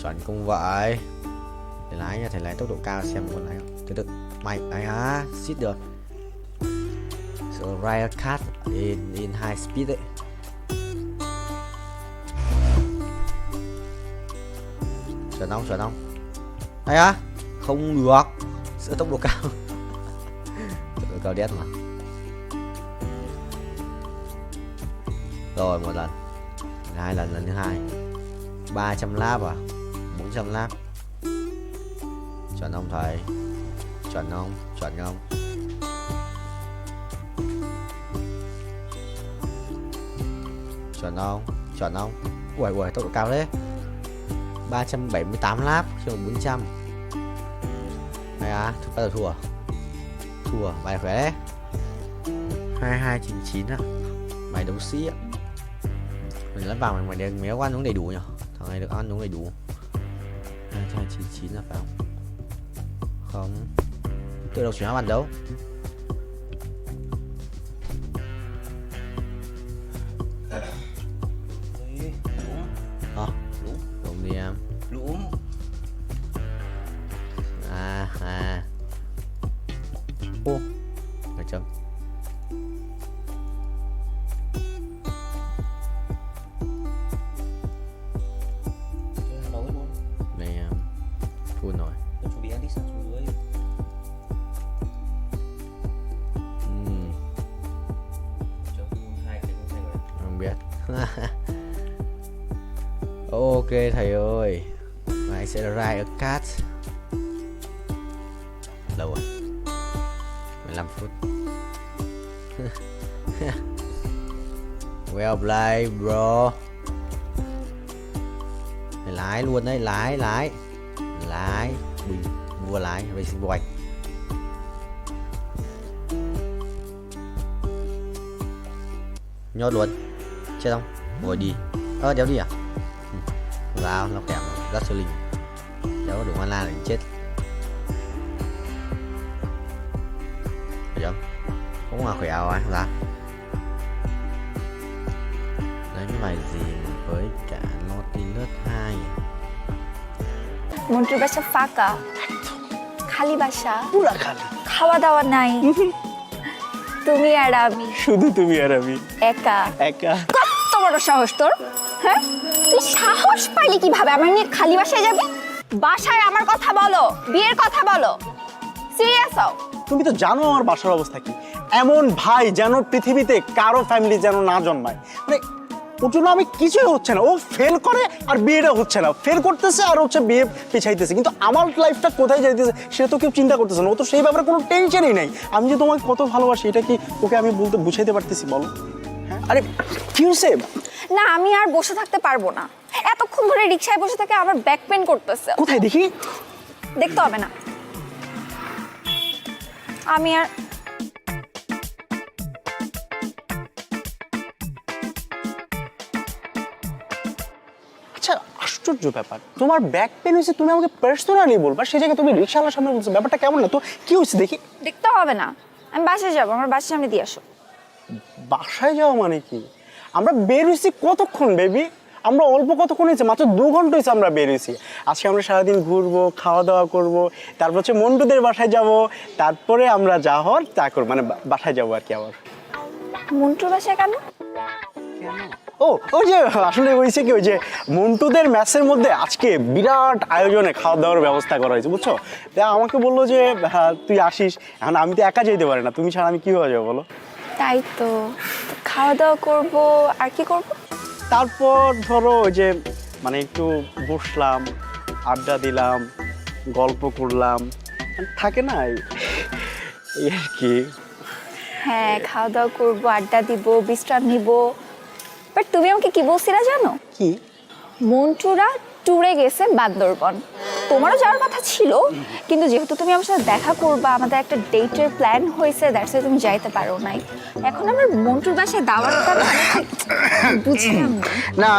Chuẩn không vậy. Thầy lái nha, thầy lái tốc độ cao xem con lái không. Từ từ mày ấy á, xít được. So ride a cat in high speed đấy. Chuẩn không? Hay á? Không được. Sửa tốc độ cao. Tốc độ cao đét mà. Rồi một lần, 2 lần, lần thứ 2 300 lap à, 400 lap. Chuẩn không thầy? Chuẩn không? Chuẩn không? Chuẩn không? Chuẩn không? Ui tốc độ cao đấy. 378 lap cho 400. Hay à, bắt đầu thua. Thua, bài khỏe đấy. 2299 à. Bài đấu sĩ á. Mình lắp vào mày đừng méo ăn uống đầy đủ nhỉ? Thằng này được ăn uống đầy đủ. 299 là phải không? Không. Tự đầu chuyển bàn đấu. Đúng đi em. Đúng. Ô. Người chấm. Thua rồi. Chuẩn bị ăn đi sang xuống dưới. Không biết. Ok thầy ơi. Mai sẽ ride a cat. Lâu rồi. 15 phút. Well played bro. Mày lái luôn đấy, lái bình vua lái racing boy. Nhốt luôn, chết không? Ngồi đi, đéo đi à? Vào nó kèm rất siêu linh, đéo có đủ mana để chết. Phải không? Không mà khỏe rồi là đánh bài gì với cả Nautilus 2. মন্টুর বাসা ফাঁকা, খালি বাসা, পুরা খালি, খাওয়া দাওয়া নাই, তুমি আর আমি, শুধু তুমি আর আমি, একা একা। কত বড় সাহস তোর? হ্যাঁ, তুই সাহস পাইলি কিভাবে আমার নিয়ে খালি বাসায় যাবি? বাসায় আমার কথা বলো, বিয়ের কথা বলো, সিরিয়াস হও। তুমি তো জানো আমার বাসার অবস্থা কি। এমন ভাই যেন পৃথিবীতে কারো ফ্যামিলি যেন না জন্মায়। মানে ওর জন্য আমি কিছুই হচ্ছে না, ও ফেল করে আর বিয়েটা হচ্ছে না, ফেল করতেছে আর হচ্ছে বিয়ে পিছাইতেছে, কিন্তু আমার লাইফটা কোথায় যাইতেছে সেটা তো কেউ চিন্তা করতেছে না, ও তো সেই ব্যাপারে কোনো টেনশনই নাই। আমি যে তোমাকে কত ভালোবাসি এটা কি ওকে আমি বলতে বুঝাইতে পারতেছি বলো? হ্যাঁ আরে কি হয়েছে? না আমি আর বসে থাকতে পারবো না, এতক্ষণ ধরে রিকশায় বসে থেকে আমার ব্যাক পেন করতেছে। কোথায় দেখি? দেখতে হবে না, আমি আর আচ্ছা আশ্চর্য ব্যাপার, তোমার ব্যাক পেন হয়েছে তুমি আমাকে পার্সোনালি বলবা, সেই জায়গায় তুমি রিকশাওয়ালার সামনে বলছো, ব্যাপারটা কেমন না? তো কি হয়েছে দেখি? দেখতে হবে না, আমি বাসায় যাবো, আমার বাসার সামনে দিয়ে আসো। বাসায় যাওয়া মানে কি? আমরা বের হয়েছি কতক্ষণ বেবি? আমরা অল্প কতক্ষণ হয়েছে, মাত্র 2 ঘন্টা হয়েছে আমরা বের হয়েছি। আজকে আমরা সারাদিন ঘুরবো, খাওয়া দাওয়া করবো, তারপর হচ্ছে মন্টুদের বাসায় যাব, তারপরে আমরা যা হওয়ার তা করবো, মানে বাসায় যাবো আর কি। আবার মন্টুর বাসায় কেন? ও ওই যে আসলে হয়েছে কি, ওই যে মন্টুদের ম্যাচের মধ্যে আজকে বিরাট আয়োজনে খাওয়া দাওয়ার ব্যবস্থা করা হয়েছে বুঝছো। তা আমাকে বললো যে তুই আসিস, এখন আমি তো একা যেতে পারি না, তুমি ছাড়া আমি কীভাবে যাবো বলো? তাই তো, খাওয়া দাওয়া করবো আর কি করবো? তারপর ধরো ওই যে মানে একটু বসলাম, আড্ডা দিলাম, গল্প করলাম, থাকে না এই আর কি। হ্যাঁ খাওয়া দাওয়া করবো, আড্ডা দিব, বিশ্রাম নিব। বাট তুমি আমাকে কি বলছিলা জানো? কি? মন্টুরা ট্যুরে গেছে বান্দরবন, তোমারও যাওয়ার কথা ছিল, কিন্তু যেহেতু তুমি আমার সাথে দেখা করবা, আমাদের একটা ডেটের প্ল্যান হয়েছে, দ্যাটস ওয়াই তুমি যাইতে পারো নাই। এখন আমার মন্টুর বাসায় দাওয়াতটা বুঝলাম না,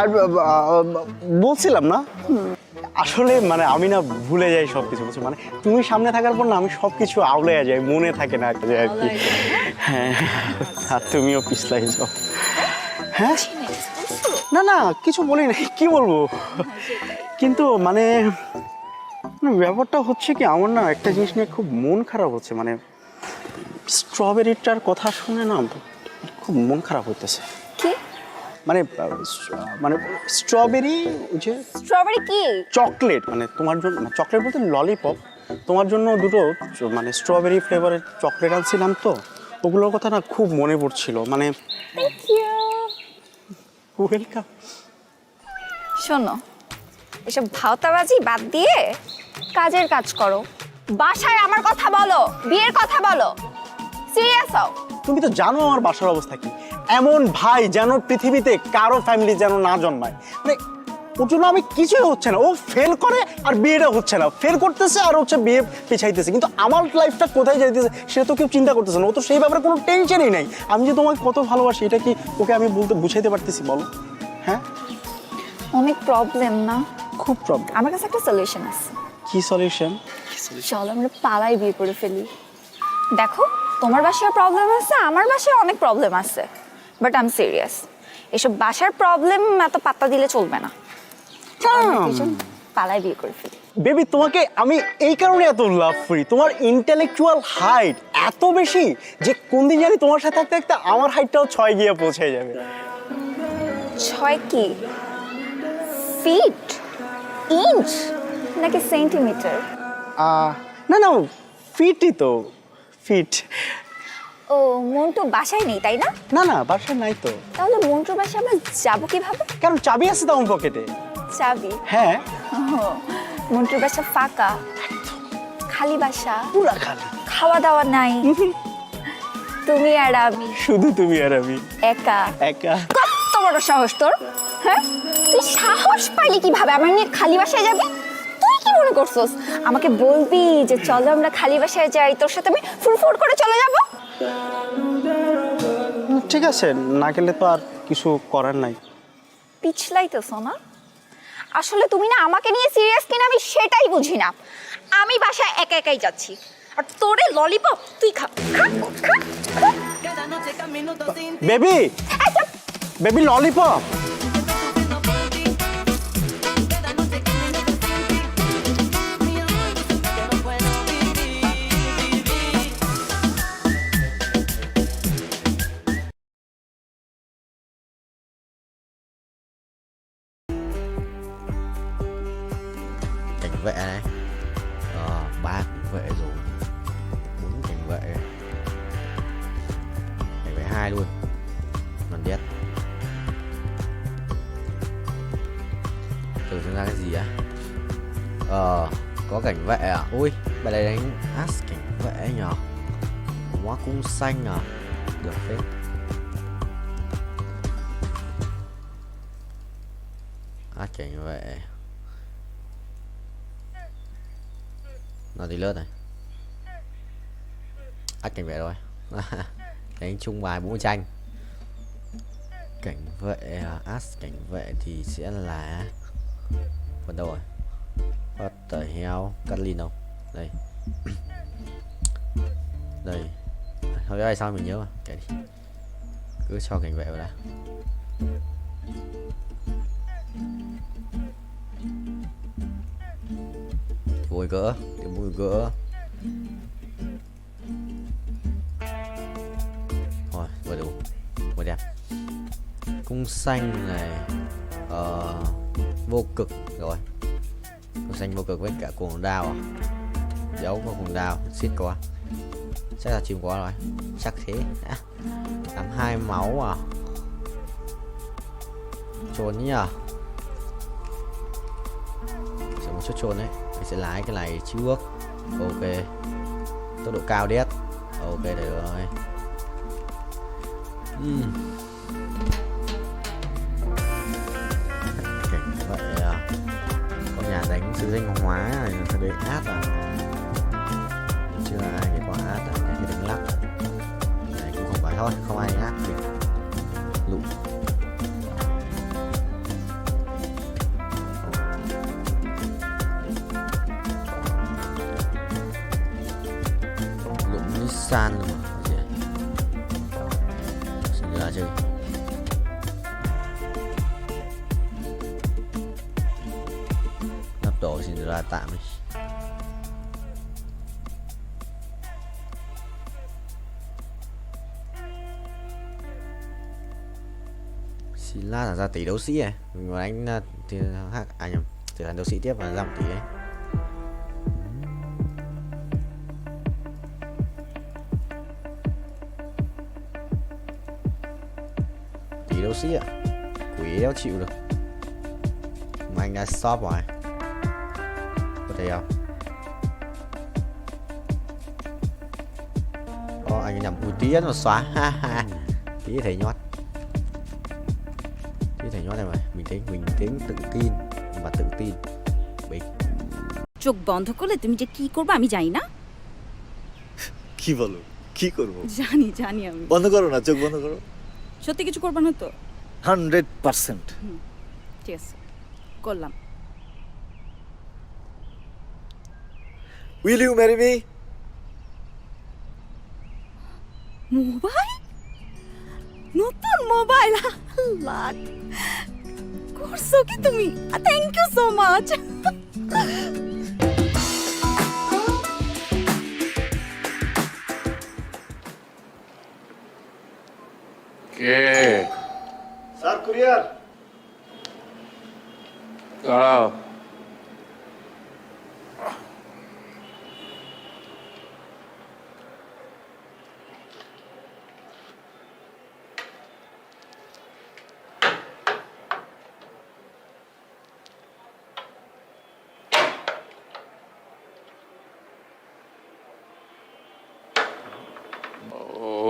বলছিলাম না আসলে মানে আমি না ভুলে যাই সব কিছু বুঝছো, মানে তুমি সামনে থাকার পর না আমি সব কিছু আউলে যাই, মনে থাকে না আর কি। হ্যাঁ আর তুমিও পিছলাই যাও। হ্যাঁ না না কিছু বলি নাই, কি বলবো, কিন্তু মানে ব্যাপারটা হচ্ছে কি আমার না একটা জিনিস নিয়ে খুব মন খারাপ হচ্ছে, মানে স্ট্রবেরিটার কথা শুনে না খুব মন খারাপ হইতেছে। কি মানে মানে স্ট্রবেরি, যে স্ট্রবেরি কি চকলেট, মানে তোমার জন্য চকলেট বলতে ললিপপ, তোমার জন্য দুটো মানে স্ট্রবেরি ফ্লেভারের চকলেট আনছিলাম, তো ওগুলোর কথা না খুব মনে পড়ছিল। মানে থ্যাংক ইউ। ওয়েলকাম। শোনো এসব ভাওতাবাজি বাদ দিয়ে কাজের কাজ করো, বাসায় আমার কথা বলো, বিয়ের কথা বলো, সিরিয়াস হও। তুমি তো জানো আমার বাসার অবস্থা কি, এমন ভাই যেন পৃথিবীতে কারো ফ্যামিলি যেন না জন্মায়, মানে ওর জন্য আমি কিছুই হচ্ছে না, ও ফেল করে আর বিয়েটা হচ্ছে না, ফেল করতেছে আর হচ্ছে বিয়ে পিছাইতেছে, কিন্তু আমার লাইফটা কোথায় যাইতেছে সেটা তো কেউ চিন্তা করতেছে না, ও তো সেই ব্যাপারে কোনো টেনশনই নাই। আমি যে তোমাকে কত ভালোবাসি এটা কি ওকে আমি বলতে বুঝাইতে পারতেছি বলো? হ্যাঁ অনেক প্রবলেম না? খুব প্রবলেম। আমার কাছে একটা সলিউশন আছে। কি সলিউশন? চলো আমরা পালাই বিয়ে করে ফেলি। দেখো তোমার বাসায় প্রবলেম আছে, আমার বাসায় অনেক প্রবলেম আছে, বাট আই এম সিরিয়াস। এসব বাসার প্রবলেম এত পাত্তা দিলে চলবে না, পালাই বিয়ে করে ফেলি। বেবি তোমাকে আমি এই কারণে এত লাভ করি, তোমার ইন্টেলেকচুয়াল হাইট এত বেশি যে কোন দিন জানি তোমার সাথে থাকতে থাকতে আমার হাইটটাও 6 গিয়ে পৌঁছে যাবে। 6 কি ফিট, ইঞ্চ নাকি সেন্টিমিটার? না না ফিটই তো, ফিট। ও মন্টু বাসায় নেই তাই না? না না বাসায় নাই তো। তাহলে মন্টুর বাসায় আমরা যাবো কিভাবে? কারণ চাবি আছে তো আমার পকেটে। চাবি? হ্যাঁ। মন্টুর বাসা ফাঁকা, খালি বাসা, পুরা খালি, খাওয়া দাওয়া নাই, তুমি আর আমি, শুধু তুমি আর আমি একা একা। কত বড় সাহস তোর, হ্যাঁ? তুই সাহস পাইলি কিভাবে আমার নিয়ে খালি বাসায় যাবি? তুই কি মনে করছস আমাকে বলবি যে চলো আমরা খালি বাসায় যাই, তোর সাথে আমি ফুরফুর করে চলে যাব? ঠিক আছে, না গেলে তো আর কিছু করার নাই। পিছলাইতেছ না? আসলে তুমি না আমাকে নিয়ে সিরিয়াস কিনা আমি সেটাই বুঝি না। আমি বাসায় একা একাই যাচ্ছি, আর তোরে ললিপপ তুই খা খা খা। Baby baby lollipop. Cảnh vệ này, 3 cảnh vệ rồi, 4 cảnh vệ, cảnh vệ 2 luôn, còn biết Có cảnh vệ à? Ui, bài này đánh ass cảnh vệ nhờ. Hóa cung xanh à? Được phết. Ass cảnh vệ. Nó thì lướt này. Ass cảnh vệ rồi. Đánh chung bài 4 tranh. Cảnh vệ ass cảnh vệ thì sẽ là phần đâu rồi? What the hell? Catalino. Đây. Đây. Thôi cái này sao mình nhớ mà. Kệ đi. Cứ cho cảnh vệ vào đã. Bùi gỡ. Bùi gỡ. Rồi, vừa đủ. Vừa đẹp. Cung xanh này. Vô cực rồi. Cung xanh vô cực với cả cuồng đao à? Dấu có cuồng đao, xít quá. Chắc là chim quá rồi. Chắc thế. Làm 2 máu à? Trốn nhỉ? Sẽ một chút trốn đấy. Mình sẽ lái cái này trước. Ok. Tốc độ cao đét. Ok được rồi. Cảnh vậy à? Có nhà đánh sứ danh hóa này nó đấy át à? Chưa ai để có át à? Cái đánh lắc này cũng không phải thôi, không ai át thì lụ. Lụm Nissan luôn mà. Xin ra chơi. Nắp đổ xin ra tạm đi. Xin là ra tỷ đấu sĩ này. Mình mà đánh thì nhầm, trở thành đấu sĩ tiếp và ra 1 tỷ đấy. Tỷ đấu sĩ ạ. Quỷ đéo chịu được. Mà anh đã stop rồi. Có thấy không? Anh nhầm tí nó xóa. Tí thầy nhót. Thầy nhót này mà bình tĩnh tự tin và tự tin. চোখ বন্ধ করলে তুমি যে কি করবে আমি জানি না। কি বলো? কি করব? জানি আমি। বন্ধ করো না, চোখ বন্ধ করো। সত্যি কিছু করবে না তো? 100%। ঠিক আছে, করলাম। Will you marry me? Mobile? নতুন মোবাইল? লাখ করছো কি তুমি? Thank you so much. কে? Sir courier. দাঁড়াও।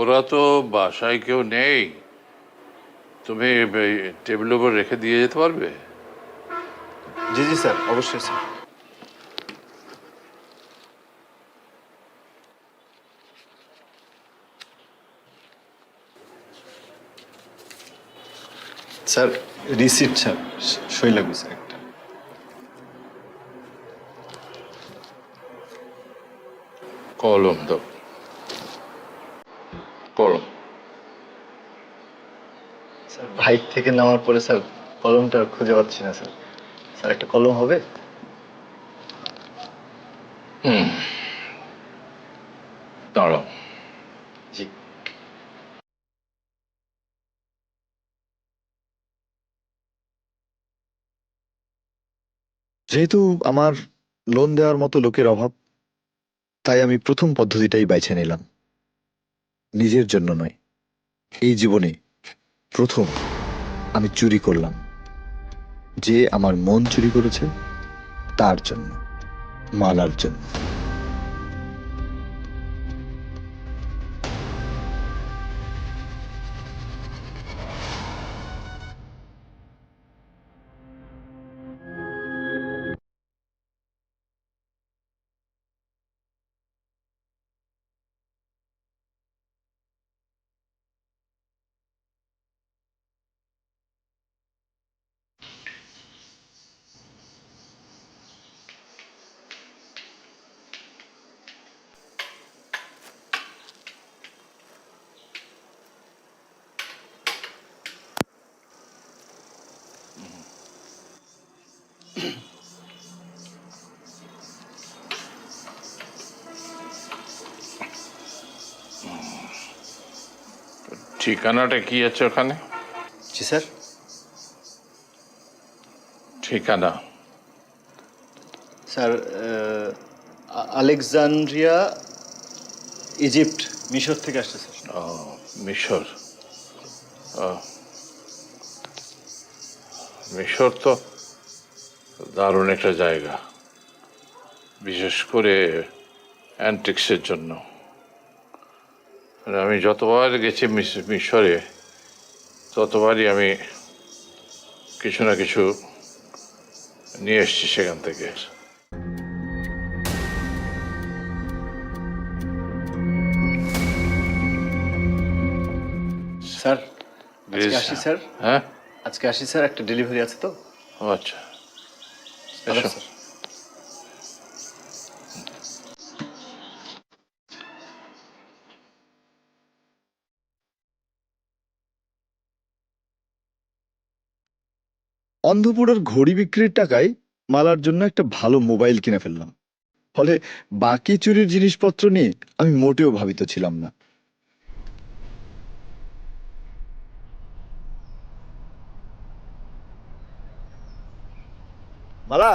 ওরা তো বাসায় কেউ নেই, তুমি টেবিলের উপর রেখে দিয়ে যেতে পারবে? জি জি স্যার, অবশ্যই স্যার। স্যার রিসিপ্ট স্যার, সই লাগবে স্যার একটা। কলম দাও, কলম। স্যার বাইক থেকে নামার পরে স্যার কলমটা খুঁজে পাচ্ছি না স্যার। স্যার একটা কলম হবে? দাঁড়াও। জি। যেহেতু আমার লোন দেওয়ার মতো লোকের অভাব, তাই আমি প্রথম পদ্ধতিটাই বেছে নিলাম। নিজের জন্য নয়, এই জীবনে প্রথম আমি চুরি করলাম। যে আমার মন চুরি করেছে তার জন্য। মালার জন্য। ঠিকানাটা কি আছে ওখানে? জি স্যার। ঠিকানা স্যার আলেকজান্দ্রিয়া, ইজিপ্ট, মিশর থেকে আসছে স্যার। ও মিশর। মিশর তো দারুণ একটা জায়গা, বিশেষ করে অ্যান্টিক্সের জন্য। আমি যতবার গেছি মিশরে ততবারই আমি কিছু না কিছু নিয়ে এসছি সেখান থেকে। স্যার আজকে আসি স্যার। হ্যাঁ আজকে আসি স্যার, একটা ডেলিভারি আছে তো। আচ্ছা এসো। স্যার। অন্ধপুরের ঘড়ি বিক্রির টাকায় মালার জন্য একটা ভালো মোবাইল কিনে ফেললাম। ফলে বাকি চুরির জিনিসপত্র নিয়ে আমি মোটেও ভাবিত ছিলাম না। মালা,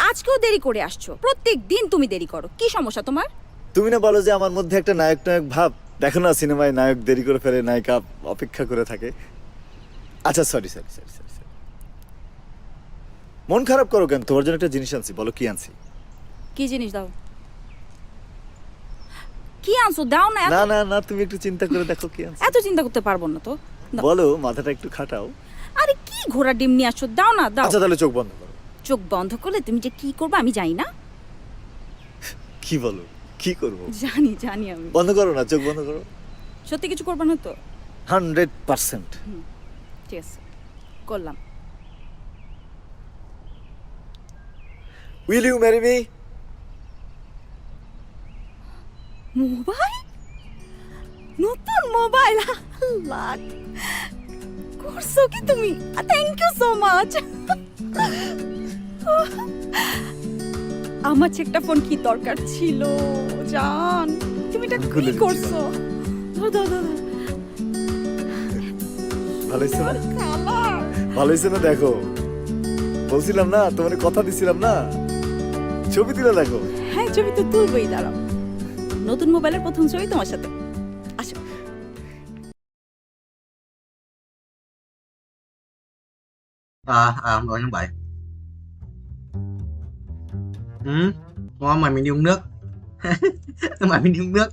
আজকেও দেরি করে আসছো, প্রত্যেক দিন তুমি দেরি করো, কি সমস্যা তোমার? তুমি না বলো যে আমার মধ্যে একটা নায়ক নায়ক ভাব, দেখো না সিনেমায় নায়ক দেরি করে ফেলে, নায়িকা অপেক্ষা করে থাকে। আচ্ছা সরি সরি সরি সরি। মন খারাপ করো কেন? তোমার জন্য একটা জিনিস আনছি, বলো কি আনছি। কি জিনিস দাও? কি আনছো দাও না। না না না, তুমি একটু চিন্তা করে দেখো কি আনছি। এত চিন্তা করতে পারবো না তো। বলো, মাথাটা একটু খাটাও। আরে কি ঘোড়া ডিম নিয়ে আসছো, দাও না দাও। আচ্ছা তাহলে চোখ বন্ধ করো। চোখ বন্ধ করলে তুমি যে কি করবে আমি জানি না। কি বলো, কি করবো? জানি জানি আমি। বন্ধ করো না, চোখ বন্ধ করো। সত্যি কিছু করবে না তো? 100%। ঠিক আছে, করলাম। Will you marry me? Mobile, নতুন মোবাইল, আল্লাহ করছো কি তুমি? Thank you so much. আমার একটা ফোন কি দরকার ছিল জান, তুমি এটা কি করছো? ধর ধর ধর। ভালো হয়েছে না? ভালো হয়েছে না? দেখো বলছিলাম না, তোমার কথা দিছিলাম না, ছবি তুলে দেখো। হ্যাঁ ছবি তো তুলবই, দাঁড়াও। নতুন মোবাইলের প্রথম ছবি তোমার সাথে। আসো। Ông gọi như vậy. Ngon mà mình đi uống nước. Mà mình đi uống nước.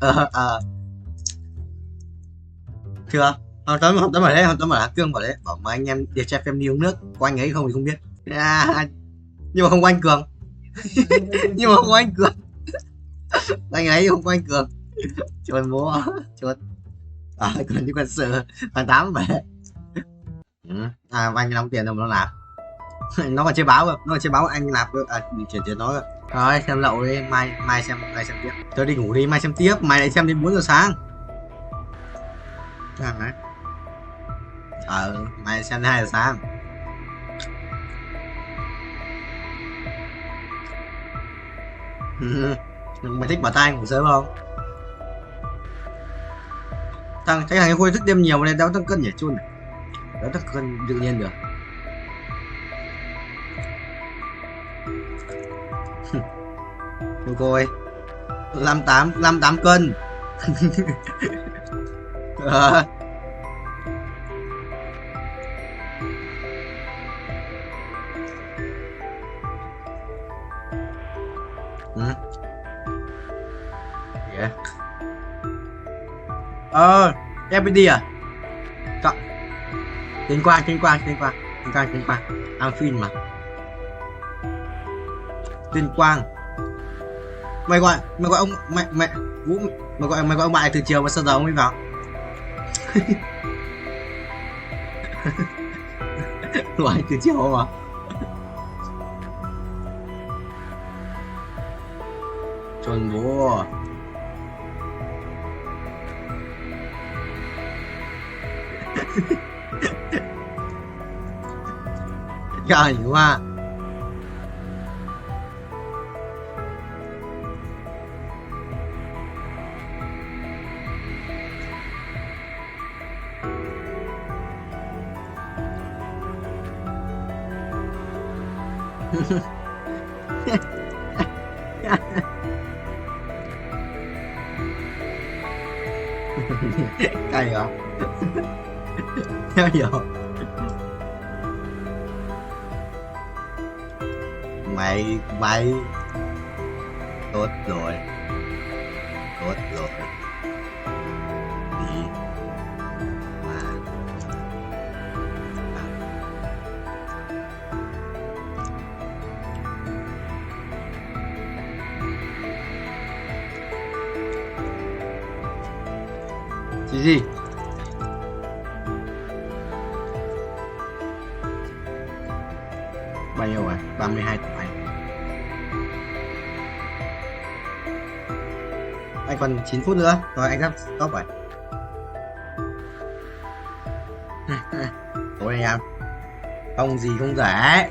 Chưa? Tối mà đấy, tối mà Cương bảo đấy, bảo mà anh em để cho em đi uống nước, có anh ấy không thì không biết. Nhưng mà không có anh Cường. Nhưng mà không có anh Cường. Anh ấy không có anh Cường. Chuồn bố, chuồn. Còn đi quân sự, tháng 8 về. Anh đóng tiền rồi mà nó nạp. Nó còn chơi báo cơ, nó còn chơi báo anh nạp cơ, chuyển tiền nó cơ. Rồi xem lậu đi, mai xem tiếp. Tôi đi ngủ đi, mai xem tiếp, mày lại xem đến 4 giờ sáng. Đấy. Mày xem đến 2 giờ sáng. Mày thích bảo tai ngủ sớm không? Cái thằng ấy Khôi thức đêm nhiều nên đéo tăng cân nhỉ chun này. Đéo tăng cân tự nhiên được. Thôi coi 58 cân. Em đi à? Cậu Tuyên Quang Am phim mà. Tuyên Quang. Mày gọi ông mày Vũ, mày gọi ông bạn từ chiều mà sao giờ ông mới vào? Gọi từ chiều mà. Chuẩn bố. Trời quá. Cay hả? Theo hiểu. Mày tốt rồi đi mà gì bao nhiêu rồi? 32 tuổi. Anh còn 9 phút nữa rồi anh sắp stop rồi. Tối anh em không gì không dễ.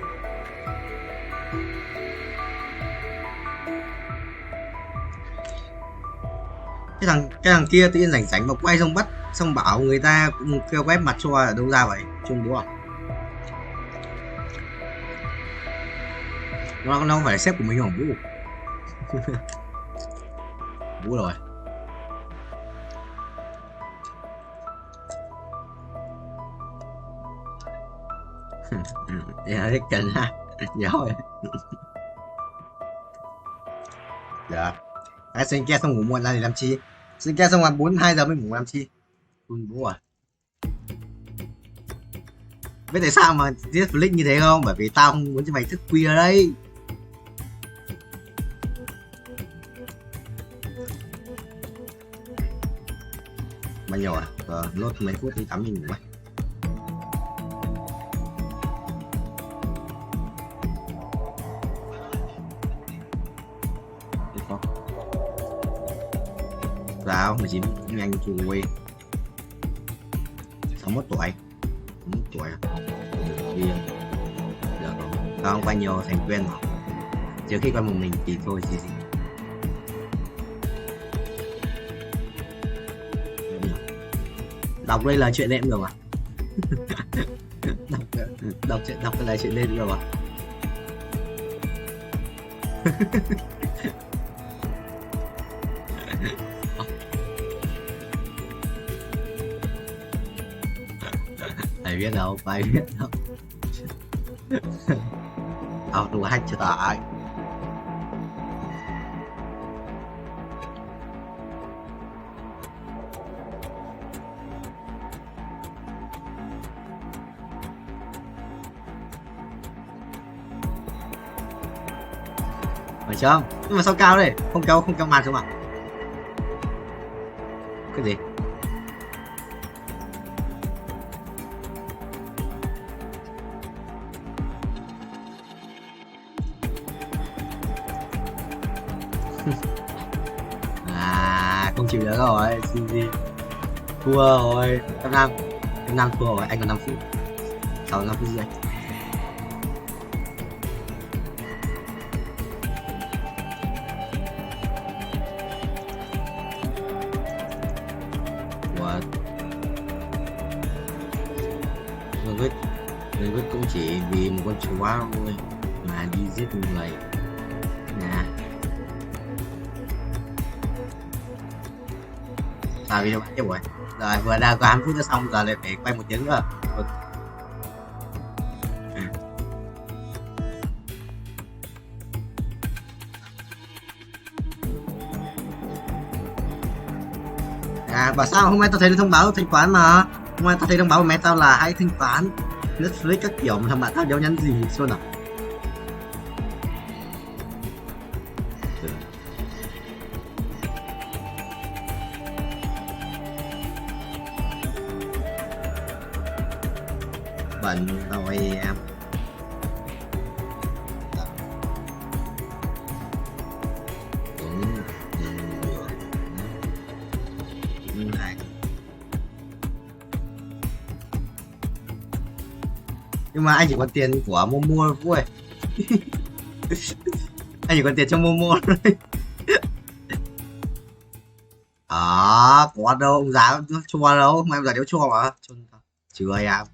Cái thằng kia tự nhiên rảnh mà quay xong bắt xong bảo người ta cũng kêu web mặt cho ở đâu ra vậy chung đúng không? Nó không phải là sếp của mình hả Vũ? Vũ rồi. Dạ rất cần ha. Dạ rồi. Dạ. Xin kia xong ngủ muộn là để làm chi? Xin kia xong là 42 giờ mới ngủ làm chi? Vũ à. Biết tại sao mà giết Flick như thế không? Bởi vì tao không muốn cho mày thức khuya đấy. Bao nhiêu à? Lốt mấy phút đi tắm đi ngủ ấy. Sao? 19 anh chui 61 tuổi. 61 tuổi à? Thì được rồi. Tao không quen nhiều thành quen rồi. Trước khi quen một mình thì thôi gì. Đọc đây là chuyện lên được à? đọc cái là chuyện lên được à? Ai biết đâu, ai biết đâu. Auto hack cho tải. Phải chưa? Nhưng mà sao cao đây? Không cao màn xuống à? Cái gì? Không chịu được rồi, xin gì? Thua rồi, em Nam thua rồi, anh còn 5 phút. 5 phút gì anh? What? Người vứt cũng chỉ vì một con chó thôi mà đi giết người. Nè. Sao video bắt rồi. Rồi vừa đã có 2 phút nữa xong giờ lại phải quay 1 tiếng nữa. À bảo sao hôm nay tao thấy thông báo thanh toán mà. Hôm nay tao thấy thông báo của mẹ tao là hãy thanh toán Netflix các kiểu mà thằng bạn tao đéo nhắn gì luôn à. Bận rồi em. Nhưng mà anh chỉ có tiền của Momo thôi. Anh chỉ có tiền cho Momo thôi. Có đâu ông giá cho đâu mà em giờ đéo cho mà chưa em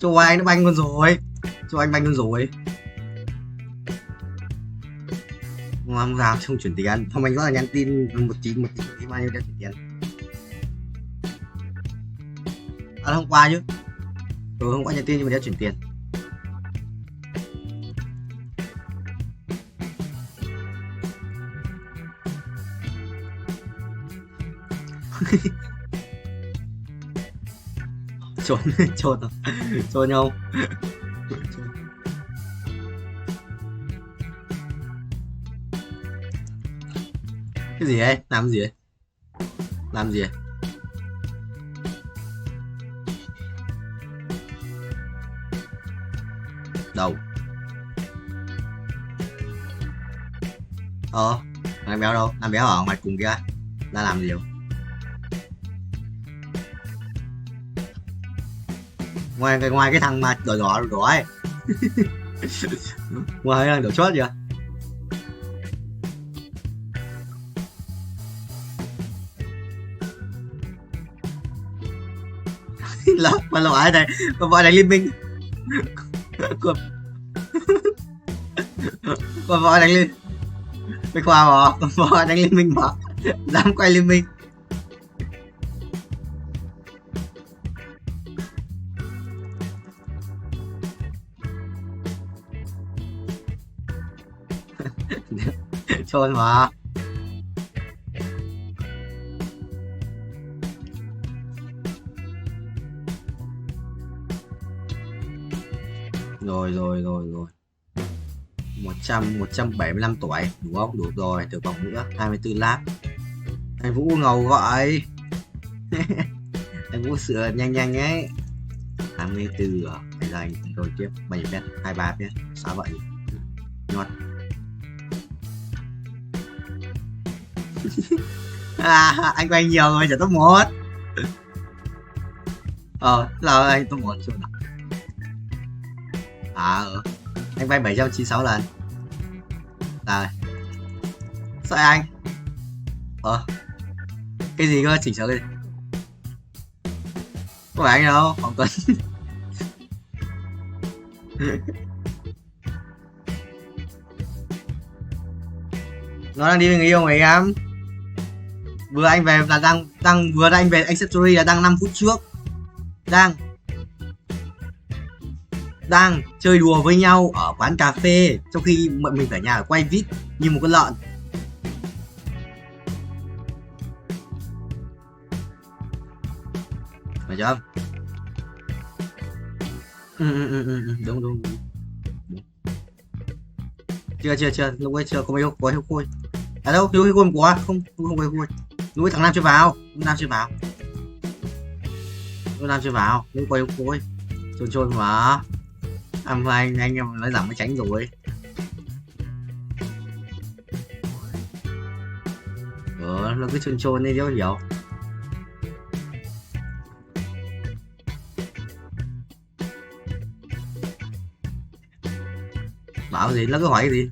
cho anh nó banh luôn rồi, cho anh banh luôn rồi. Ông giá không chuyển tiền, không anh rất là nhắn tin một tí bao nhiêu để chuyển tiền. À hôm qua chứ. Hôm qua nhắn tin nhưng mà đéo chuyển tiền. trốn nhau. Cái gì ấy? Làm gì ấy? Làm gì ấy? Đâu? Làm béo đâu? Làm béo ở ngoài cùng kia. Ra làm gì đâu? Ngoài cái thằng mà đỏ ấy. Ngoài cái thằng đỏ chót kìa. Mà lộ ai đây? Mà vợ đánh liên minh. Mà vợ đánh liên. Mày khoa mà, vợ đánh liên minh mà. Dám quay liên minh. Trôn mà. Rồi 175 tuổi đúng không? Đủ rồi, thử vòng nữa 24 lap. Anh Vũ ngầu gọi. Anh Vũ sửa nhanh ấy. 24 rồi, bây giờ anh rồi tiếp 7 mét 23 mét. Sao vậy? Nhọt. Anh quay nhiều rồi, chả top 1. Là anh top 1 chưa nào? Anh vay 796 lần. Rồi. Sao anh? Cái gì cơ? Chỉnh sửa cái gì? Có phải anh đâu, Hoàng Tuấn. Nó đang đi với người yêu người em. Vừa anh về là vừa anh về anh set story là đang 5 phút trước. Đang chơi đùa với nhau ở quán cà phê trong khi bọn mình ở nhà quay vít như một con lợn. Phải chưa? Đúng. Chưa, lúc ấy chưa có mấy có hiếu khôi. À đâu, hiếu khôi của không hiếu khôi. Lúc ấy thằng Nam chưa vào, lúc có hiếu khôi. Trôn mà. Anh em nói rằng mới tránh rồi. Nó cứ trôn đi đéo hiểu. Bảo gì, nó cứ hỏi cái gì,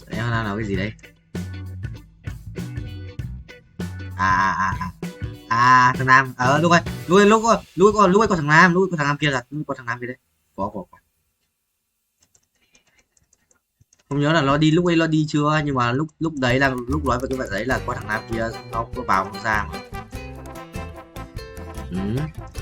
Em đang làm cái gì đấy? Thằng Nam, lúc ấy có thằng Nam, lúc ấy có thằng Nam kia đấy. Có. Không nhớ là nó đi lúc ấy nó đi chưa, nhưng mà lúc đấy là lúc nói về cái bạn đấy là có thằng Nam kia nó có vào nó ra mà.